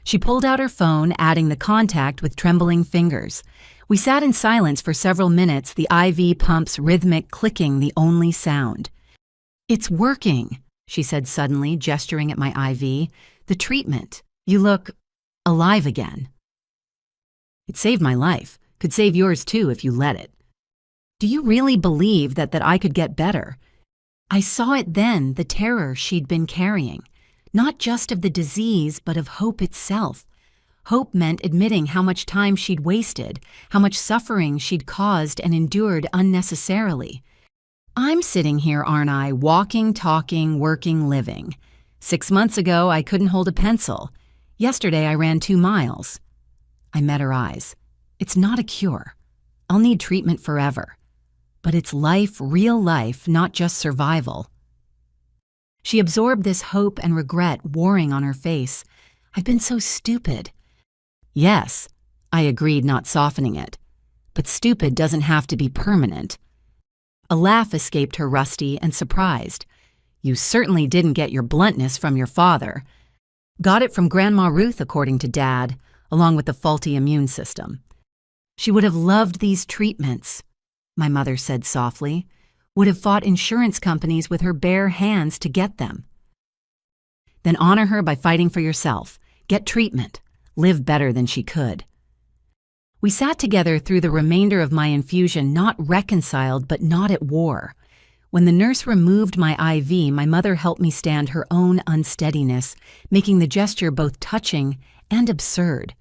She pulled out her phone, adding the contact with trembling fingers. We sat in silence for several minutes, the IV pump's rhythmic clicking the only sound. It's working, she said suddenly, gesturing at my IV. The treatment. You look alive again. It saved my life. Could save yours too if you let it. Do you really believe that I could get better? I saw it then, the terror she'd been carrying. Not just of the disease, but of hope itself. Hope meant admitting how much time she'd wasted, how much suffering she'd caused and endured unnecessarily. I'm sitting here, aren't I, walking, talking, working, living. 6 months ago, I couldn't hold a pencil. Yesterday, I ran 2 miles. I met her eyes. It's not a cure. I'll need treatment forever. But it's life, real life, not just survival. She absorbed this hope and regret warring on her face. I've been so stupid. Yes, I agreed, not softening it. But stupid doesn't have to be permanent. A laugh escaped her, rusty and surprised. You certainly didn't get your bluntness from your father. Got it from Grandma Ruth, according to Dad, along with the faulty immune system. She would have loved these treatments, my mother said softly, would have fought insurance companies with her bare hands to get them. Then honor her by fighting for yourself. Get treatment. Live better than she could. We sat together through the remainder of my infusion, not reconciled but not at war. When the nurse removed my IV, my mother helped me stand her own unsteadiness, making the gesture both touching and absurd.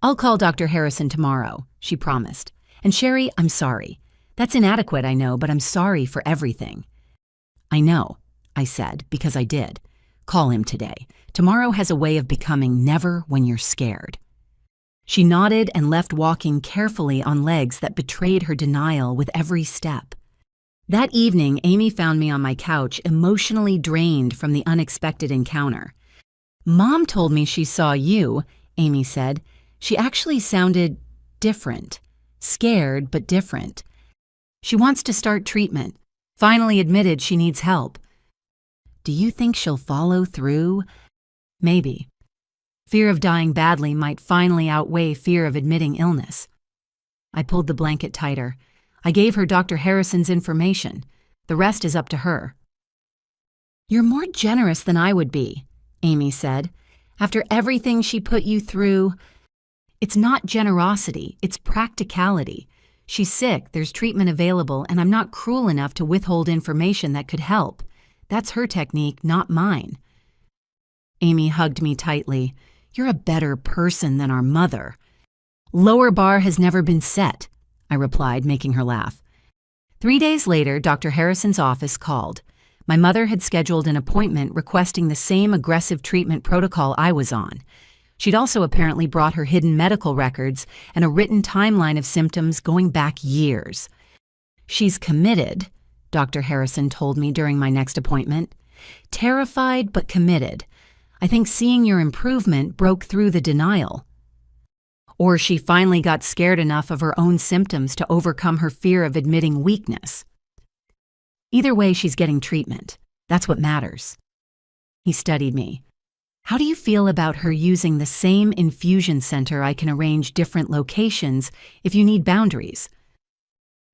I'll call Dr. Harrison tomorrow, she promised. And Sherry, I'm sorry. That's inadequate, I know, but I'm sorry for everything. I know, I said, because I did. Call him today. Tomorrow has a way of becoming never when you're scared. She nodded and left, walking carefully on legs that betrayed her denial with every step. That evening, Amy found me on my couch, emotionally drained from the unexpected encounter. Mom told me she saw you, Amy said. She actually sounded different. Scared, but different. She wants to start treatment. Finally admitted she needs help. Do you think she'll follow through? Maybe. Fear of dying badly might finally outweigh fear of admitting illness. I pulled the blanket tighter. I gave her Dr. Harrison's information. The rest is up to her. You're more generous than I would be, Amy said. After everything she put you through, it's not generosity, it's practicality. She's sick, there's treatment available, and I'm not cruel enough to withhold information that could help. That's her technique, not mine. Amy hugged me tightly. You're a better person than our mother. Lower bar has never been set, I replied, making her laugh. 3 days later, Dr. Harrison's office called. My mother had scheduled an appointment requesting the same aggressive treatment protocol I was on. She'd also apparently brought her hidden medical records and a written timeline of symptoms going back years. "She's committed," Dr. Harrison told me during my next appointment. "Terrified but committed. I think seeing your improvement broke through the denial." Or she finally got scared enough of her own symptoms to overcome her fear of admitting weakness. Either way, she's getting treatment. That's what matters. He studied me. "How do you feel about her using the same infusion center? I can arrange different locations if you need boundaries."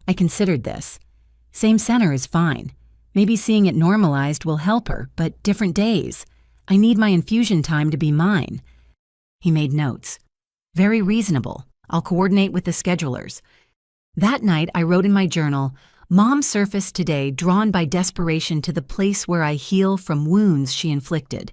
I considered this. Same center is fine. Maybe seeing it normalized will help her, but different days. I need my infusion time to be mine. He made notes. "Very reasonable. I'll coordinate with the schedulers." That night, I wrote in my journal, "Mom surfaced today, drawn by desperation to the place where I heal from wounds she inflicted.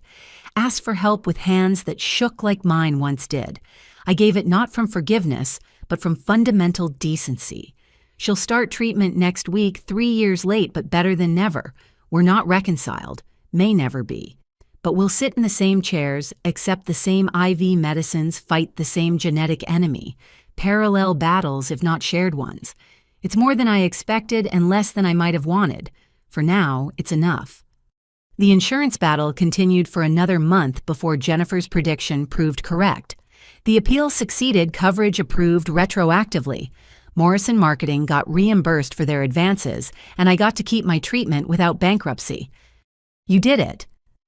Asked for help with hands that shook like mine once did. I gave it not from forgiveness, but from fundamental decency. She'll start treatment next week, 3 years late, but better than never. We're not reconciled, may never be. But we'll sit in the same chairs, accept the same IV medicines, fight the same genetic enemy. Parallel battles, if not shared ones. It's more than I expected and less than I might have wanted. For now, it's enough." The insurance battle continued for another month before Jennifer's prediction proved correct. The appeal succeeded, coverage approved retroactively. Morrison Marketing got reimbursed for their advances, and I got to keep my treatment without bankruptcy. "You did it,"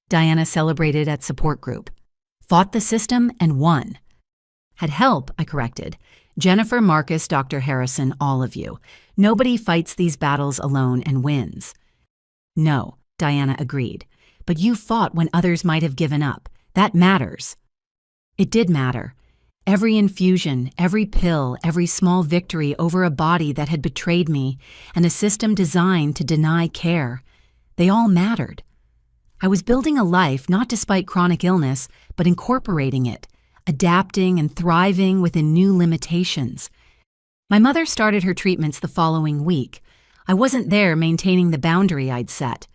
Diana celebrated at support group. "Fought the system and won." "Had help," I corrected. "Jennifer, Marcus, Dr. Harrison, all of you. Nobody fights these battles alone and wins." "No," Diana agreed. "But you fought when others might have given up. That matters." It did matter. Every infusion, every pill, every small victory over a body that had betrayed me, and a system designed to deny care. They all mattered. I was building a life not despite chronic illness, but incorporating it, adapting and thriving within new limitations. My mother started her treatments the following week. I wasn't there maintaining the boundary I'd set.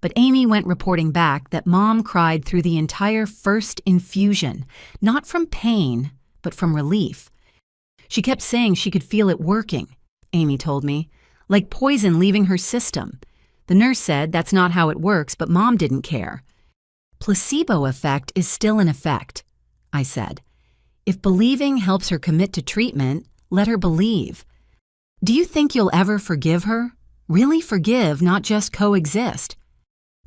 But Amy went reporting back that Mom cried through the entire first infusion, not from pain, but from relief. She kept saying she could feel it working, Amy told me, like poison leaving her system. The nurse said that's not how it works, but Mom didn't care. "Placebo effect is still in effect," I said. "If believing helps her commit to treatment, let her believe." "Do you think you'll ever forgive her? Really forgive, not just coexist?"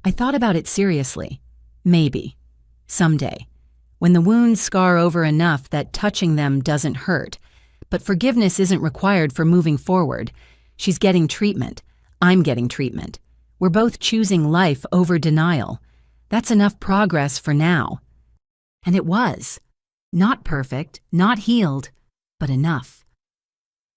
I thought about it seriously. Maybe. Someday. When the wounds scar over enough that touching them doesn't hurt. But forgiveness isn't required for moving forward. She's getting treatment. I'm getting treatment. We're both choosing life over denial. That's enough progress for now. And it was. Not perfect, not healed, but enough.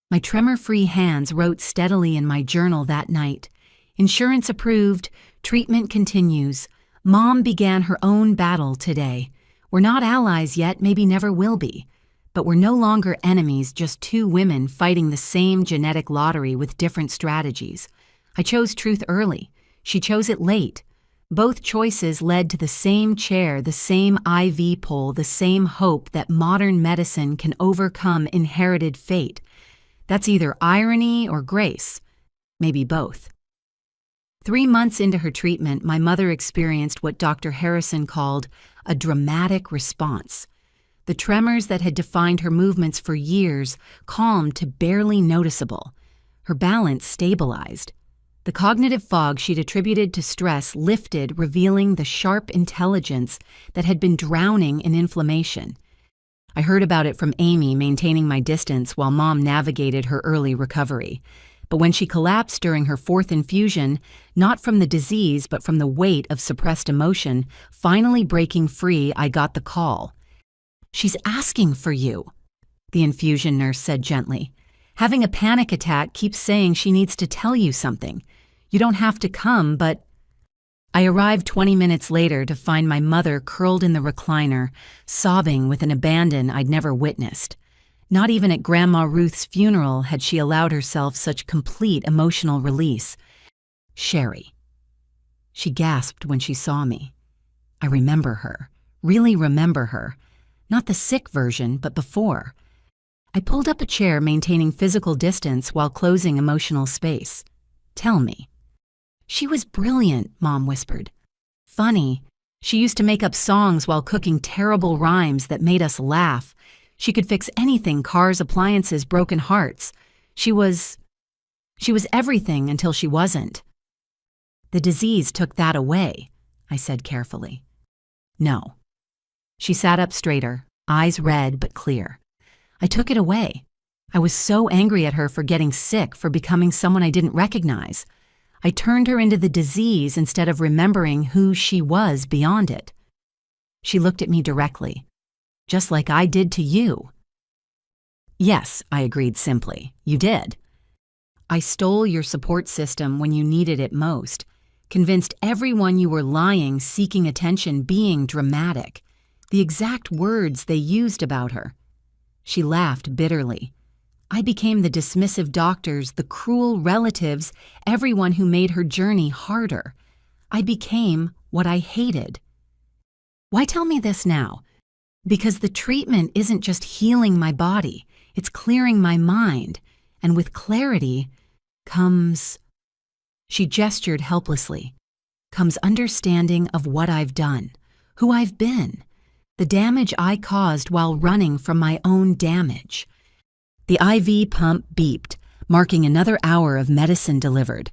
My tremor-free hands wrote steadily in my journal that night. Insurance approved, treatment continues. Mom began her own battle today. We're not allies yet, maybe never will be. But we're no longer enemies, just two women fighting the same genetic lottery with different strategies. I chose truth early. She chose it late. Both choices led to the same chair, the same IV pole, the same hope that modern medicine can overcome inherited fate. That's either irony or grace. Maybe both. 3 months into her treatment, my mother experienced what Dr. Harrison called a dramatic response. The tremors that had defined her movements for years calmed to barely noticeable. Her balance stabilized. The cognitive fog she'd attributed to stress lifted, revealing the sharp intelligence that had been drowning in inflammation. I heard about it from Amy, maintaining my distance while Mom navigated her early recovery. But when she collapsed during her 4th infusion, not from the disease but from the weight of suppressed emotion, finally breaking free, I got the call. "She's asking for you," the infusion nurse said gently. "Having a panic attack keeps saying she needs to tell you something. You don't have to come, but..." I arrived 20 minutes later to find my mother curled in the recliner, sobbing with an abandon I'd never witnessed. Not even at Grandma Ruth's funeral had she allowed herself such complete emotional release. "Sherry." She gasped when she saw me. I remember her, really remember her. Not the sick version, but before. I pulled up a chair, maintaining physical distance while closing emotional space. Tell me. She was brilliant, Mom whispered. Funny. She used to make up songs while cooking terrible rhymes that made us laugh. She could fix anything: cars, appliances, broken hearts. She was everything until she wasn't. The disease took that away, I said carefully. No. She sat up straighter, eyes red but clear. I took it away. I was so angry at her for getting sick, for becoming someone I didn't recognize. I turned her into the disease instead of remembering who she was beyond it. She looked at me directly, just like I did to you. Yes, I agreed simply. You did. I stole your support system when you needed it most, convinced everyone you were lying, seeking attention, being dramatic. The exact words they used about her. She laughed bitterly. I became the dismissive doctors, the cruel relatives, everyone who made her journey harder. I became what I hated. Why tell me this now? Because the treatment isn't just healing my body, it's clearing my mind, and with clarity comes... She gestured helplessly. Comes understanding of what I've done, who I've been, the damage I caused while running from my own damage. The IV pump beeped, marking another hour of medicine delivered.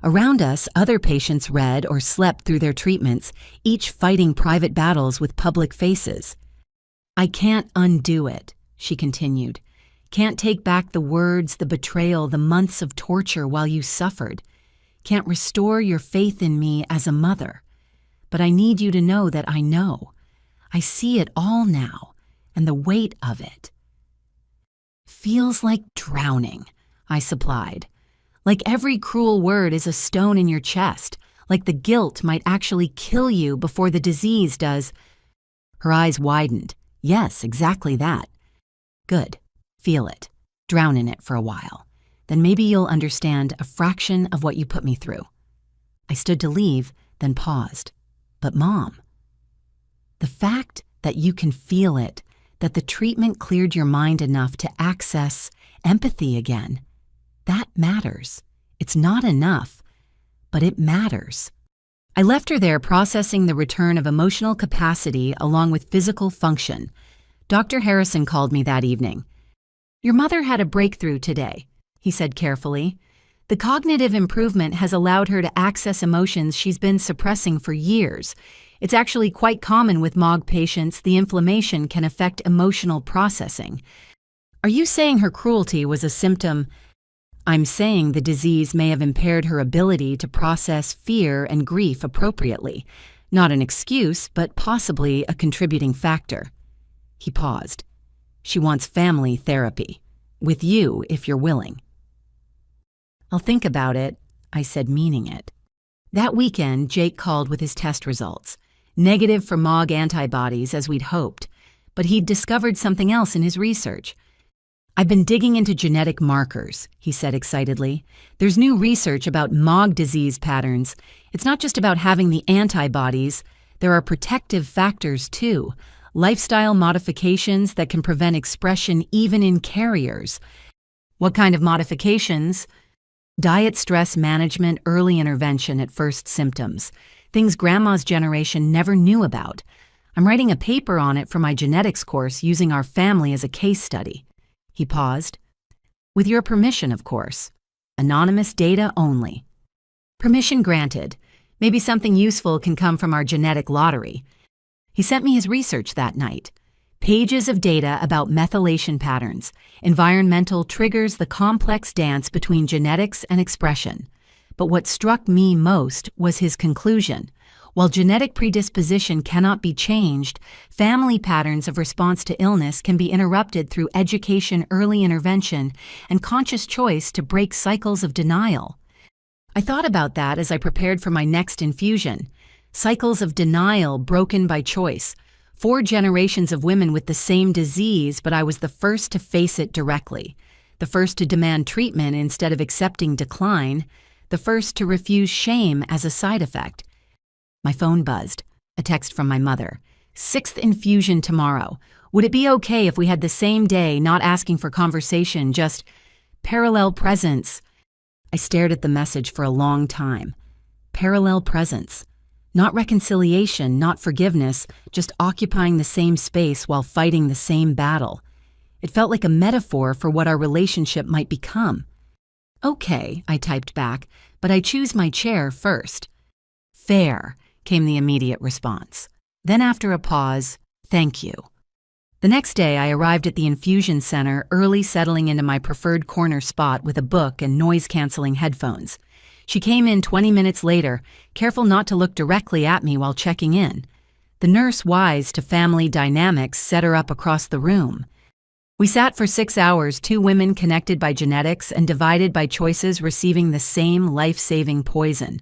Around us, other patients read or slept through their treatments, each fighting private battles with public faces. I can't undo it, she continued. Can't take back the words, the betrayal, the months of torture while you suffered. Can't restore your faith in me as a mother. But I need you to know that I know. I see it all now, and the weight of it. Feels like drowning, I supplied. Like every cruel word is a stone in your chest, like the guilt might actually kill you before the disease does. Her eyes widened. Yes, exactly that. Good. Feel it. Drown in it for a while. Then maybe you'll understand a fraction of what you put me through. I stood to leave, then paused. But Mom, the fact that you can feel it, that the treatment cleared your mind enough to access empathy again, that matters. It's not enough, but it matters. I left her there, processing the return of emotional capacity along with physical function. Dr. Harrison called me that evening. Your mother had a breakthrough today, he said carefully. The cognitive improvement has allowed her to access emotions she's been suppressing for years. It's actually quite common with MOG patients. The inflammation can affect emotional processing. Are you saying her cruelty was a symptom? I'm saying the disease may have impaired her ability to process fear and grief appropriately. Not an excuse, but possibly a contributing factor. He paused. She wants family therapy. With you, if you're willing. I'll think about it, I said, meaning it. That weekend, Jake called with his test results. Negative for MOG antibodies, as we'd hoped, but he'd discovered something else in his research. I've been digging into genetic markers, he said excitedly. There's new research about MOG disease patterns. It's not just about having the antibodies. There are protective factors, too. Lifestyle modifications that can prevent expression even in carriers. What kind of modifications? Diet, stress management, early intervention at first symptoms. Things Grandma's generation never knew about. I'm writing a paper on it for my genetics course using our family as a case study. He paused. With your permission, of course. Anonymous data only. Permission granted. Maybe something useful can come from our genetic lottery. He sent me his research that night. Pages of data about methylation patterns. Environmental triggers the complex dance between genetics and expression. But what struck me most was his conclusion. While genetic predisposition cannot be changed, family patterns of response to illness can be interrupted through education, early intervention, and conscious choice to break cycles of denial. I thought about that as I prepared for my next infusion. Cycles of denial broken by choice. 4 generations of women with the same disease, but I was the first to face it directly. The first to demand treatment instead of accepting decline. The first to refuse shame as a side effect. My phone buzzed. A text from my mother. 6th infusion tomorrow. Would it be okay if we had the same day, not asking for conversation, just parallel presence? I stared at the message for a long time. Parallel presence. Not reconciliation, not forgiveness, just occupying the same space while fighting the same battle. It felt like a metaphor for what our relationship might become. Okay, I typed back, but I choose my chair first. Fair, came the immediate response. Then after a pause, thank you. The next day, I arrived at the infusion center, early, settling into my preferred corner spot with a book and noise-canceling headphones. She came in 20 minutes later, careful not to look directly at me while checking in. The nurse, wise to family dynamics, set her up across the room. We sat for 6 hours, 2 women connected by genetics and divided by choices receiving the same life-saving poison.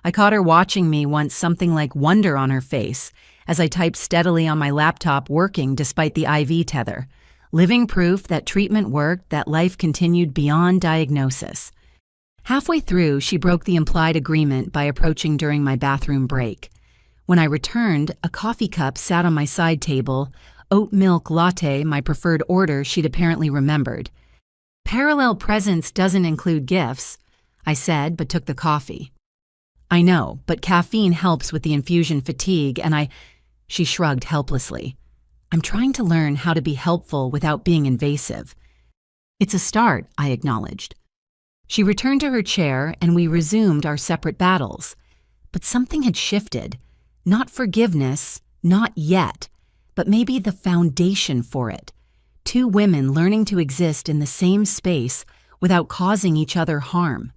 I caught her watching me once, something like wonder on her face, as I typed steadily on my laptop, working despite the IV tether. Living proof that treatment worked, that life continued beyond diagnosis. Halfway through, she broke the implied agreement by approaching during my bathroom break. When I returned, a coffee cup sat on my side table, oat milk latte, my preferred order she'd apparently remembered. Parallel presence doesn't include gifts, I said, but took the coffee. I know, but caffeine helps with the infusion fatigue, and She shrugged helplessly. I'm trying to learn how to be helpful without being invasive. It's a start, I acknowledged. She returned to her chair and we resumed our separate battles. But something had shifted. Not forgiveness, not yet, but maybe the foundation for it. 2 women learning to exist in the same space without causing each other harm.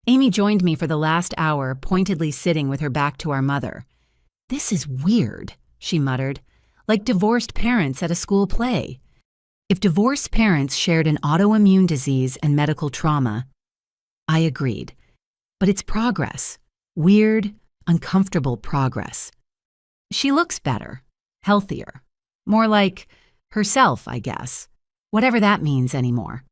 Amy joined me for the last hour, pointedly sitting with her back to our mother. This is weird, she muttered, like divorced parents at a school play. If divorced parents shared an autoimmune disease and medical trauma, I agreed. But it's progress. Weird, uncomfortable progress. She looks better, healthier. More like herself, I guess. Whatever that means anymore.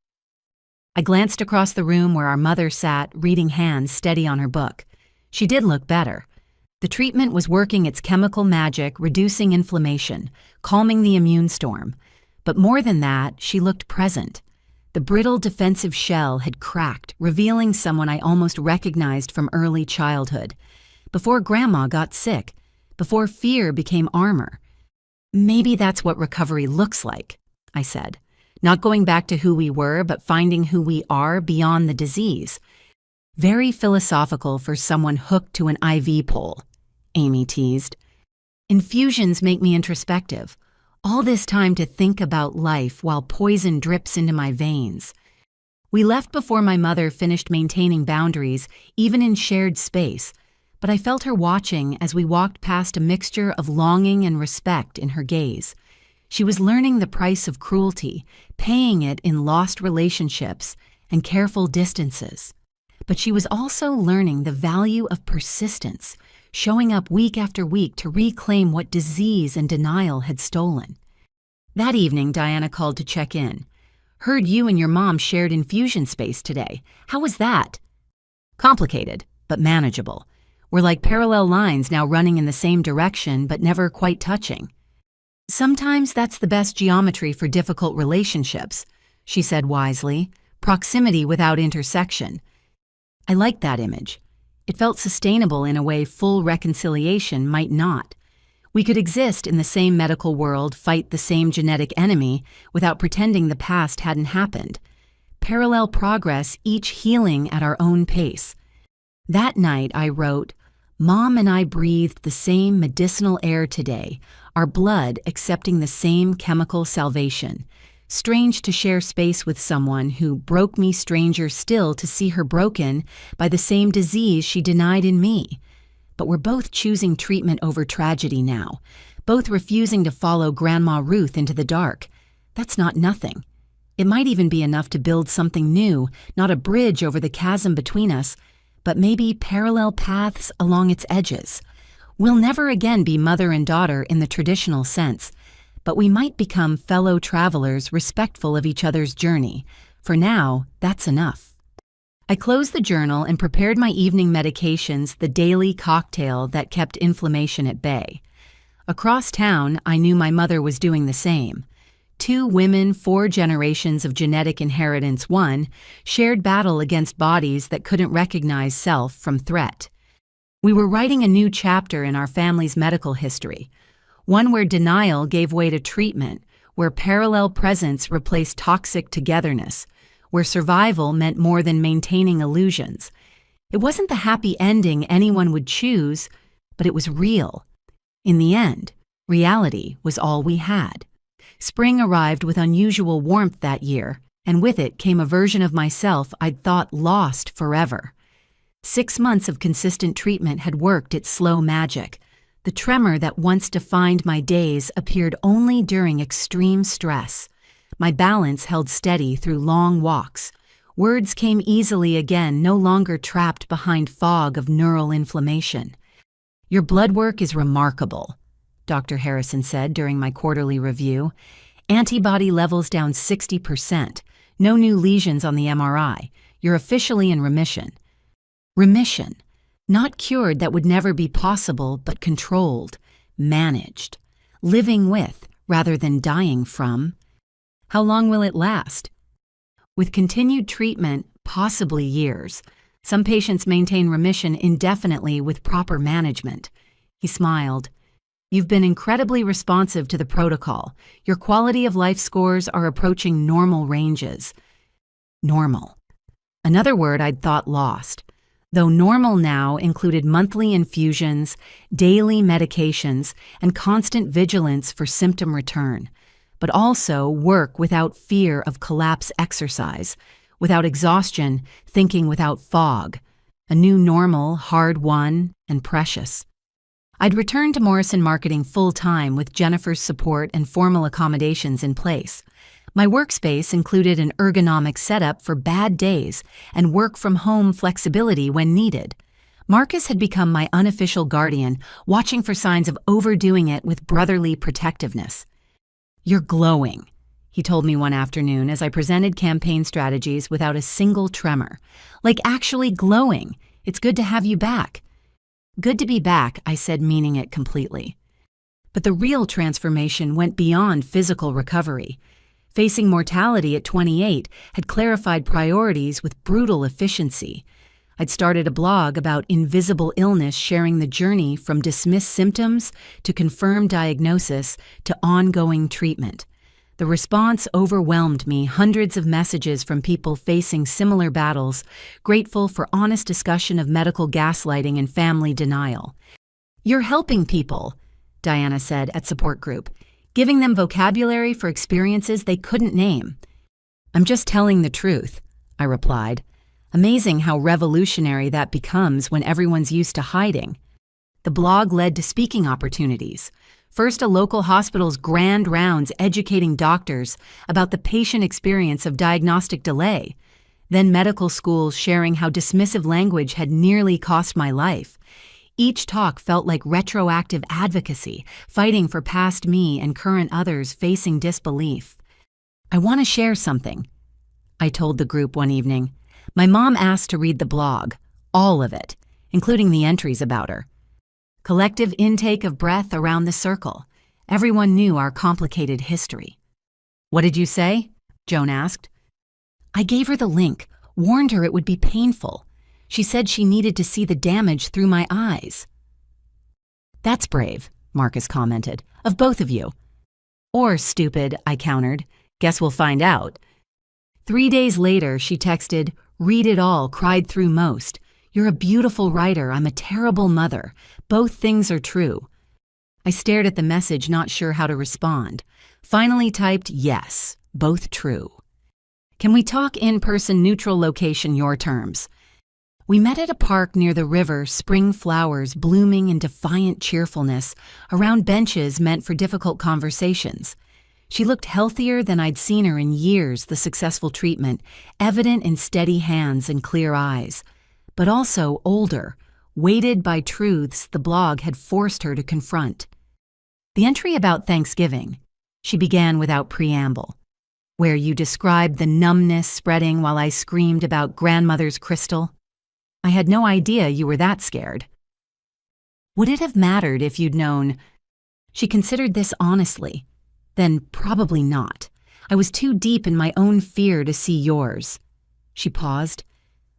I glanced across the room where our mother sat, reading hands steady on her book. She did look better. The treatment was working its chemical magic, reducing inflammation, calming the immune storm. But more than that, she looked present. The brittle defensive shell had cracked, revealing someone I almost recognized from early childhood. Before Grandma got sick, before fear became armor. Maybe that's what recovery looks like, I said. Not going back to who we were, but finding who we are beyond the disease. Very philosophical for someone hooked to an IV pole, Amy teased. Infusions make me introspective. All this time to think about life while poison drips into my veins. We left before my mother finished maintaining boundaries, even in shared space, but I felt her watching as we walked past, a mixture of longing and respect in her gaze. She was learning the price of cruelty, paying it in lost relationships and careful distances. But she was also learning the value of persistence, showing up week after week to reclaim what disease and denial had stolen. That evening, Diana called to check in. Heard you and your mom shared infusion space today. How was that? Complicated, but manageable. We're like parallel lines now, running in the same direction but never quite touching. Sometimes that's the best geometry for difficult relationships, she said wisely. Proximity without intersection. I liked that image. It felt sustainable in a way full reconciliation might not. We could exist in the same medical world, fight the same genetic enemy, without pretending the past hadn't happened. Parallel progress, each healing at our own pace. That night I wrote, Mom and I breathed the same medicinal air today, our blood accepting the same chemical salvation. Strange to share space with someone who broke me, stranger still to see her broken by the same disease she denied in me. But we're both choosing treatment over tragedy now, both refusing to follow Grandma Ruth into the dark. That's not nothing. It might even be enough to build something new, not a bridge over the chasm between us, but maybe parallel paths along its edges. We'll never again be mother and daughter in the traditional sense, but we might become fellow travelers respectful of each other's journey. For now, that's enough. I closed the journal and prepared my evening medications, the daily cocktail that kept inflammation at bay. Across town, I knew my mother was doing the same. Two women, 4 generations of genetic inheritance one, shared battle against bodies that couldn't recognize self from threat. We were writing a new chapter in our family's medical history, one where denial gave way to treatment, where parallel presence replaced toxic togetherness, where survival meant more than maintaining illusions. It wasn't the happy ending anyone would choose, but it was real. In the end, reality was all we had. Spring arrived with unusual warmth that year, and with it came a version of myself I'd thought lost forever. 6 months of consistent treatment had worked its slow magic. The tremor that once defined my days appeared only during extreme stress. My balance held steady through long walks. Words came easily again, no longer trapped behind fog of neural inflammation. "Your blood work is remarkable," Dr. Harrison said during my quarterly review. "Antibody levels down 60%. No new lesions on the MRI. You're officially in remission." Remission. Not cured, that would never be possible, but controlled, managed, living with rather than dying from. How long will it last? With continued treatment, possibly years. Some patients maintain remission indefinitely with proper management. He smiled. "You've been incredibly responsive to the protocol. Your quality of life scores are approaching normal ranges." Normal. Another word I'd thought lost. Though normal now included monthly infusions, daily medications, and constant vigilance for symptom return, but also work without fear of collapse exercise, without exhaustion, thinking without fog. A new normal, hard-won, and precious. I'd returned to Morrison Marketing full-time with Jennifer's support and formal accommodations in place. My workspace included an ergonomic setup for bad days and work-from-home flexibility when needed. Marcus had become my unofficial guardian, watching for signs of overdoing it with brotherly protectiveness. "You're glowing," he told me one afternoon as I presented campaign strategies without a single tremor. "Like actually glowing. It's good to have you back." "Good to be back," I said, meaning it completely. But the real transformation went beyond physical recovery. Facing mortality at 28 had clarified priorities with brutal efficiency. I'd started a blog about invisible illness, sharing the journey from dismissed symptoms to confirmed diagnosis to ongoing treatment. The response overwhelmed me, hundreds of messages from people facing similar battles, grateful for honest discussion of medical gaslighting and family denial. "You're helping people," Diana said at support group, "giving them vocabulary for experiences they couldn't name." "I'm just telling the truth," I replied. Amazing how revolutionary that becomes when everyone's used to hiding. The blog led to speaking opportunities. First, a local hospital's grand rounds educating doctors about the patient experience of diagnostic delay. Then medical schools sharing how dismissive language had nearly cost my life. Each talk felt like retroactive advocacy, fighting for past me and current others facing disbelief. "I want to share something," I told the group one evening. My mom asked to read the blog, all of it, including the entries about her. Collective intake of breath around the circle. Everyone knew our complicated history. "What did you say?" Joan asked. I gave her the link, warned her it would be painful. She said she needed to see the damage through my eyes. "That's brave," Marcus commented, "of both of you." "Or stupid," I countered. "Guess we'll find out." 3 days later, she texted, "Read it all, cried through most. You're a beautiful writer, I'm a terrible mother. Both things are true." I stared at the message, not sure how to respond. Finally typed, "Yes, both true." "Can we talk in-person, neutral location, your terms?" We met at a park near the river, spring flowers blooming in defiant cheerfulness, around benches meant for difficult conversations. She looked healthier than I'd seen her in years, the successful treatment, evident in steady hands and clear eyes. But also older, weighted by truths the blog had forced her to confront. The entry about Thanksgiving, she began without preamble, where you described the numbness spreading while I screamed about grandmother's crystal. I had no idea you were that scared. Would it have mattered if you'd known? She considered this honestly. Then probably not. I was too deep in my own fear to see yours. She paused.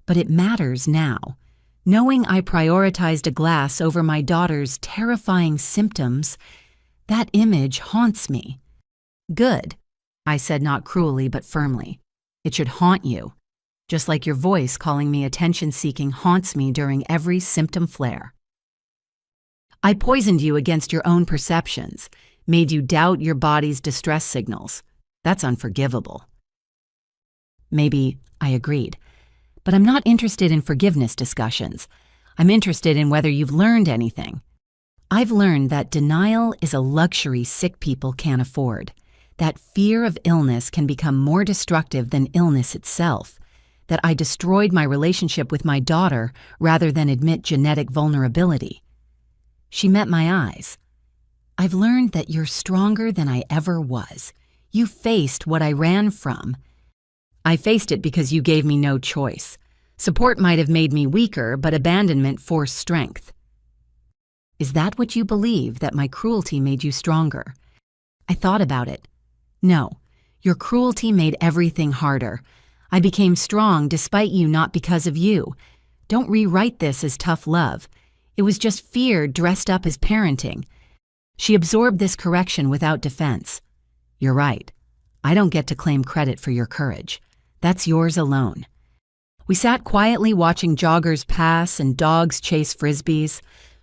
But it matters now. Knowing I prioritized a glass over my daughter's terrifying symptoms, that image haunts me. Good, I said, not cruelly but firmly. It should haunt you, just like your voice calling me attention-seeking haunts me during every symptom flare. I poisoned you against your own perceptions, made you doubt your body's distress signals. That's unforgivable. Maybe, I agreed. But I'm not interested in forgiveness discussions. I'm interested in whether you've learned anything. I've learned that denial is a luxury sick people can't afford, that fear of illness can become more destructive than illness itself, that I destroyed my relationship with my daughter rather than admit genetic vulnerability. She met my eyes. I've learned that you're stronger than I ever was. You faced what I ran from. I faced it because you gave me no choice. Support might have made me weaker, but abandonment forced strength. Is that what you believe, that my cruelty made you stronger? I thought about it. No, your cruelty made everything harder. I became strong despite you, not because of you. Don't rewrite this as tough love. It was just fear dressed up as parenting. She absorbed this correction without defense. You're right. I don't get to claim credit for your courage. That's yours alone. We sat quietly watching joggers pass and dogs chase frisbees.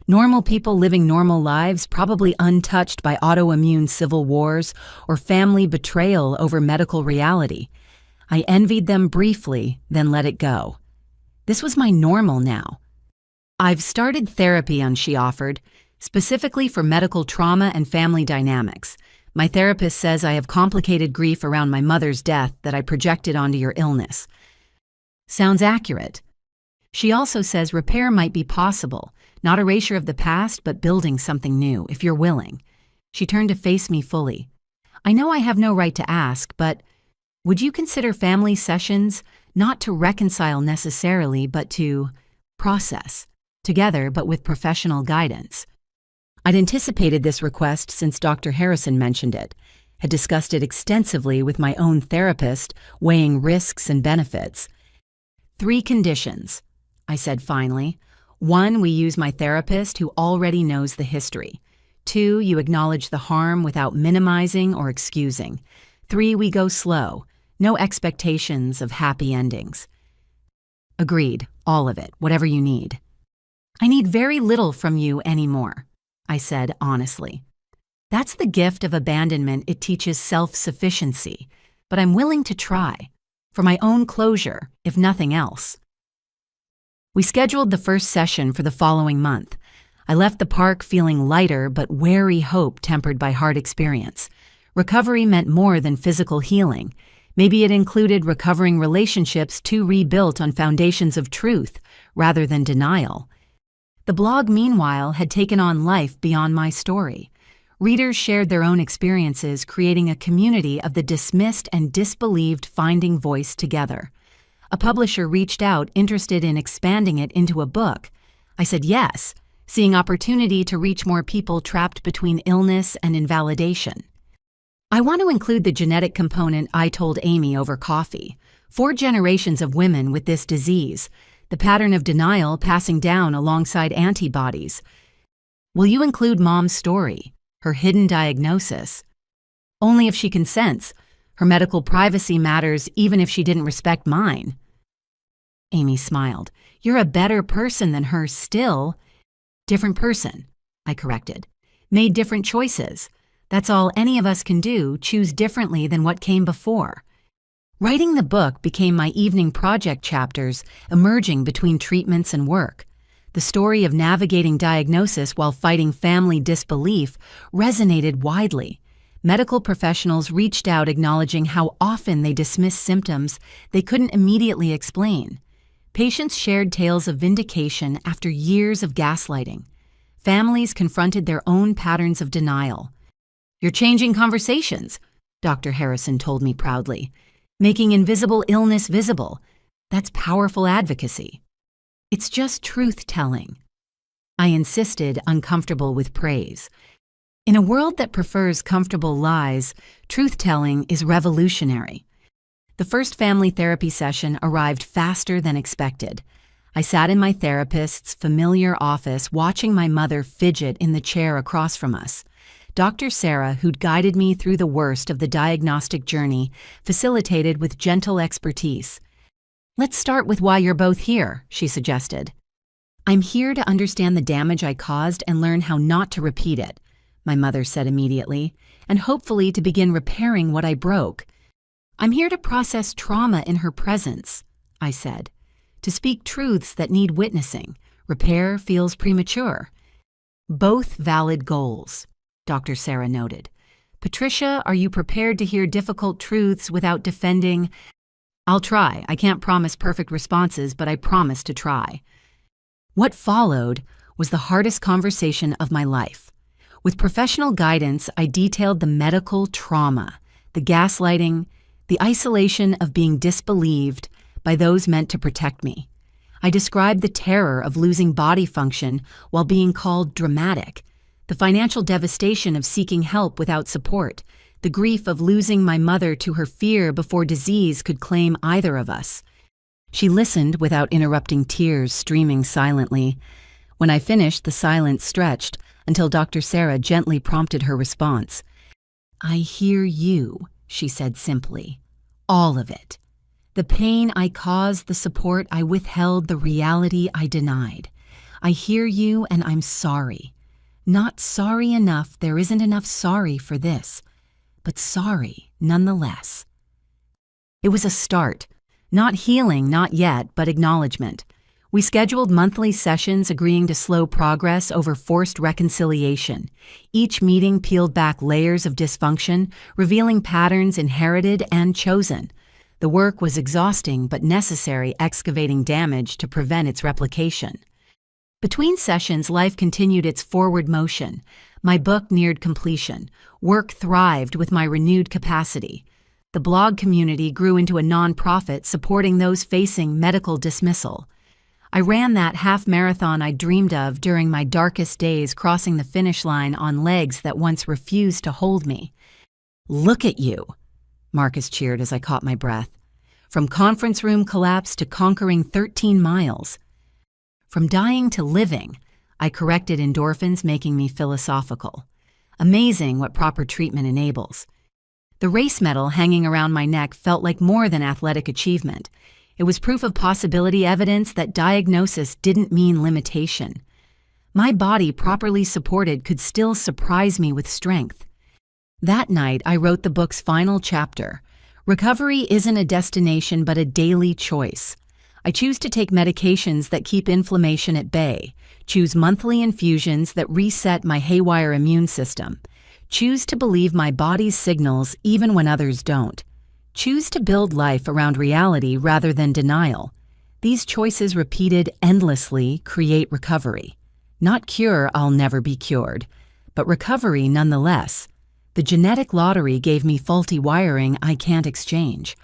Normal people living normal lives, probably untouched by autoimmune civil wars or family betrayal over medical reality. I envied them briefly, then let it go. This was my normal now. I've started therapy, she offered, specifically for medical trauma and family dynamics. My therapist says I have complicated grief around my mother's death that I projected onto your illness. Sounds accurate. She also says repair might be possible, not erasure of the past, but building something new, if you're willing. She turned to face me fully. I know I have no right to ask, but would you consider family sessions not to reconcile necessarily, but to process, together but with professional guidance? I'd anticipated this request since Dr. Harrison mentioned it, had discussed it extensively with my own therapist, weighing risks and benefits. 3 conditions, I said finally. 1, we use my therapist who already knows the history. 2, you acknowledge the harm without minimizing or excusing. 3, we go slow, no expectations of happy endings. Agreed, all of it, whatever you need. I need very little from you anymore, I said honestly. That's the gift of abandonment. It teaches self-sufficiency, but I'm willing to try, for my own closure, if nothing else. We scheduled the first session for the following month. I left the park feeling lighter but wary hope tempered by hard experience. Recovery meant more than physical healing. Maybe it included recovering relationships too rebuilt on foundations of truth rather than denial. The blog, meanwhile, had taken on life beyond my story. Readers shared their own experiences, creating a community of the dismissed and disbelieved finding voice together. A publisher reached out, interested in expanding it into a book. I said yes, seeing opportunity to reach more people trapped between illness and invalidation. I want to include the genetic component, I told Amy over coffee. 4 generations of women with this disease, the pattern of denial passing down alongside antibodies. Will you include Mom's story, her hidden diagnosis? Only if she consents. Her medical privacy matters even if she didn't respect mine. Amy smiled. You're a better person than her still. Different person, I corrected. Made different choices. That's all any of us can do, choose differently than what came before. Writing the book became my evening project chapters, emerging between treatments and work. The story of navigating diagnosis while fighting family disbelief resonated widely. Medical professionals reached out acknowledging how often they dismissed symptoms they couldn't immediately explain. Patients shared tales of vindication after years of gaslighting. Families confronted their own patterns of denial. You're changing conversations, Dr. Harrison told me proudly. Making invisible illness visible. That's powerful advocacy. It's just truth-telling. I insisted, uncomfortable with praise. In a world that prefers comfortable lies, truth-telling is revolutionary. The first family therapy session arrived faster than expected. I sat in my therapist's familiar office watching my mother fidget in the chair across from us. Dr. Sarah, who'd guided me through the worst of the diagnostic journey, facilitated with gentle expertise. "Let's start with why you're both here," she suggested. "I'm here to understand the damage I caused and learn how not to repeat it," my mother said immediately, "and hopefully to begin repairing what I broke." "I'm here to process trauma in her presence," I said. "To speak truths that need witnessing. Repair feels premature." "Both valid goals," Dr. Sarah noted. "Patricia, are you prepared to hear difficult truths without defending?" "I'll try. I can't promise perfect responses, but I promise to try." What followed was the hardest conversation of my life. With professional guidance, I detailed the medical trauma, the gaslighting, the isolation of being disbelieved by those meant to protect me. I described the terror of losing body function while being called dramatic, the financial devastation of seeking help without support, the grief of losing my mother to her fear before disease could claim either of us. She listened without interrupting, tears streaming silently. When I finished, the silence stretched until Dr. Sarah gently prompted her response. "I hear you," she said simply. "All of it. The pain I caused, the support I withheld, the reality I denied. I hear you and I'm sorry. Not sorry enough, there isn't enough sorry for this, but sorry nonetheless." It was a start. Not healing, not yet, but acknowledgement. We scheduled monthly sessions, agreeing to slow progress over forced reconciliation. Each meeting peeled back layers of dysfunction, revealing patterns inherited and chosen. The work was exhausting but necessary, excavating damage to prevent its replication. Between sessions, life continued its forward motion. My book neared completion. Work thrived with my renewed capacity. The blog community grew into a nonprofit supporting those facing medical dismissal. I ran that half marathon I dreamed of during my darkest days, crossing the finish line on legs that once refused to hold me. "Look at you," Marcus cheered as I caught my breath. "From conference room collapse to conquering 13 miles. From dying to living," I corrected, endorphins making me philosophical. Amazing what proper treatment enables. The race medal hanging around my neck felt like more than athletic achievement. It was proof of possibility, evidence that diagnosis didn't mean limitation. My body, properly supported, could still surprise me with strength. That night, I wrote the book's final chapter. Recovery isn't a destination, but a daily choice. I choose to take medications that keep inflammation at bay, choose monthly infusions that reset my haywire immune system, choose to believe my body's signals even when others don't. Choose to build life around reality rather than denial. These choices, repeated endlessly, create recovery. Not cure, I'll never be cured, but recovery nonetheless. The genetic lottery gave me faulty wiring I can't exchange,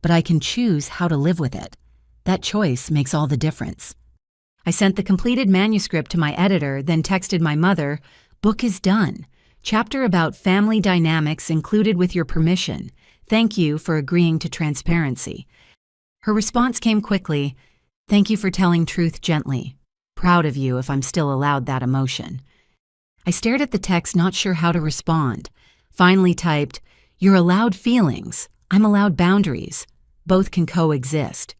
but I can choose how to live with it. That choice makes all the difference. I sent the completed manuscript to my editor, then texted my mother, "Book is done. Chapter about family dynamics included with your permission. Thank you for agreeing to transparency." Her response came quickly. "Thank you for telling truth gently. Proud of you if I'm still allowed that emotion." I stared at the text, not sure how to respond. Finally typed, "You're allowed feelings. I'm allowed boundaries. Both can coexist."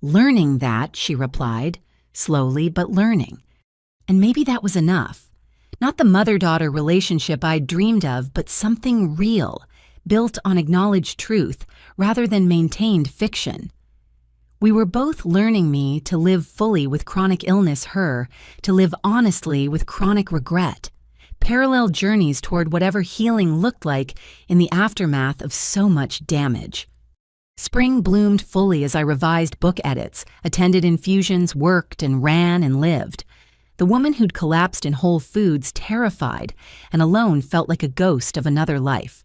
"Learning that," she replied, slowly but learning. And maybe that was enough. Not the mother-daughter relationship I'd dreamed of, but something real, built on acknowledged truth rather than maintained fiction. We were both learning me to live fully with chronic illness, her to live honestly with chronic regret. Parallel journeys toward whatever healing looked like in the aftermath of so much damage. Spring bloomed fully as I revised book edits, attended infusions, worked and ran and lived. The woman who'd collapsed in Whole Foods, terrified and alone, felt like a ghost of another life.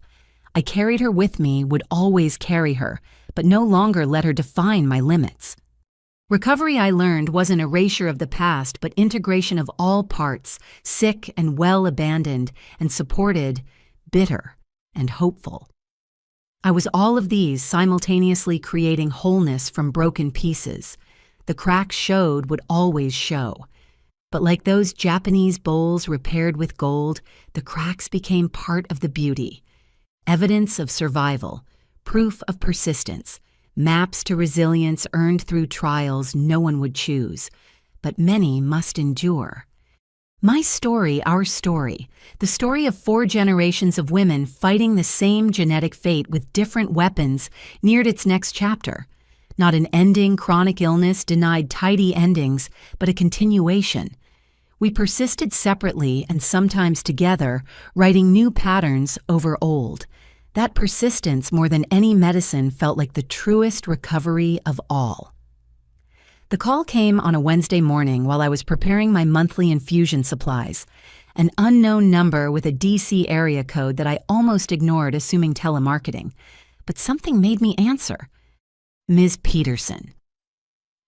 I carried her with me, would always carry her, but no longer let her define my limits. Recovery, I learned, wasn't erasure of the past, but integration of all parts, sick and well abandoned and supported, bitter and hopeful. I was all of these simultaneously creating wholeness from broken pieces. The cracks showed would always show. But like those Japanese bowls repaired with gold, the cracks became part of the beauty. Evidence of survival, proof of persistence, maps to resilience earned through trials no one would choose, but many must endure. My story, our story, the story of 4 generations of women fighting the same genetic fate with different weapons, neared its next chapter. Not an ending chronic illness denied tidy endings, but a continuation. We persisted separately and sometimes together, writing new patterns over old. That persistence, more than any medicine, felt like the truest recovery of all. The call came on a Wednesday morning while I was preparing my monthly infusion supplies. An unknown number with a DC area code that I almost ignored, assuming telemarketing. But something made me answer. Ms. Peterson.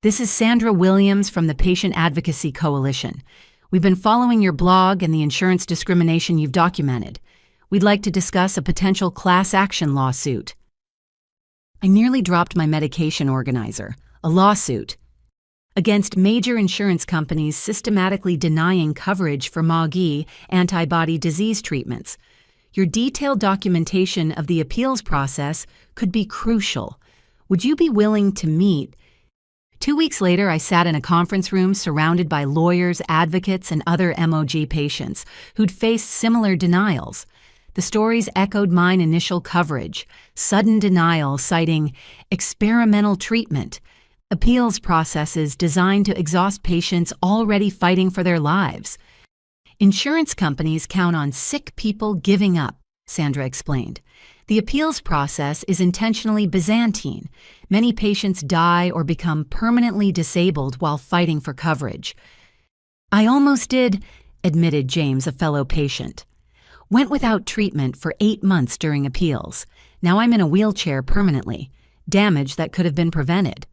This is Sandra Williams from the Patient Advocacy Coalition. We've been following your blog and the insurance discrimination you've documented. We'd like to discuss a potential class action lawsuit. I nearly dropped my medication organizer. A lawsuit against major insurance companies systematically denying coverage for MAGI antibody disease treatments. Your detailed documentation of the appeals process could be crucial. Would you be willing to meet? 2 weeks later, I sat in a conference room surrounded by lawyers, advocates, and other MOG patients who'd faced similar denials. The stories echoed mine initial coverage, sudden denial citing experimental treatment, appeals processes designed to exhaust patients already fighting for their lives. Insurance companies count on sick people giving up, Sandra explained. The appeals process is intentionally Byzantine. Many patients die or become permanently disabled while fighting for coverage. I almost did, admitted James, a fellow patient. Went without treatment for 8 months during appeals. Now I'm in a wheelchair permanently. Damage that could have been prevented.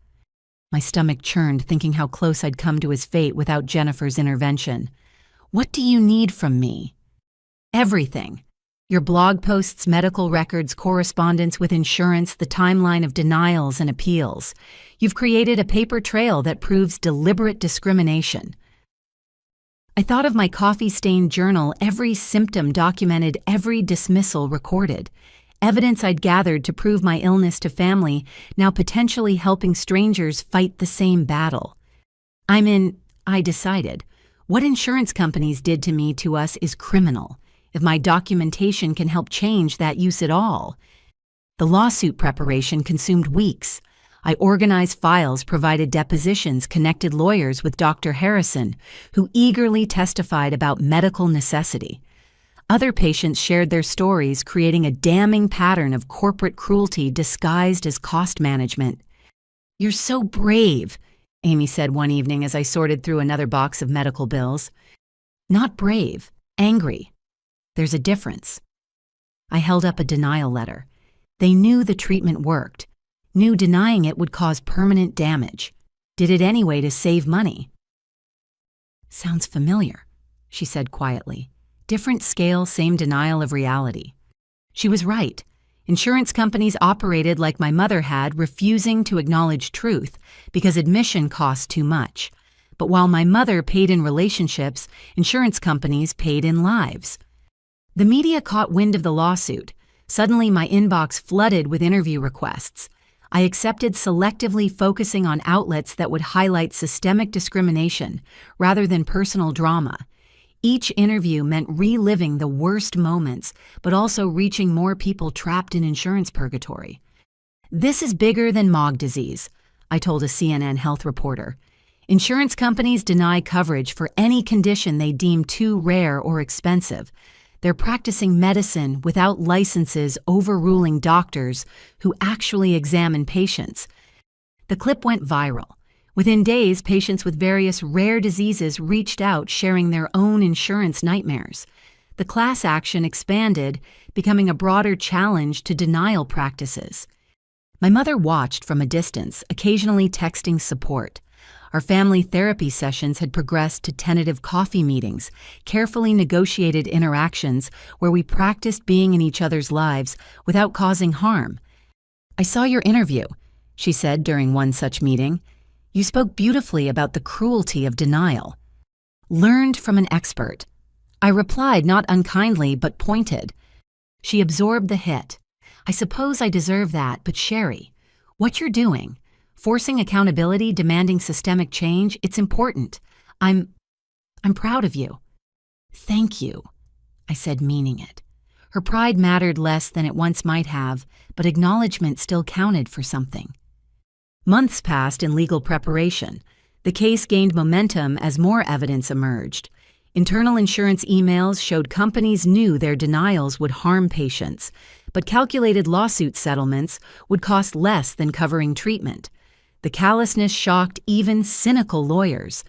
My stomach churned, thinking how close I'd come to his fate without Jennifer's intervention. What do you need from me? Everything. Your blog posts, medical records, correspondence with insurance, the timeline of denials and appeals. You've created a paper trail that proves deliberate discrimination. I thought of my coffee-stained journal, every symptom documented, every dismissal recorded. Evidence I'd gathered to prove my illness to family, now potentially helping strangers fight the same battle. I decided. What insurance companies did to me, to us, is criminal. If my documentation can help change that use at all. The lawsuit preparation consumed weeks. I organized files, provided depositions, connected lawyers with Dr. Harrison, who eagerly testified about medical necessity. Other patients shared their stories, creating a damning pattern of corporate cruelty disguised as cost management. "You're so brave," Amy said one evening as I sorted through another box of medical bills. "Not brave, angry. There's a difference." I held up a denial letter. They knew the treatment worked, knew denying it would cause permanent damage, did it anyway to save money. "Sounds familiar," she said quietly. Different scale, same denial of reality. She was right. Insurance companies operated like my mother had, refusing to acknowledge truth because admission cost too much. But while my mother paid in relationships, insurance companies paid in lives. The media caught wind of the lawsuit. Suddenly, my inbox flooded with interview requests. I accepted, selectively focusing on outlets that would highlight systemic discrimination rather than personal drama. Each interview meant reliving the worst moments, but also reaching more people trapped in insurance purgatory. "This is bigger than MOG disease," I told a CNN health reporter. "Insurance companies deny coverage for any condition they deem too rare or expensive. They're practicing medicine without licenses, overruling doctors who actually examine patients." The clip went viral. Within days, patients with various rare diseases reached out, sharing their own insurance nightmares. The class action expanded, becoming a broader challenge to denial practices. My mother watched from a distance, occasionally texting support. Our family therapy sessions had progressed to tentative coffee meetings, carefully negotiated interactions where we practiced being in each other's lives without causing harm. "I saw your interview," she said during one such meeting. "You spoke beautifully about the cruelty of denial. Learned from an expert." I replied, not unkindly, but pointed. She absorbed the hit. "I suppose I deserve that, but Sherry, what you're doing, forcing accountability, demanding systemic change, it's important. I'm proud of you." "Thank you," I said, meaning it. Her pride mattered less than it once might have, but acknowledgement still counted for something. Months passed in legal preparation. The case gained momentum as more evidence emerged. Internal insurance emails showed companies knew their denials would harm patients, but calculated lawsuit settlements would cost less than covering treatment. The callousness shocked even cynical lawyers.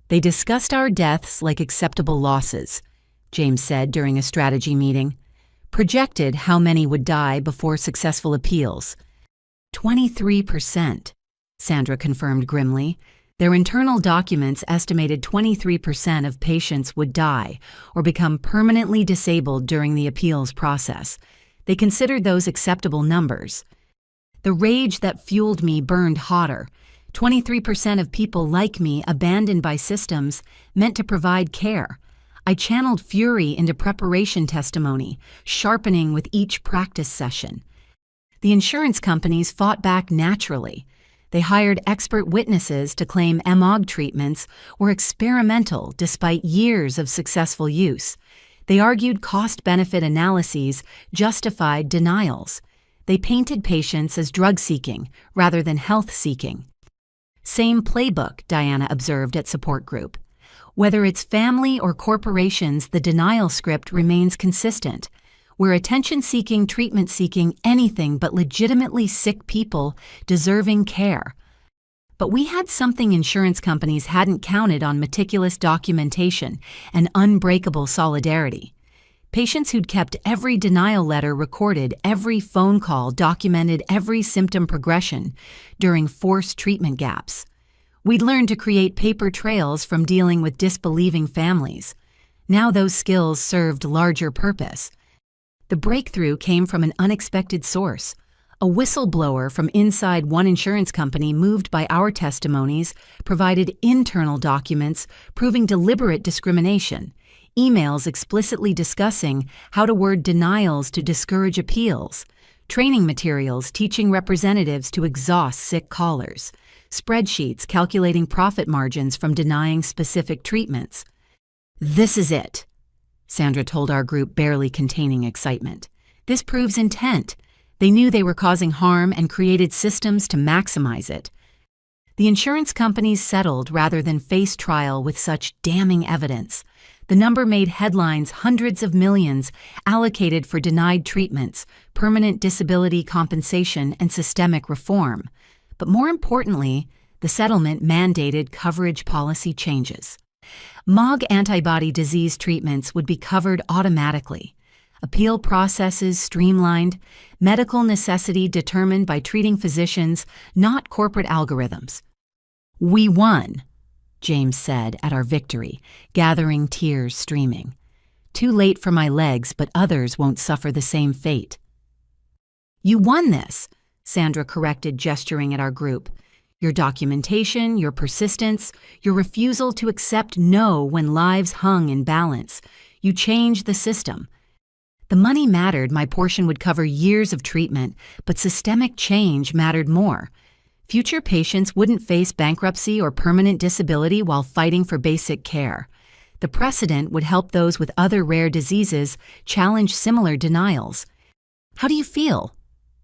"They discussed our deaths like acceptable losses," James said during a strategy meeting. "Projected how many would die before successful appeals." 23%, Sandra confirmed grimly. Their internal documents estimated 23% of patients would die or become permanently disabled during the appeals process. They considered those acceptable numbers. The rage that fueled me burned hotter. 23% of people like me abandoned by systems meant to provide care. I channeled fury into preparation testimony, sharpening with each practice session. The insurance companies fought back naturally. They hired expert witnesses to claim MOG treatments were experimental despite years of successful use. They argued cost-benefit analyses justified denials. They painted patients as drug-seeking rather than health-seeking. "Same playbook," Diana observed at support group. "Whether it's family or corporations, the denial script remains consistent. We're attention-seeking, treatment-seeking, anything but legitimately sick people deserving care." But we had something insurance companies hadn't counted on: meticulous documentation and unbreakable solidarity. Patients who'd kept every denial letter recorded, every phone call documented, every symptom progression during forced treatment gaps. We'd learned to create paper trails from dealing with disbelieving families. Now those skills served larger purpose. The breakthrough came from an unexpected source. A whistleblower from inside one insurance company, moved by our testimonies, provided internal documents proving deliberate discrimination, emails explicitly discussing how to word denials to discourage appeals, training materials teaching representatives to exhaust sick callers, spreadsheets calculating profit margins from denying specific treatments. "This is it," Sandra told our group, barely containing excitement. "This proves intent. They knew they were causing harm and created systems to maximize it." The insurance companies settled rather than face trial with such damning evidence. The number made headlines: hundreds of millions allocated for denied treatments, permanent disability compensation, and systemic reform. But more importantly, the settlement mandated coverage policy changes. MOG antibody disease treatments would be covered automatically. Appeal processes streamlined, medical necessity determined by treating physicians, not corporate algorithms. "We won," James said at our victory, gathering tears streaming. "Too late for my legs, but others won't suffer the same fate." "You won this," Sandra corrected, gesturing at our group. "Your documentation, your persistence, your refusal to accept no when lives hung in balance. You changed the system. The money mattered. My portion would cover years of treatment, but systemic change mattered more. Future patients wouldn't face bankruptcy or permanent disability while fighting for basic care. The precedent would help those with other rare diseases challenge similar denials." "How do you feel?"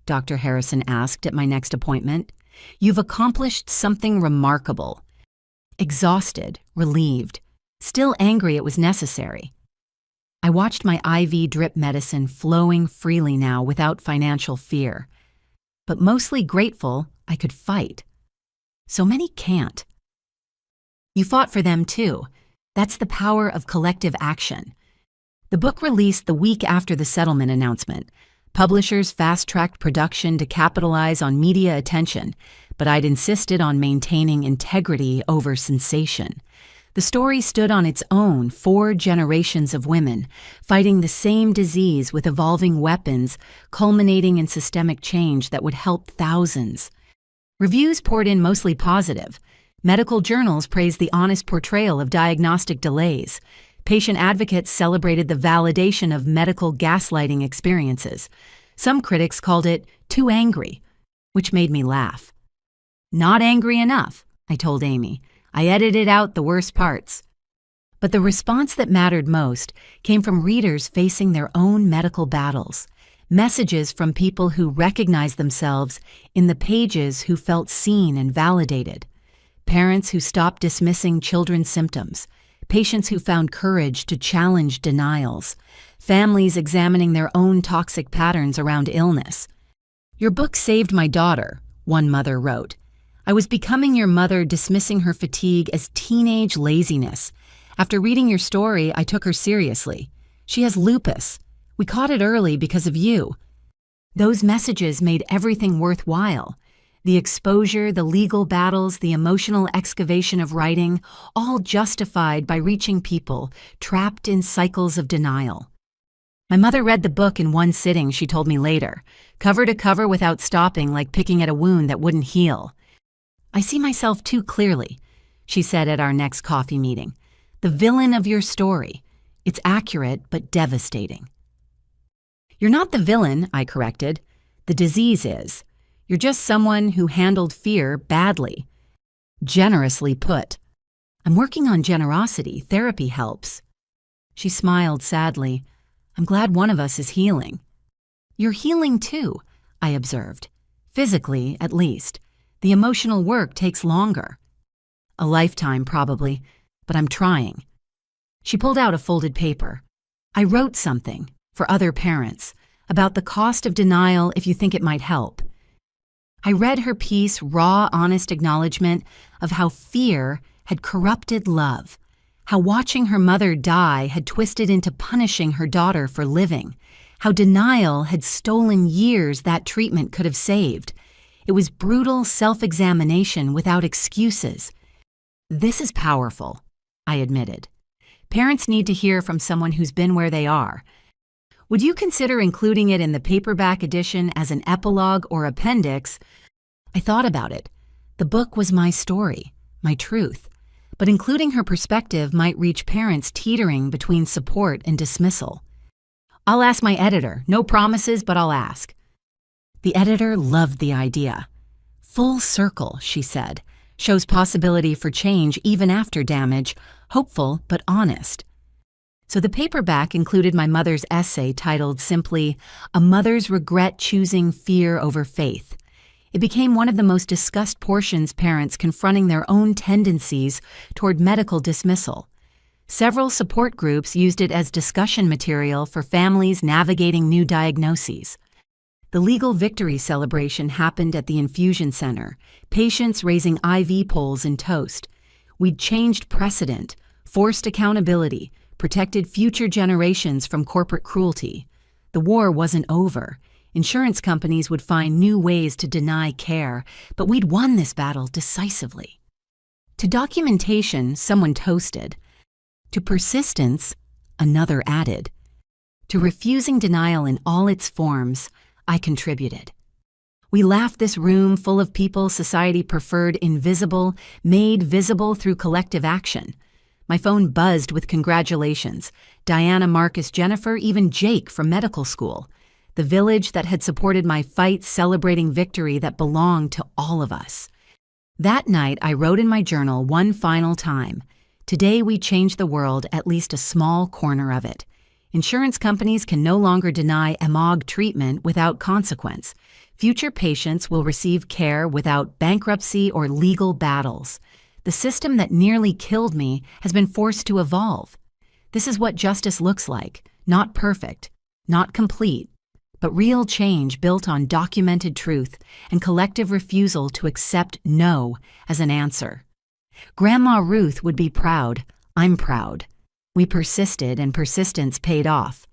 Dr. Harrison asked at my next appointment. "You've accomplished something remarkable." Exhausted, relieved, still angry it was necessary. I watched my IV drip medicine flowing freely now without financial fear. But mostly grateful I could fight. So many can't. "You fought for them too. That's the power of collective action." The book released the week after the settlement announcement. Publishers fast-tracked production to capitalize on media attention, but I'd insisted on maintaining integrity over sensation. The story stood on its own, 4 generations of women, fighting the same disease with evolving weapons, culminating in systemic change that would help thousands. Reviews poured in mostly positive. Medical journals praised the honest portrayal of diagnostic delays. Patient advocates celebrated the validation of medical gaslighting experiences. Some critics called it too angry, which made me laugh. Not angry enough, I told Amy. I edited out the worst parts. But the response that mattered most came from readers facing their own medical battles. Messages from people who recognized themselves in the pages, who felt seen and validated. Parents who stopped dismissing children's symptoms. Patients who found courage to challenge denials. Families examining their own toxic patterns around illness. "Your book saved my daughter," one mother wrote. "I was becoming your mother, dismissing her fatigue as teenage laziness. After reading your story, I took her seriously. She has lupus. We caught it early because of you." Those messages made everything worthwhile. The exposure, the legal battles, the emotional excavation of writing, all justified by reaching people trapped in cycles of denial. My mother read the book in one sitting, she told me later, cover to cover without stopping, like picking at a wound that wouldn't heal. "I see myself too clearly," she said at our next coffee meeting. "The villain of your story. It's accurate but devastating." "You're not the villain," I corrected. "The disease is. You're just someone who handled fear badly." Generously put. "I'm working on generosity. Therapy helps." She smiled sadly. "I'm glad one of us is healing." "You're healing too," I observed. "Physically, at least. The emotional work takes longer." "A lifetime, probably, but I'm trying." She pulled out a folded paper. "I wrote something, for other parents, about the cost of denial if you think it might help." I read her piece, raw, honest acknowledgement of how fear had corrupted love, how watching her mother die had twisted into punishing her daughter for living, how denial had stolen years that treatment could have saved. It was brutal self-examination without excuses. "This is powerful," I admitted. "Parents need to hear from someone who's been where they are. Would you consider including it in the paperback edition as an epilogue or appendix?" I thought about it. The book was my story, my truth, but including her perspective might reach parents teetering between support and dismissal. "I'll ask my editor. No promises, but I'll ask." The editor loved the idea. "Full circle," she said, "shows possibility for change even after damage, hopeful but honest." So the paperback included my mother's essay titled simply, "A Mother's Regret Choosing Fear Over Faith." It became one of the most discussed portions, parents confronting their own tendencies toward medical dismissal. Several support groups used it as discussion material for families navigating new diagnoses. The legal victory celebration happened at the infusion center, patients raising IV poles in toast. We'd changed precedent, forced accountability, protected future generations from corporate cruelty. The war wasn't over. Insurance companies would find new ways to deny care, but we'd won this battle decisively. To documentation, someone toasted. To persistence, another added. To refusing denial in all its forms, I contributed. We laughed this room full of people society preferred invisible, made visible through collective action. My phone buzzed with congratulations. Diana, Marcus, Jennifer, even Jake from medical school. The village that had supported my fight, celebrating victory that belonged to all of us. That night, I wrote in my journal one final time. Today we change the world, at least a small corner of it. Insurance companies can no longer deny AMOG treatment without consequence. Future patients will receive care without bankruptcy or legal battles. The system that nearly killed me has been forced to evolve. This is what justice looks like. Not perfect, not complete, but real change built on documented truth and collective refusal to accept no as an answer. Grandma Ruth would be proud. I'm proud. We persisted, and persistence paid off.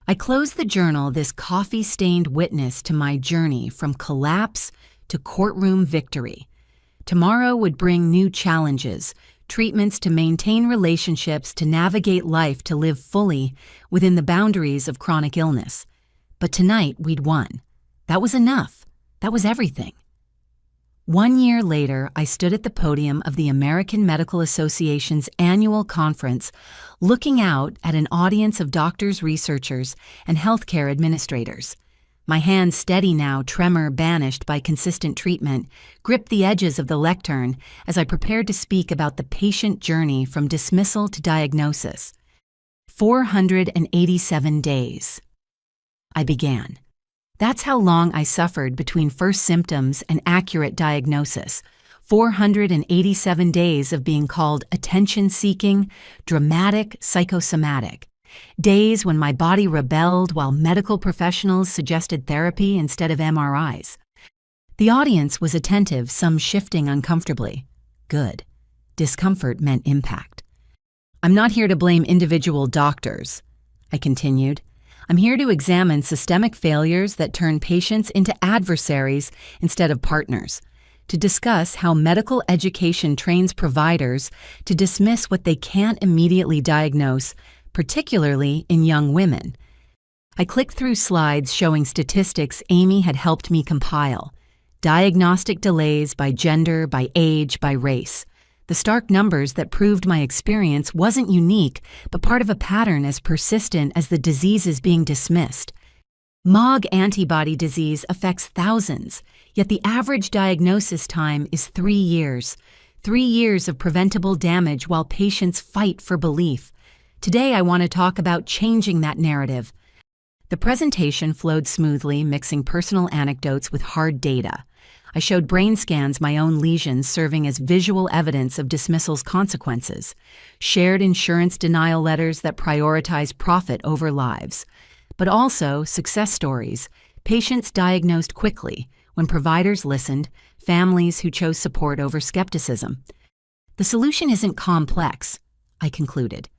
I closed the journal, this coffee-stained witness to my journey from collapse to courtroom victory. Tomorrow would bring new challenges, treatments to maintain relationships, to navigate life, to live fully within the boundaries of chronic illness. But tonight we'd won. That was enough. That was everything. 1 year later, I stood at the podium of the American Medical Association's annual conference, looking out at an audience of doctors, researchers, and healthcare administrators. My hands, steady now, tremor banished by consistent treatment, gripped the edges of the lectern as I prepared to speak about the patient journey from dismissal to diagnosis. 487 days. I began. That's how long I suffered between first symptoms and accurate diagnosis. 487 days of being called attention-seeking, dramatic, psychosomatic. Days when my body rebelled while medical professionals suggested therapy instead of MRIs. The audience was attentive, some shifting uncomfortably. Good. Discomfort meant impact. I'm not here to blame individual doctors, I continued. I'm here to examine systemic failures that turn patients into adversaries instead of partners, to discuss how medical education trains providers to dismiss what they can't immediately diagnose, particularly in young women. I clicked through slides showing statistics Amy had helped me compile. Diagnostic delays by gender, by age, by race. The stark numbers that proved my experience wasn't unique, but part of a pattern as persistent as the diseases being dismissed. MOG antibody disease affects thousands, yet the average diagnosis time is 3 years. 3 years of preventable damage while patients fight for belief. Today I want to talk about changing that narrative. The presentation flowed smoothly, mixing personal anecdotes with hard data. I showed brain scans, my own lesions serving as visual evidence of dismissal's consequences, shared insurance denial letters that prioritize profit over lives, but also success stories, patients diagnosed quickly when providers listened, families who chose support over skepticism. The solution isn't complex, I concluded.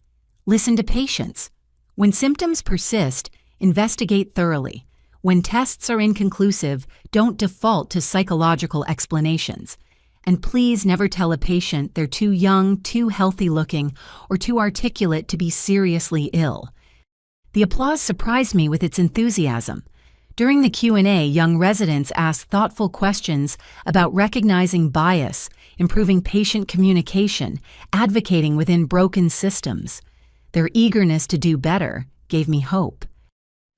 Listen to patients. When symptoms persist, investigate thoroughly. When tests are inconclusive, don't default to psychological explanations. And please never tell a patient they're too young, too healthy-looking, or too articulate to be seriously ill. The applause surprised me with its enthusiasm. During the Q&A, young residents asked thoughtful questions about recognizing bias, improving patient communication, advocating within broken systems. Their eagerness to do better gave me hope.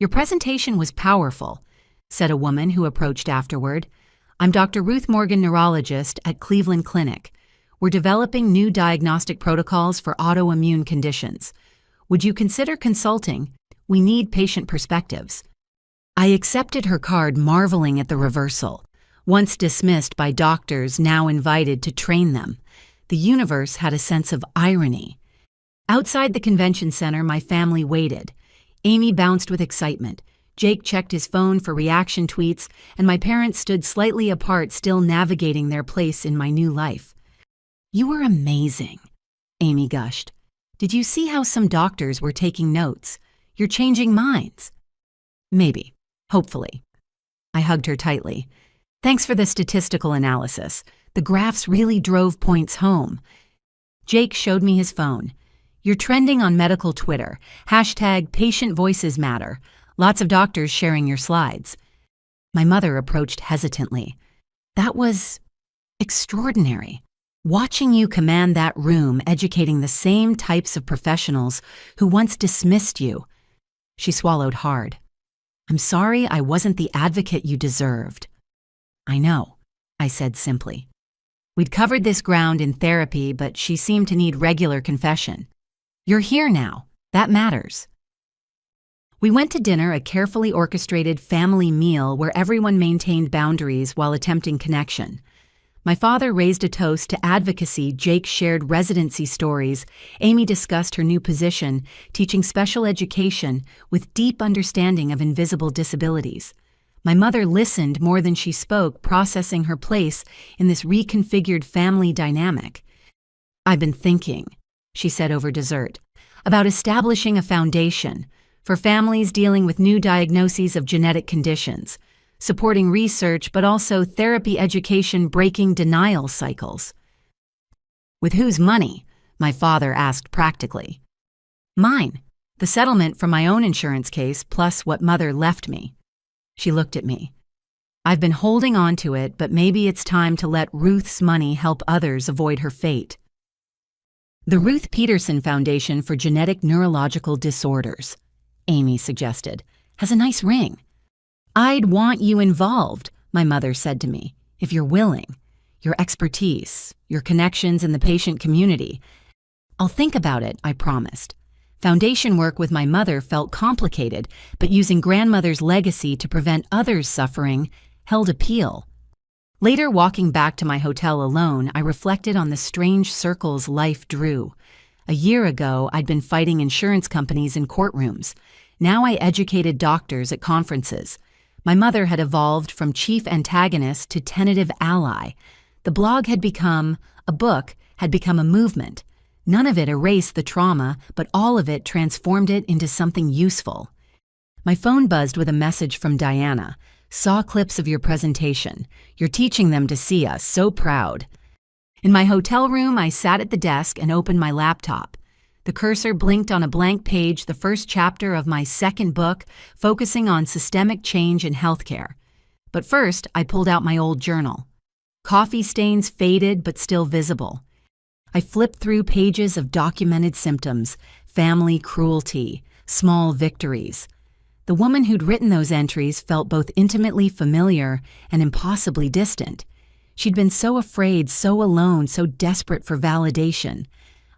"Your presentation was powerful," said a woman who approached afterward. "I'm Dr. Ruth Morgan, neurologist at Cleveland Clinic. We're developing new diagnostic protocols for autoimmune conditions. Would you consider consulting? We need patient perspectives." I accepted her card, marveling at the reversal. Once dismissed by doctors, now invited to train them. The universe had a sense of irony. Outside the convention center, my family waited. Amy bounced with excitement. Jake checked his phone for reaction tweets, and my parents stood slightly apart, still navigating their place in my new life. "You were amazing," Amy gushed. "Did you see how some doctors were taking notes? You're changing minds." "Maybe. Hopefully." I hugged her tightly. "Thanks for the statistical analysis. The graphs really drove points home." Jake showed me his phone. "You're trending on medical Twitter. #patient voices matter. Lots of doctors sharing your slides." My mother approached hesitantly. "That was extraordinary. Watching you command that room, educating the same types of professionals who once dismissed you." She swallowed hard. "I'm sorry I wasn't the advocate you deserved." "I know," I said simply. We'd covered this ground in therapy, but she seemed to need regular confession. "You're here now. That matters." We went to dinner, a carefully orchestrated family meal where everyone maintained boundaries while attempting connection. My father raised a toast to advocacy, Jake shared residency stories, Amy discussed her new position, teaching special education with deep understanding of invisible disabilities. My mother listened more than she spoke, processing her place in this reconfigured family dynamic. "I've been thinking," she said over dessert, "about establishing a foundation for families dealing with new diagnoses of genetic conditions, supporting research but also therapy education breaking denial cycles. With whose money? My father asked practically. Mine. The settlement from my own insurance case plus what Mother left me. She looked at me. I've been holding on to it, but maybe it's time to let Ruth's money help others avoid her fate. The Ruth Peterson Foundation for Genetic Neurological Disorders, Amy suggested, has a nice ring. I'd want you involved, my mother said to me, if you're willing. Your expertise, your connections in the patient community. I'll think about it, I promised. Foundation work with my mother felt complicated, but using grandmother's legacy to prevent others' suffering held appeal. Later, walking back to my hotel alone, I reflected on the strange circles life drew. A year ago, I'd been fighting insurance companies in courtrooms. Now I educated doctors at conferences. My mother had evolved from chief antagonist to tentative ally. The blog had become a book, had become a movement. None of it erased the trauma, but all of it transformed it into something useful. My phone buzzed with a message from Diana. Saw clips of your presentation. You're teaching them to see us, so proud. In my hotel room, I sat at the desk and opened my laptop. The cursor blinked on a blank page, the first chapter of my second book, focusing on systemic change in healthcare. But first, I pulled out my old journal. Coffee stains faded but still visible. I flipped through pages of documented symptoms, family cruelty, small victories. The woman who'd written those entries felt both intimately familiar and impossibly distant. She'd been so afraid, so alone, so desperate for validation.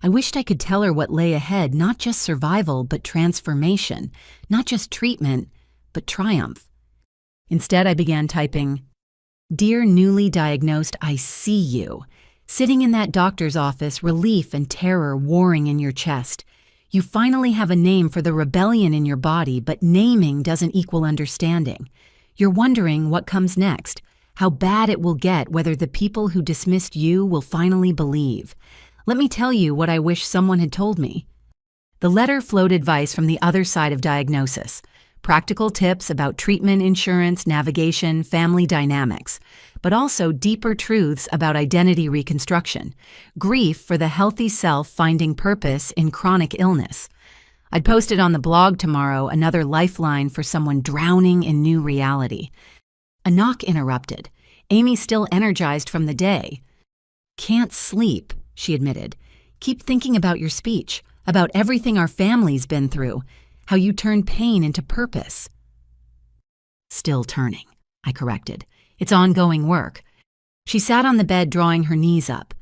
I wished I could tell her what lay ahead, not just survival, but transformation, not just treatment, but triumph. Instead, I began typing, "Dear newly diagnosed, I see you. Sitting in that doctor's office, relief and terror warring in your chest. You finally have a name for the rebellion in your body, but naming doesn't equal understanding. You're wondering what comes next, how bad it will get, whether the people who dismissed you will finally believe. Let me tell you what I wish someone had told me." The letter flowed advice from the other side of diagnosis, practical tips about treatment, insurance, navigation, family dynamics, but also deeper truths about identity reconstruction, grief for the healthy self finding purpose in chronic illness. I'd post it on the blog tomorrow, another lifeline for someone drowning in new reality. A knock interrupted. Amy still energized from the day. "Can't sleep," she admitted. "Keep thinking about your speech, about everything our family's been through, how you turned pain into purpose." "Still turning," I corrected. "It's ongoing work." She sat on the bed, drawing her knees up.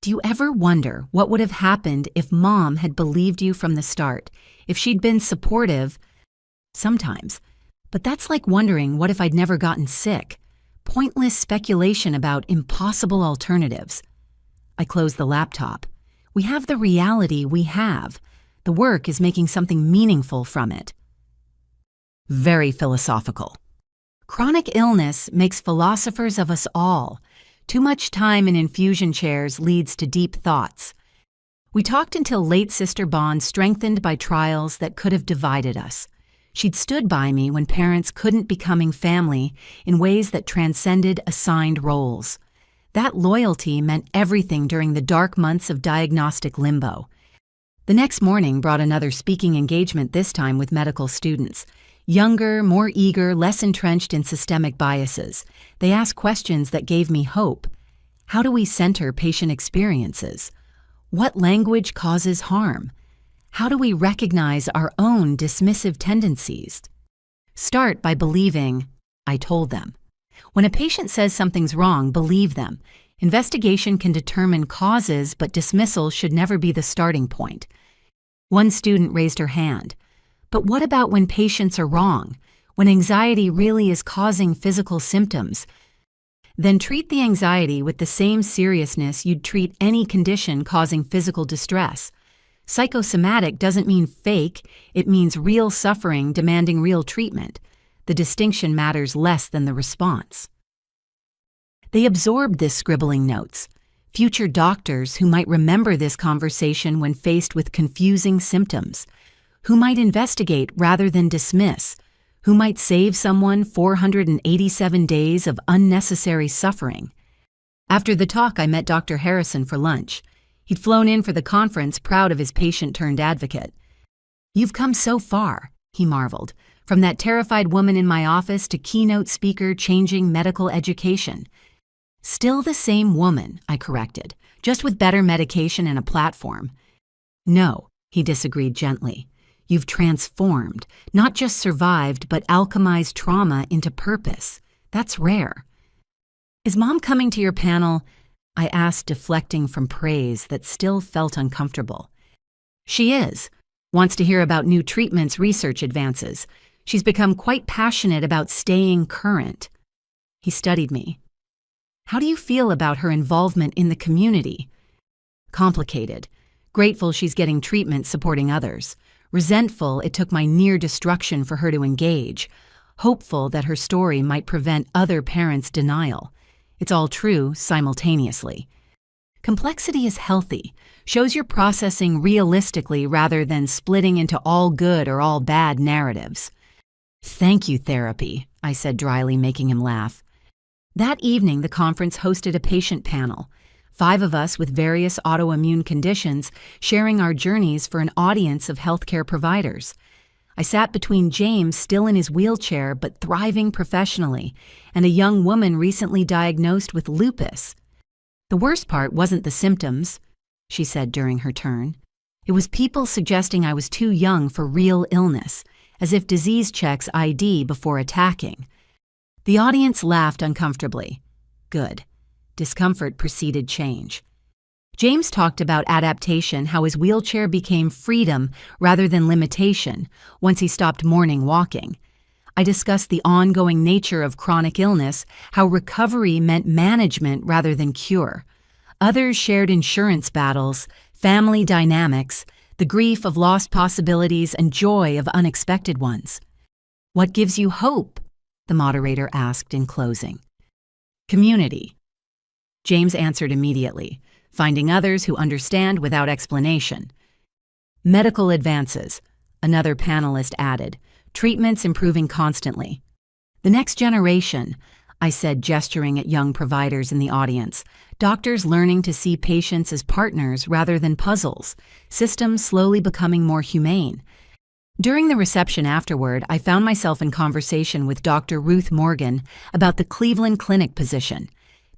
"Do you ever wonder what would have happened if Mom had believed you from the start, if she'd been supportive?" "Sometimes. But that's like wondering what if I'd never gotten sick. Pointless speculation about impossible alternatives." I closed the laptop. We have the reality we have. The work is making something meaningful from it. Very philosophical. Chronic illness makes philosophers of us all. Too much time in infusion chairs leads to deep thoughts. We talked until late sister bond strengthened by trials that could have divided us. She'd stood by me when parents couldn't becoming family in ways that transcended assigned roles. That loyalty meant everything during the dark months of diagnostic limbo. The next morning brought another speaking engagement, this time with medical students. Younger, more eager, less entrenched in systemic biases. They asked questions that gave me hope. How do we center patient experiences? What language causes harm? How do we recognize our own dismissive tendencies? Start by believing, I told them. When a patient says something's wrong, believe them. Investigation can determine causes, but dismissal should never be the starting point. One student raised her hand. But what about when patients are wrong? When anxiety really is causing physical symptoms? Then treat the anxiety with the same seriousness you'd treat any condition causing physical distress. Psychosomatic doesn't mean fake, it means real suffering demanding real treatment. The distinction matters less than the response. They absorbed this scribbling notes. Future doctors who might remember this conversation when faced with confusing symptoms. Who might investigate rather than dismiss? Who might save someone 487 days of unnecessary suffering? After the talk, I met Dr. Harrison for lunch. He'd flown in for the conference, proud of his patient-turned-advocate. "You've come so far," he marveled, "from that terrified woman in my office to keynote speaker changing medical education." "Still the same woman," I corrected, "just with better medication and a platform." "No," he disagreed gently. "You've transformed, not just survived, but alchemized trauma into purpose. That's rare." "Is Mom coming to your panel?" I asked, deflecting from praise that still felt uncomfortable. "She is. Wants to hear about new treatments, research advances. She's become quite passionate about staying current." He studied me. "How do you feel about her involvement in the community?" "Complicated. Grateful she's getting treatment supporting others. Resentful it took my near destruction for her to engage. Hopeful that her story might prevent other parents' denial. It's all true simultaneously. Complexity is healthy, shows you're processing realistically rather than splitting into all good or all bad narratives." "Thank you, therapy," I said dryly, making him laugh. That evening, the conference hosted a patient panel, 5 of us with various autoimmune conditions sharing our journeys for an audience of healthcare providers. I sat between James, still in his wheelchair but thriving professionally, and a young woman recently diagnosed with lupus. "The worst part wasn't the symptoms," she said during her turn. "It was people suggesting I was too young for real illness, as if disease checks ID before attacking." The audience laughed uncomfortably. Good. Discomfort preceded change. James talked about adaptation, how his wheelchair became freedom rather than limitation once he stopped morning walking. I discussed the ongoing nature of chronic illness, how recovery meant management rather than cure. Others shared insurance battles, family dynamics, the grief of lost possibilities and joy of unexpected ones. "What gives you hope?" the moderator asked in closing. "Community." James answered immediately, "Finding others who understand without explanation." "Medical advances," another panelist added, "treatments improving constantly." "The next generation," I said, gesturing at young providers in the audience, "doctors learning to see patients as partners rather than puzzles, systems slowly becoming more humane." During the reception afterward, I found myself in conversation with Dr. Ruth Morgan about the Cleveland Clinic position,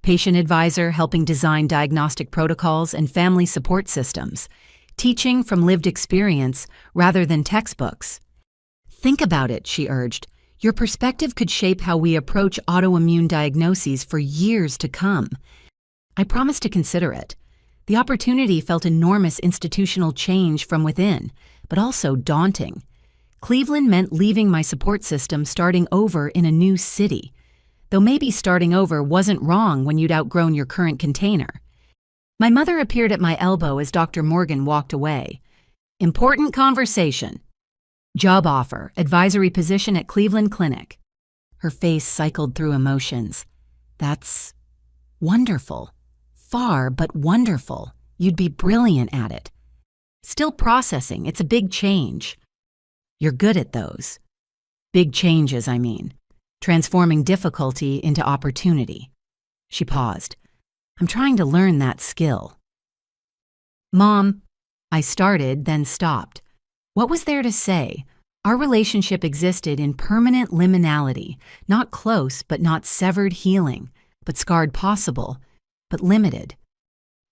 patient advisor helping design diagnostic protocols and family support systems, teaching from lived experience rather than textbooks. "Think about it," she urged. "Your perspective could shape how we approach autoimmune diagnoses for years to come." I promised to consider it. The opportunity felt enormous institutional change from within, but also daunting. Cleveland meant leaving my support system, starting over in a new city. Though maybe starting over wasn't wrong when you'd outgrown your current container. My mother appeared at my elbow as Dr. Morgan walked away. "Important conversation. Job offer, advisory position at Cleveland Clinic." Her face cycled through emotions. "That's wonderful. Far, but wonderful. You'd be brilliant at it." "Still processing. It's a big change." "You're good at those." "Big changes, I mean. Transforming difficulty into opportunity." She paused. "I'm trying to learn that skill." "Mom," I started, then stopped. What was there to say? Our relationship existed in permanent liminality, not close but not severed healing, but scarred possible, but limited.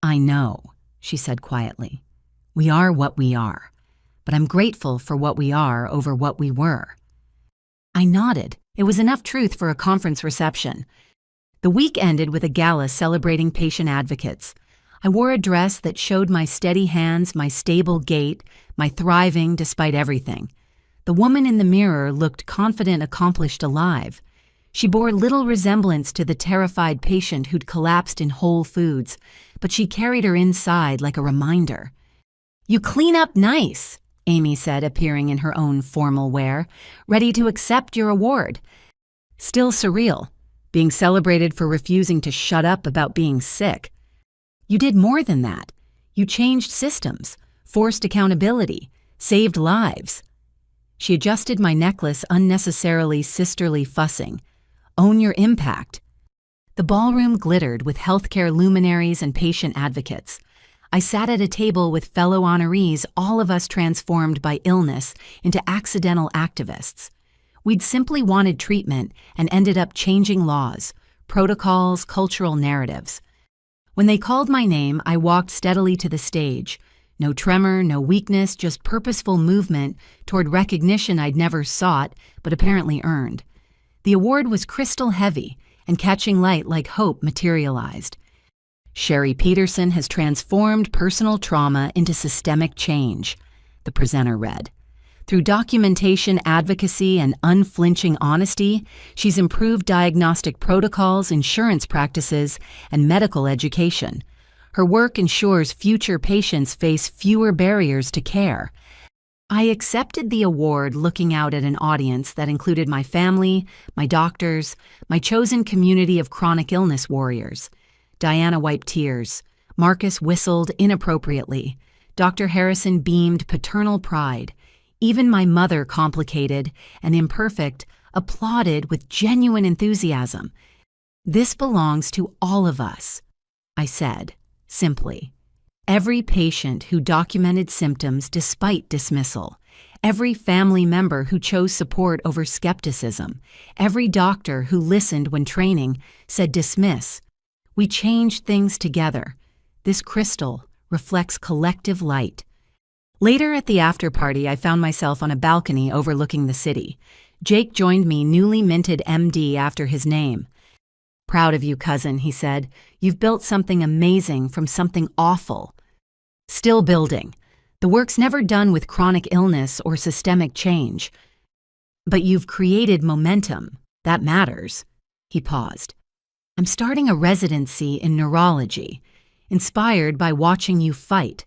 "I know," she said quietly. "We are what we are, but I'm grateful for what we are over what we were." I nodded. It was enough truth for a conference reception. The week ended with a gala celebrating patient advocates. I wore a dress that showed my steady hands, my stable gait, my thriving despite everything. The woman in the mirror looked confident, accomplished, alive. She bore little resemblance to the terrified patient who'd collapsed in Whole Foods, but she carried her inside like a reminder. "You clean up nice," Amy said, appearing in her own formal wear, ready to accept your award. Still surreal, being celebrated for refusing to shut up about being sick. "You did more than that. You changed systems, forced accountability, saved lives. She adjusted my necklace, unnecessarily sisterly fussing. Own your impact. The ballroom glittered with healthcare luminaries and patient advocates. I sat at a table with fellow honorees, all of us transformed by illness into accidental activists. We'd simply wanted treatment and ended up changing laws, protocols, cultural narratives. When they called my name, I walked steadily to the stage. No tremor, no weakness, just purposeful movement toward recognition I'd never sought, but apparently earned. The award was crystal heavy, and catching light like hope materialized. Sherry Peterson has transformed personal trauma into systemic change, the presenter read. Through documentation, advocacy, and unflinching honesty, she's improved diagnostic protocols, insurance practices, and medical education. Her work ensures future patients face fewer barriers to care. I accepted the award looking out at an audience that included my family, my doctors, my chosen community of chronic illness warriors. Diana wiped tears. Marcus whistled inappropriately. Dr. Harrison beamed paternal pride. Even my mother, complicated and imperfect, applauded with genuine enthusiasm. This belongs to all of us, I said, simply. Every patient who documented symptoms despite dismissal, every family member who chose support over skepticism, every doctor who listened when training, said dismiss. We changed things together. This crystal reflects collective light. Later at the after-party, I found myself on a balcony overlooking the city. Jake joined me, newly minted MD after his name. Proud of you, cousin, he said. You've built something amazing from something awful. Still building. The work's never done with chronic illness or systemic change. But you've created momentum. That matters. He paused. I'm starting a residency in neurology, inspired by watching you fight.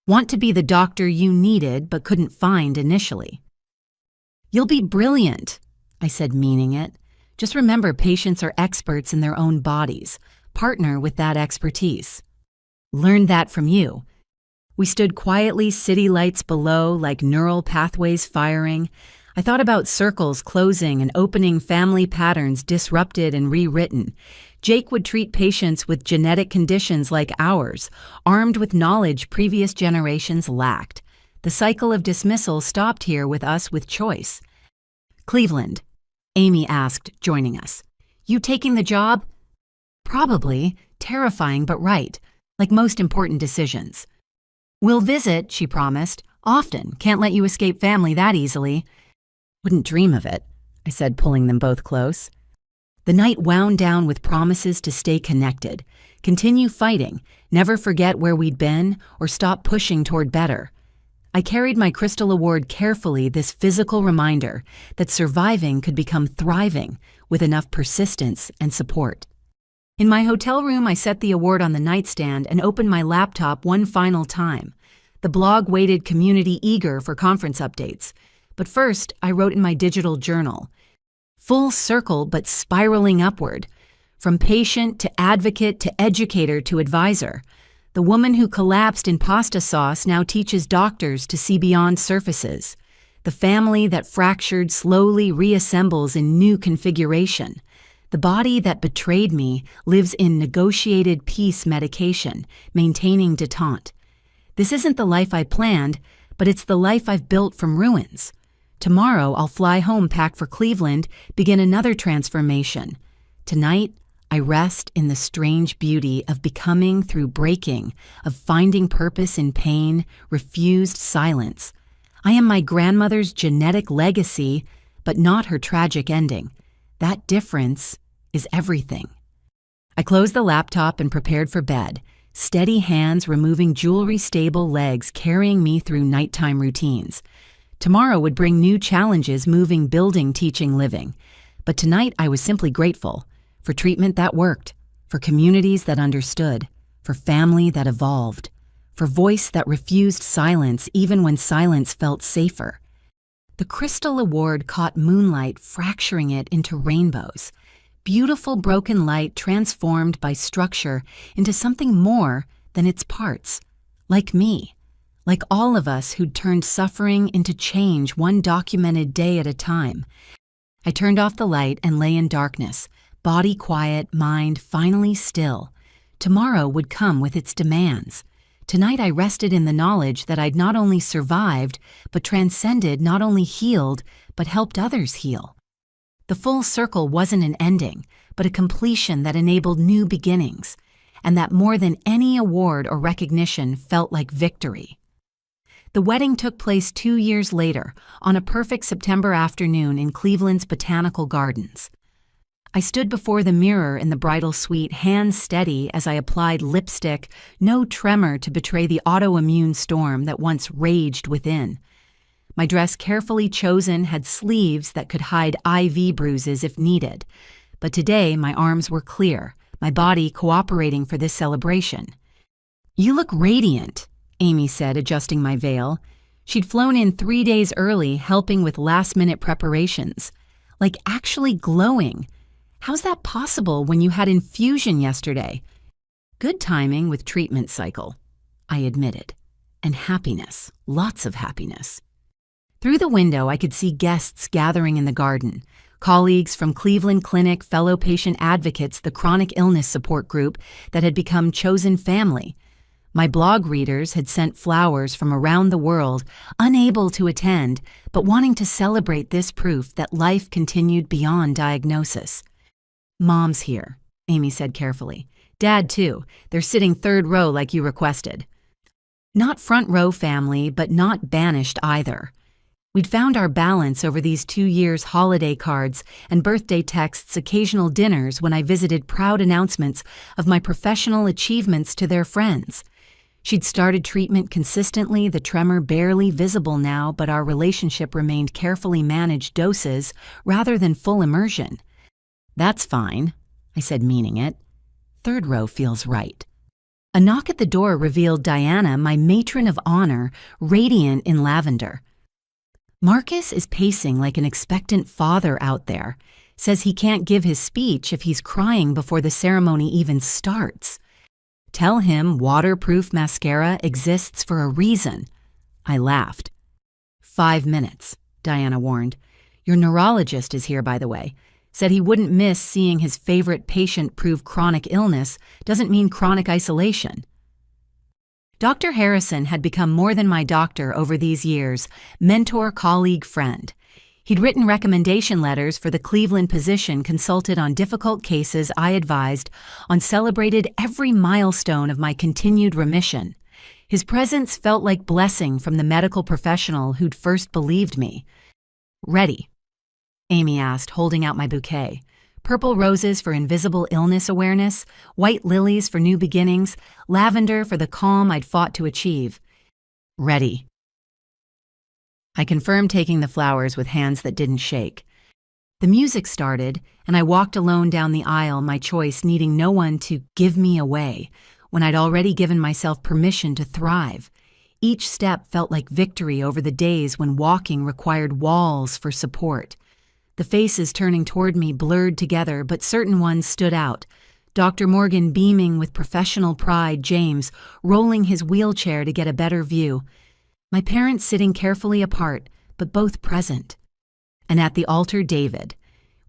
Want to be the doctor you needed but couldn't find initially. You'll be brilliant, I said, meaning it. Just remember, patients are experts in their own bodies. Partner with that expertise. Learned that from you. We stood quietly, city lights below, like neural pathways firing. I thought about circles closing and opening, family patterns disrupted and rewritten. Jake would treat patients with genetic conditions like ours, armed with knowledge previous generations lacked. The cycle of dismissal stopped here with us with choice. Cleveland, Amy asked, joining us. You taking the job? Probably. Terrifying but right, like most important decisions. We'll visit, she promised. Often. Can't let you escape family that easily. Wouldn't dream of it, I said, pulling them both close. The night wound down with promises to stay connected, continue fighting, never forget where we'd been, or stop pushing toward better. I carried my Crystal Award carefully, this physical reminder that surviving could become thriving with enough persistence and support. In my hotel room, I set the award on the nightstand and opened my laptop one final time. The blog waited, community eager for conference updates. But first, I wrote in my digital journal. Full circle but spiraling upward. From patient to advocate to educator to advisor. The woman who collapsed in pasta sauce now teaches doctors to see beyond surfaces. The family that fractured slowly reassembles in new configuration. The body that betrayed me lives in negotiated peace medication, maintaining detente. This isn't the life I planned, but it's the life I've built from ruins. Tomorrow, I'll fly home, pack for Cleveland, begin another transformation. Tonight, I rest in the strange beauty of becoming through breaking, of finding purpose in pain, refused silence. I am my grandmother's genetic legacy, but not her tragic ending. That difference is everything. I closed the laptop and prepared for bed, steady hands removing jewelry-stable legs carrying me through nighttime routines. Tomorrow would bring new challenges, moving, building, teaching, living. But tonight I was simply grateful for treatment that worked, for communities that understood, for family that evolved, for voice that refused silence even when silence felt safer. The Crystal Award caught moonlight, fracturing it into rainbows. Beautiful broken light transformed by structure into something more than its parts. Like me. like all of us who'd turned suffering into change one documented day at a time. I turned off the light and lay in darkness, body quiet, mind finally still. Tomorrow would come with its demands. Tonight I rested in the knowledge that I'd not only survived, but transcended, not only healed, but helped others heal. The full circle wasn't an ending, but a completion that enabled new beginnings, and that more than any award or recognition felt like victory. The wedding took place 2 years later, on a perfect September afternoon in Cleveland's Botanical Gardens. I stood before the mirror in the bridal suite, hands steady as I applied lipstick, no tremor to betray the autoimmune storm that once raged within. My dress, carefully chosen, had sleeves that could hide IV bruises if needed, but today my arms were clear, my body cooperating for this celebration. "You look radiant," Amy said, adjusting my veil. She'd flown in 3 days early, helping with last-minute preparations. "Like actually glowing. How's that possible when you had infusion yesterday?" "Good timing with treatment cycle," I admitted. "And happiness, lots of happiness." Through the window, I could see guests gathering in the garden. Colleagues from Cleveland Clinic, fellow patient advocates, the chronic illness support group that had become chosen family. My blog readers had sent flowers from around the world, unable to attend, but wanting to celebrate this proof that life continued beyond diagnosis. "Mom's here," Amy said carefully. "Dad, too. They're sitting third row like you requested." Not front row family, but not banished either. We'd found our balance over these 2 years, holiday cards and birthday texts, occasional dinners when I visited, proud announcements of my professional achievements to their friends. She'd started treatment consistently, the tremor barely visible now, but our relationship remained carefully managed doses rather than full immersion. "That's fine," I said, meaning it. "Third row feels right." A knock at the door revealed Diana, my matron of honor, radiant in lavender. "Marcus is pacing like an expectant father out there. Says he can't give his speech if he's crying before the ceremony even starts. Tell him waterproof mascara exists for a reason." I laughed. 5 minutes, Diana warned. "Your neurologist is here, by the way. Said he wouldn't miss seeing his favorite patient prove chronic illness doesn't mean chronic isolation." Dr. Harrison had become more than my doctor over these years, mentor, colleague, friend. He'd written recommendation letters for the Cleveland position, consulted on difficult cases I advised on, celebrated every milestone of my continued remission. His presence felt like blessing from the medical professional who'd first believed me. "Ready?" Amy asked, holding out my bouquet. Purple roses for invisible illness awareness, white lilies for new beginnings, lavender for the calm I'd fought to achieve. "Ready." I confirmed, taking the flowers with hands that didn't shake. The music started, and I walked alone down the aisle, my choice needing no one to give me away, when I'd already given myself permission to thrive. Each step felt like victory over the days when walking required walls for support. The faces turning toward me blurred together, but certain ones stood out. Dr. Morgan beaming with professional pride, James rolling his wheelchair to get a better view. My parents sitting carefully apart, but both present. And at the altar, David.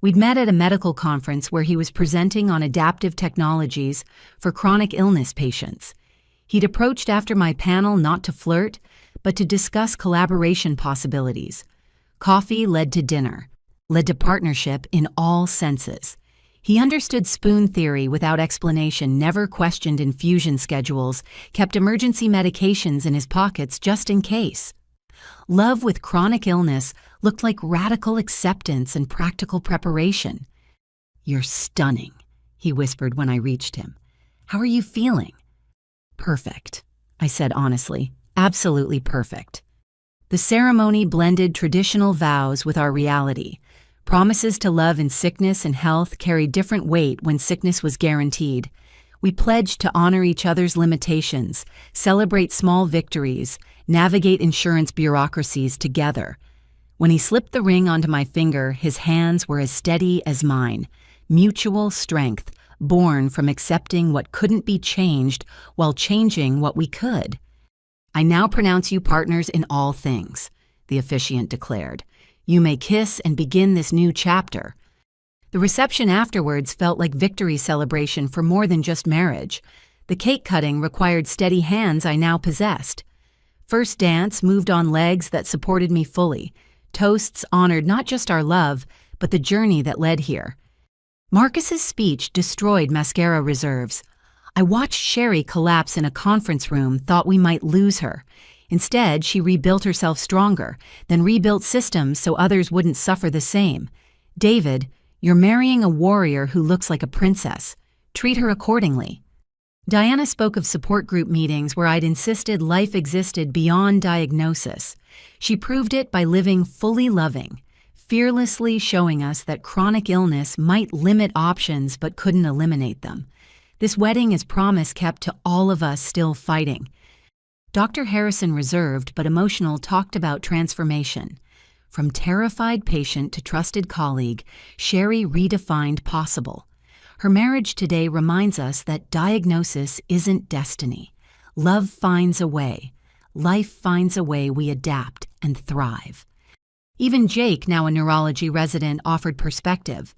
We'd met at a medical conference where he was presenting on adaptive technologies for chronic illness patients. He'd approached after my panel not to flirt, but to discuss collaboration possibilities. Coffee led to dinner, led to partnership in all senses. He understood spoon theory without explanation, never questioned infusion schedules, kept emergency medications in his pockets just in case. Love with chronic illness looked like radical acceptance and practical preparation. "You're stunning," he whispered when I reached him. "How are you feeling?" "Perfect," I said honestly. "Absolutely perfect." The ceremony blended traditional vows with our reality. Promises to love in sickness and health carried different weight when sickness was guaranteed. We pledged to honor each other's limitations, celebrate small victories, navigate insurance bureaucracies together. When he slipped the ring onto my finger, his hands were as steady as mine. Mutual strength, born from accepting what couldn't be changed while changing what we could. "I now pronounce you partners in all things," the officiant declared. "You may kiss and begin this new chapter." The reception afterwards felt like victory celebration for more than just marriage. The cake cutting required steady hands I now possessed. First dance moved on legs that supported me fully. Toasts honored not just our love, but the journey that led here. Marcus's speech destroyed mascara reserves. I watched Sherry collapse in a conference room, thought we might lose her. Instead, she rebuilt herself stronger, then rebuilt systems so others wouldn't suffer the same. "David, you're marrying a warrior who looks like a princess. Treat her accordingly." Diana spoke of support group meetings where I'd insisted life existed beyond diagnosis. She proved it by living fully loving, fearlessly showing us that chronic illness might limit options but couldn't eliminate them. This wedding is promise kept to all of us still fighting. Dr. Harrison, reserved but emotional, talked about transformation. From terrified patient to trusted colleague, Sherry redefined possible. Her marriage today reminds us that diagnosis isn't destiny. Love finds a way. Life finds a way we adapt and thrive. Even Jake, now a neurology resident, offered perspective.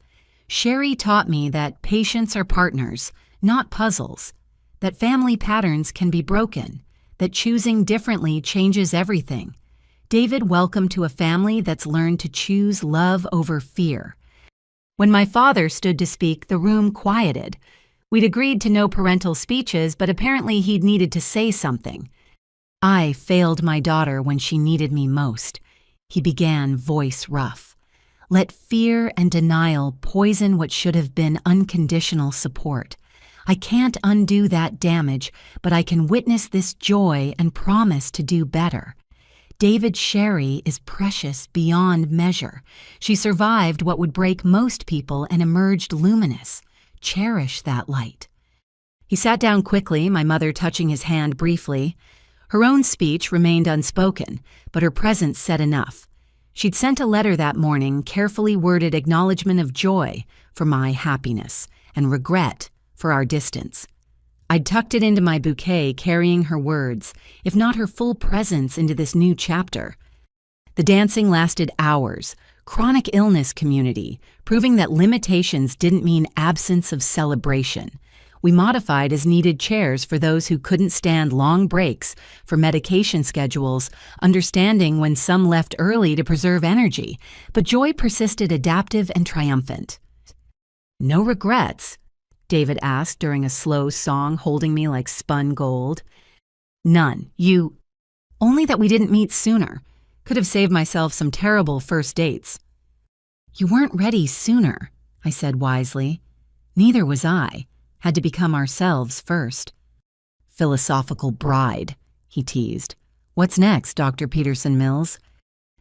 "Sherry taught me that patients are partners, not puzzles, that family patterns can be broken, that choosing differently changes everything. David, welcome to a family that's learned to choose love over fear." When my father stood to speak, the room quieted. We'd agreed to no parental speeches, but apparently he'd needed to say something. "I failed my daughter when she needed me most," he began, voice rough. "Let fear and denial poison what should have been unconditional support. I can't undo that damage, but I can witness this joy and promise to do better. David, Sherry is precious beyond measure. She survived what would break most people and emerged luminous. Cherish that light." He sat down quickly, my mother touching his hand briefly. Her own speech remained unspoken, but her presence said enough. She'd sent a letter that morning, carefully worded acknowledgement of joy for my happiness and regret for our distance. I'd tucked it into my bouquet, carrying her words, if not her full presence, into this new chapter. The dancing lasted hours. Chronic illness community, proving that limitations didn't mean absence of celebration. We modified as needed chairs for those who couldn't stand long breaks for medication schedules, understanding when some left early to preserve energy, but joy persisted, adaptive and triumphant. "No regrets?" David asked during a slow song, holding me like spun gold. "None. Only that we didn't meet sooner. Could have saved myself some terrible first dates." "You weren't ready sooner," I said wisely. "Neither was I. Had to become ourselves first." "Philosophical bride," he teased. "What's next, Dr. Peterson Mills?"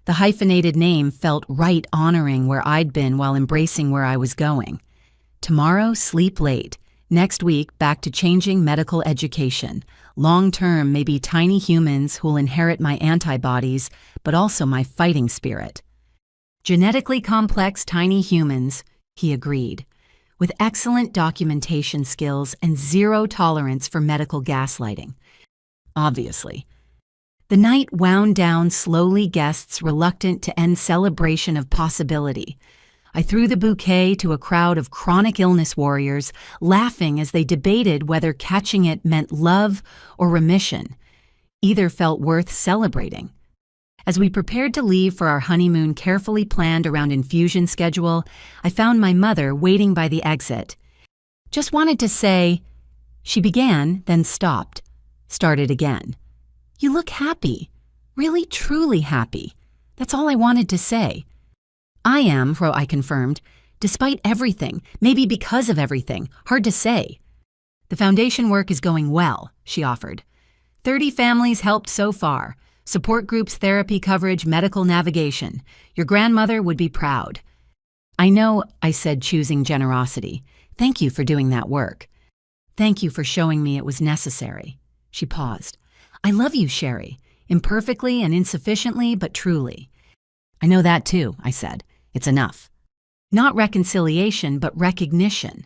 The hyphenated name felt right, honoring where I'd been while embracing where I was going. "Tomorrow, sleep late. Next week, back to changing medical education. Long-term, maybe tiny humans who'll inherit my antibodies, but also my fighting spirit." "Genetically complex tiny humans," he agreed, "with excellent documentation skills and zero tolerance for medical gaslighting." Obviously. The night wound down slowly, guests reluctant to end celebration of possibility. I threw the bouquet to a crowd of chronic illness warriors, laughing as they debated whether catching it meant love or remission. Either felt worth celebrating. As we prepared to leave for our honeymoon, carefully planned around infusion schedule, I found my mother waiting by the exit. "Just wanted to say," she began, then stopped, started again. "You look happy. Really, truly happy. That's all I wanted to say." "I am," I confirmed, "despite everything, maybe because of everything, hard to say." "The foundation work is going well," she offered. 30 families helped so far. Support groups, therapy coverage, medical navigation. Your grandmother would be proud." "I know," I said, choosing generosity. "Thank you for doing that work." "Thank you for showing me it was necessary." She paused. "I love you, Sherry. Imperfectly and insufficiently, but truly." "I know that too," I said. "It's enough." Not reconciliation, but recognition.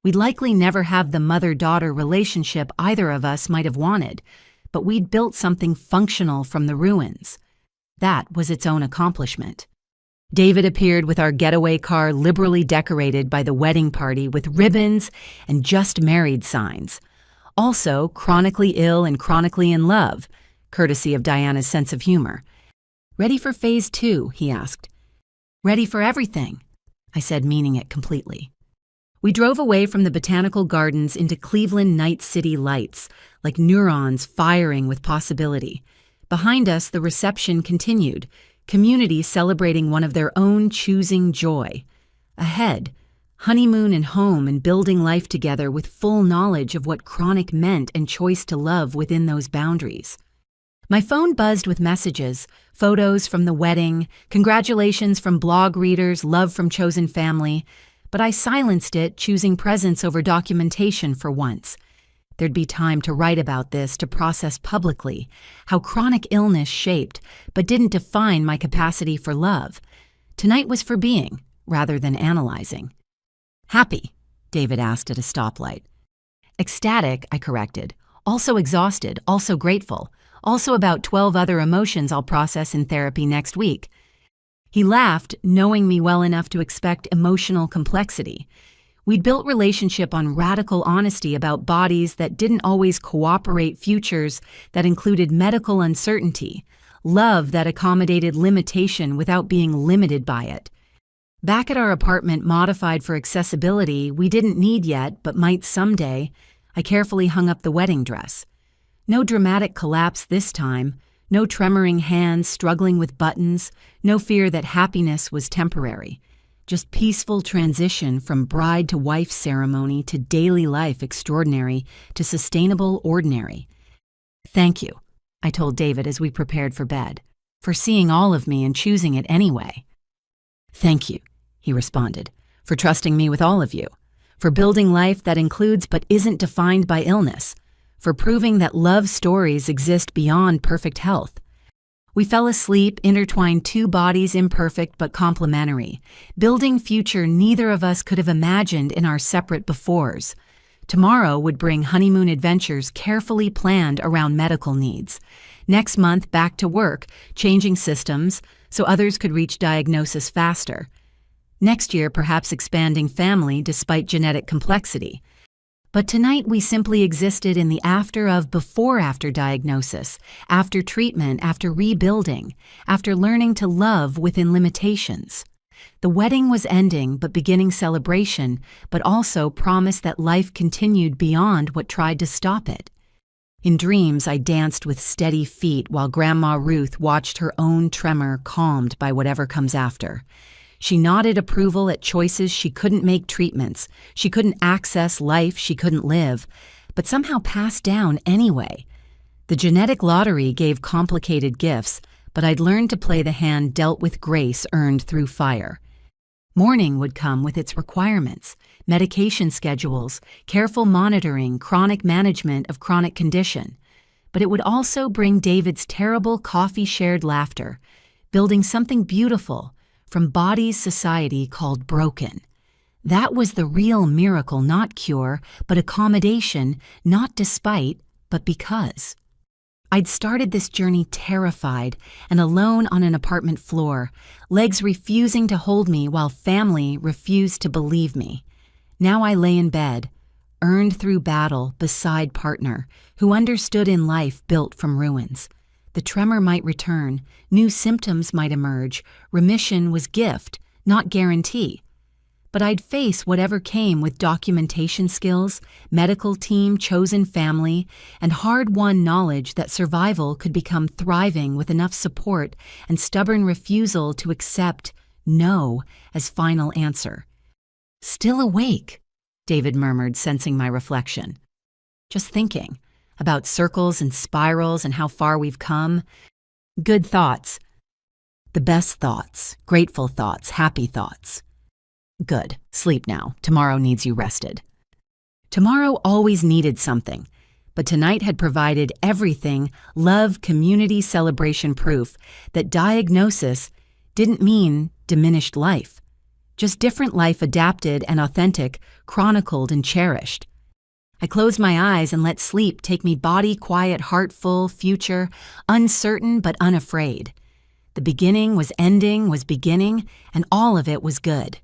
We'd likely never have the mother-daughter relationship either of us might have wanted, but we'd built something functional from the ruins. That was its own accomplishment. David appeared with our getaway car liberally decorated by the wedding party with ribbons and just married signs. Also, chronically ill and chronically in love, courtesy of Diana's sense of humor. "Ready for phase 2, he asked. "Ready for everything," I said, meaning it completely. We drove away from the botanical gardens into Cleveland night city lights, like neurons firing with possibility. Behind us, the reception continued, community celebrating one of their own choosing joy. Ahead, honeymoon and home and building life together with full knowledge of what chronic meant and choice to love within those boundaries. My phone buzzed with messages, photos from the wedding, congratulations from blog readers, love from chosen family, but I silenced it, choosing presence over documentation for once. There'd be time to write about this, to process publicly, how chronic illness shaped, but didn't define my capacity for love. Tonight was for being, rather than analyzing. "Happy?" David asked at a stoplight. "Ecstatic," I corrected. "Also exhausted, also grateful, also about 12 other emotions I'll process in therapy next week." He laughed, knowing me well enough to expect emotional complexity. We'd built relationship on radical honesty about bodies that didn't always cooperate, futures that included medical uncertainty, love that accommodated limitation without being limited by it. Back at our apartment modified for accessibility we didn't need yet but might someday, I carefully hung up the wedding dress. No dramatic collapse this time, no tremoring hands struggling with buttons, no fear that happiness was temporary. Just peaceful transition from bride to wife ceremony to daily life extraordinary to sustainable ordinary. "Thank you," I told David as we prepared for bed, "for seeing all of me and choosing it anyway." "Thank you," he responded, "for trusting me with all of you, for building life that includes but isn't defined by illness, for proving that love stories exist beyond perfect health." We fell asleep, intertwined two bodies imperfect but complementary, building future neither of us could have imagined in our separate befores. Tomorrow would bring honeymoon adventures carefully planned around medical needs. Next month, back to work, changing systems so others could reach diagnosis faster. Next year, perhaps expanding family despite genetic complexity. But tonight we simply existed in the after of before-after diagnosis, after treatment, after rebuilding, after learning to love within limitations. The wedding was ending but beginning celebration, but also promise that life continued beyond what tried to stop it. In dreams, I danced with steady feet while Grandma Ruth watched her own tremor calmed by whatever comes after. She nodded approval at choices she couldn't make, treatments she couldn't access, life she couldn't live, but somehow passed down anyway. The genetic lottery gave complicated gifts, but I'd learned to play the hand dealt with grace earned through fire. Morning would come with its requirements, medication schedules, careful monitoring, chronic management of chronic condition. But it would also bring David's terrible coffee-shared laughter, building something beautiful, from bodies society called broken. That was the real miracle, not cure, but accommodation, not despite, but because. I'd started this journey terrified and alone on an apartment floor, legs refusing to hold me while family refused to believe me. Now I lay in bed, earned through battle beside partner, who understood in life built from ruins. The tremor might return, new symptoms might emerge, remission was gift, not guarantee. But I'd face whatever came with documentation skills, medical team, chosen family, and hard-won knowledge that survival could become thriving with enough support and stubborn refusal to accept no as final answer. "Still awake," David murmured, sensing my reflection. "Just thinking about circles and spirals and how far we've come. Good thoughts. The best thoughts, grateful thoughts, happy thoughts. Good. Sleep now. Tomorrow needs you rested." Tomorrow always needed something, but tonight had provided everything, love, community, celebration, proof that diagnosis didn't mean diminished life, just different life adapted and authentic, chronicled and cherished. I closed my eyes and let sleep take me body quiet, heart full, future, uncertain but unafraid. The beginning was ending, was beginning, and all of it was good.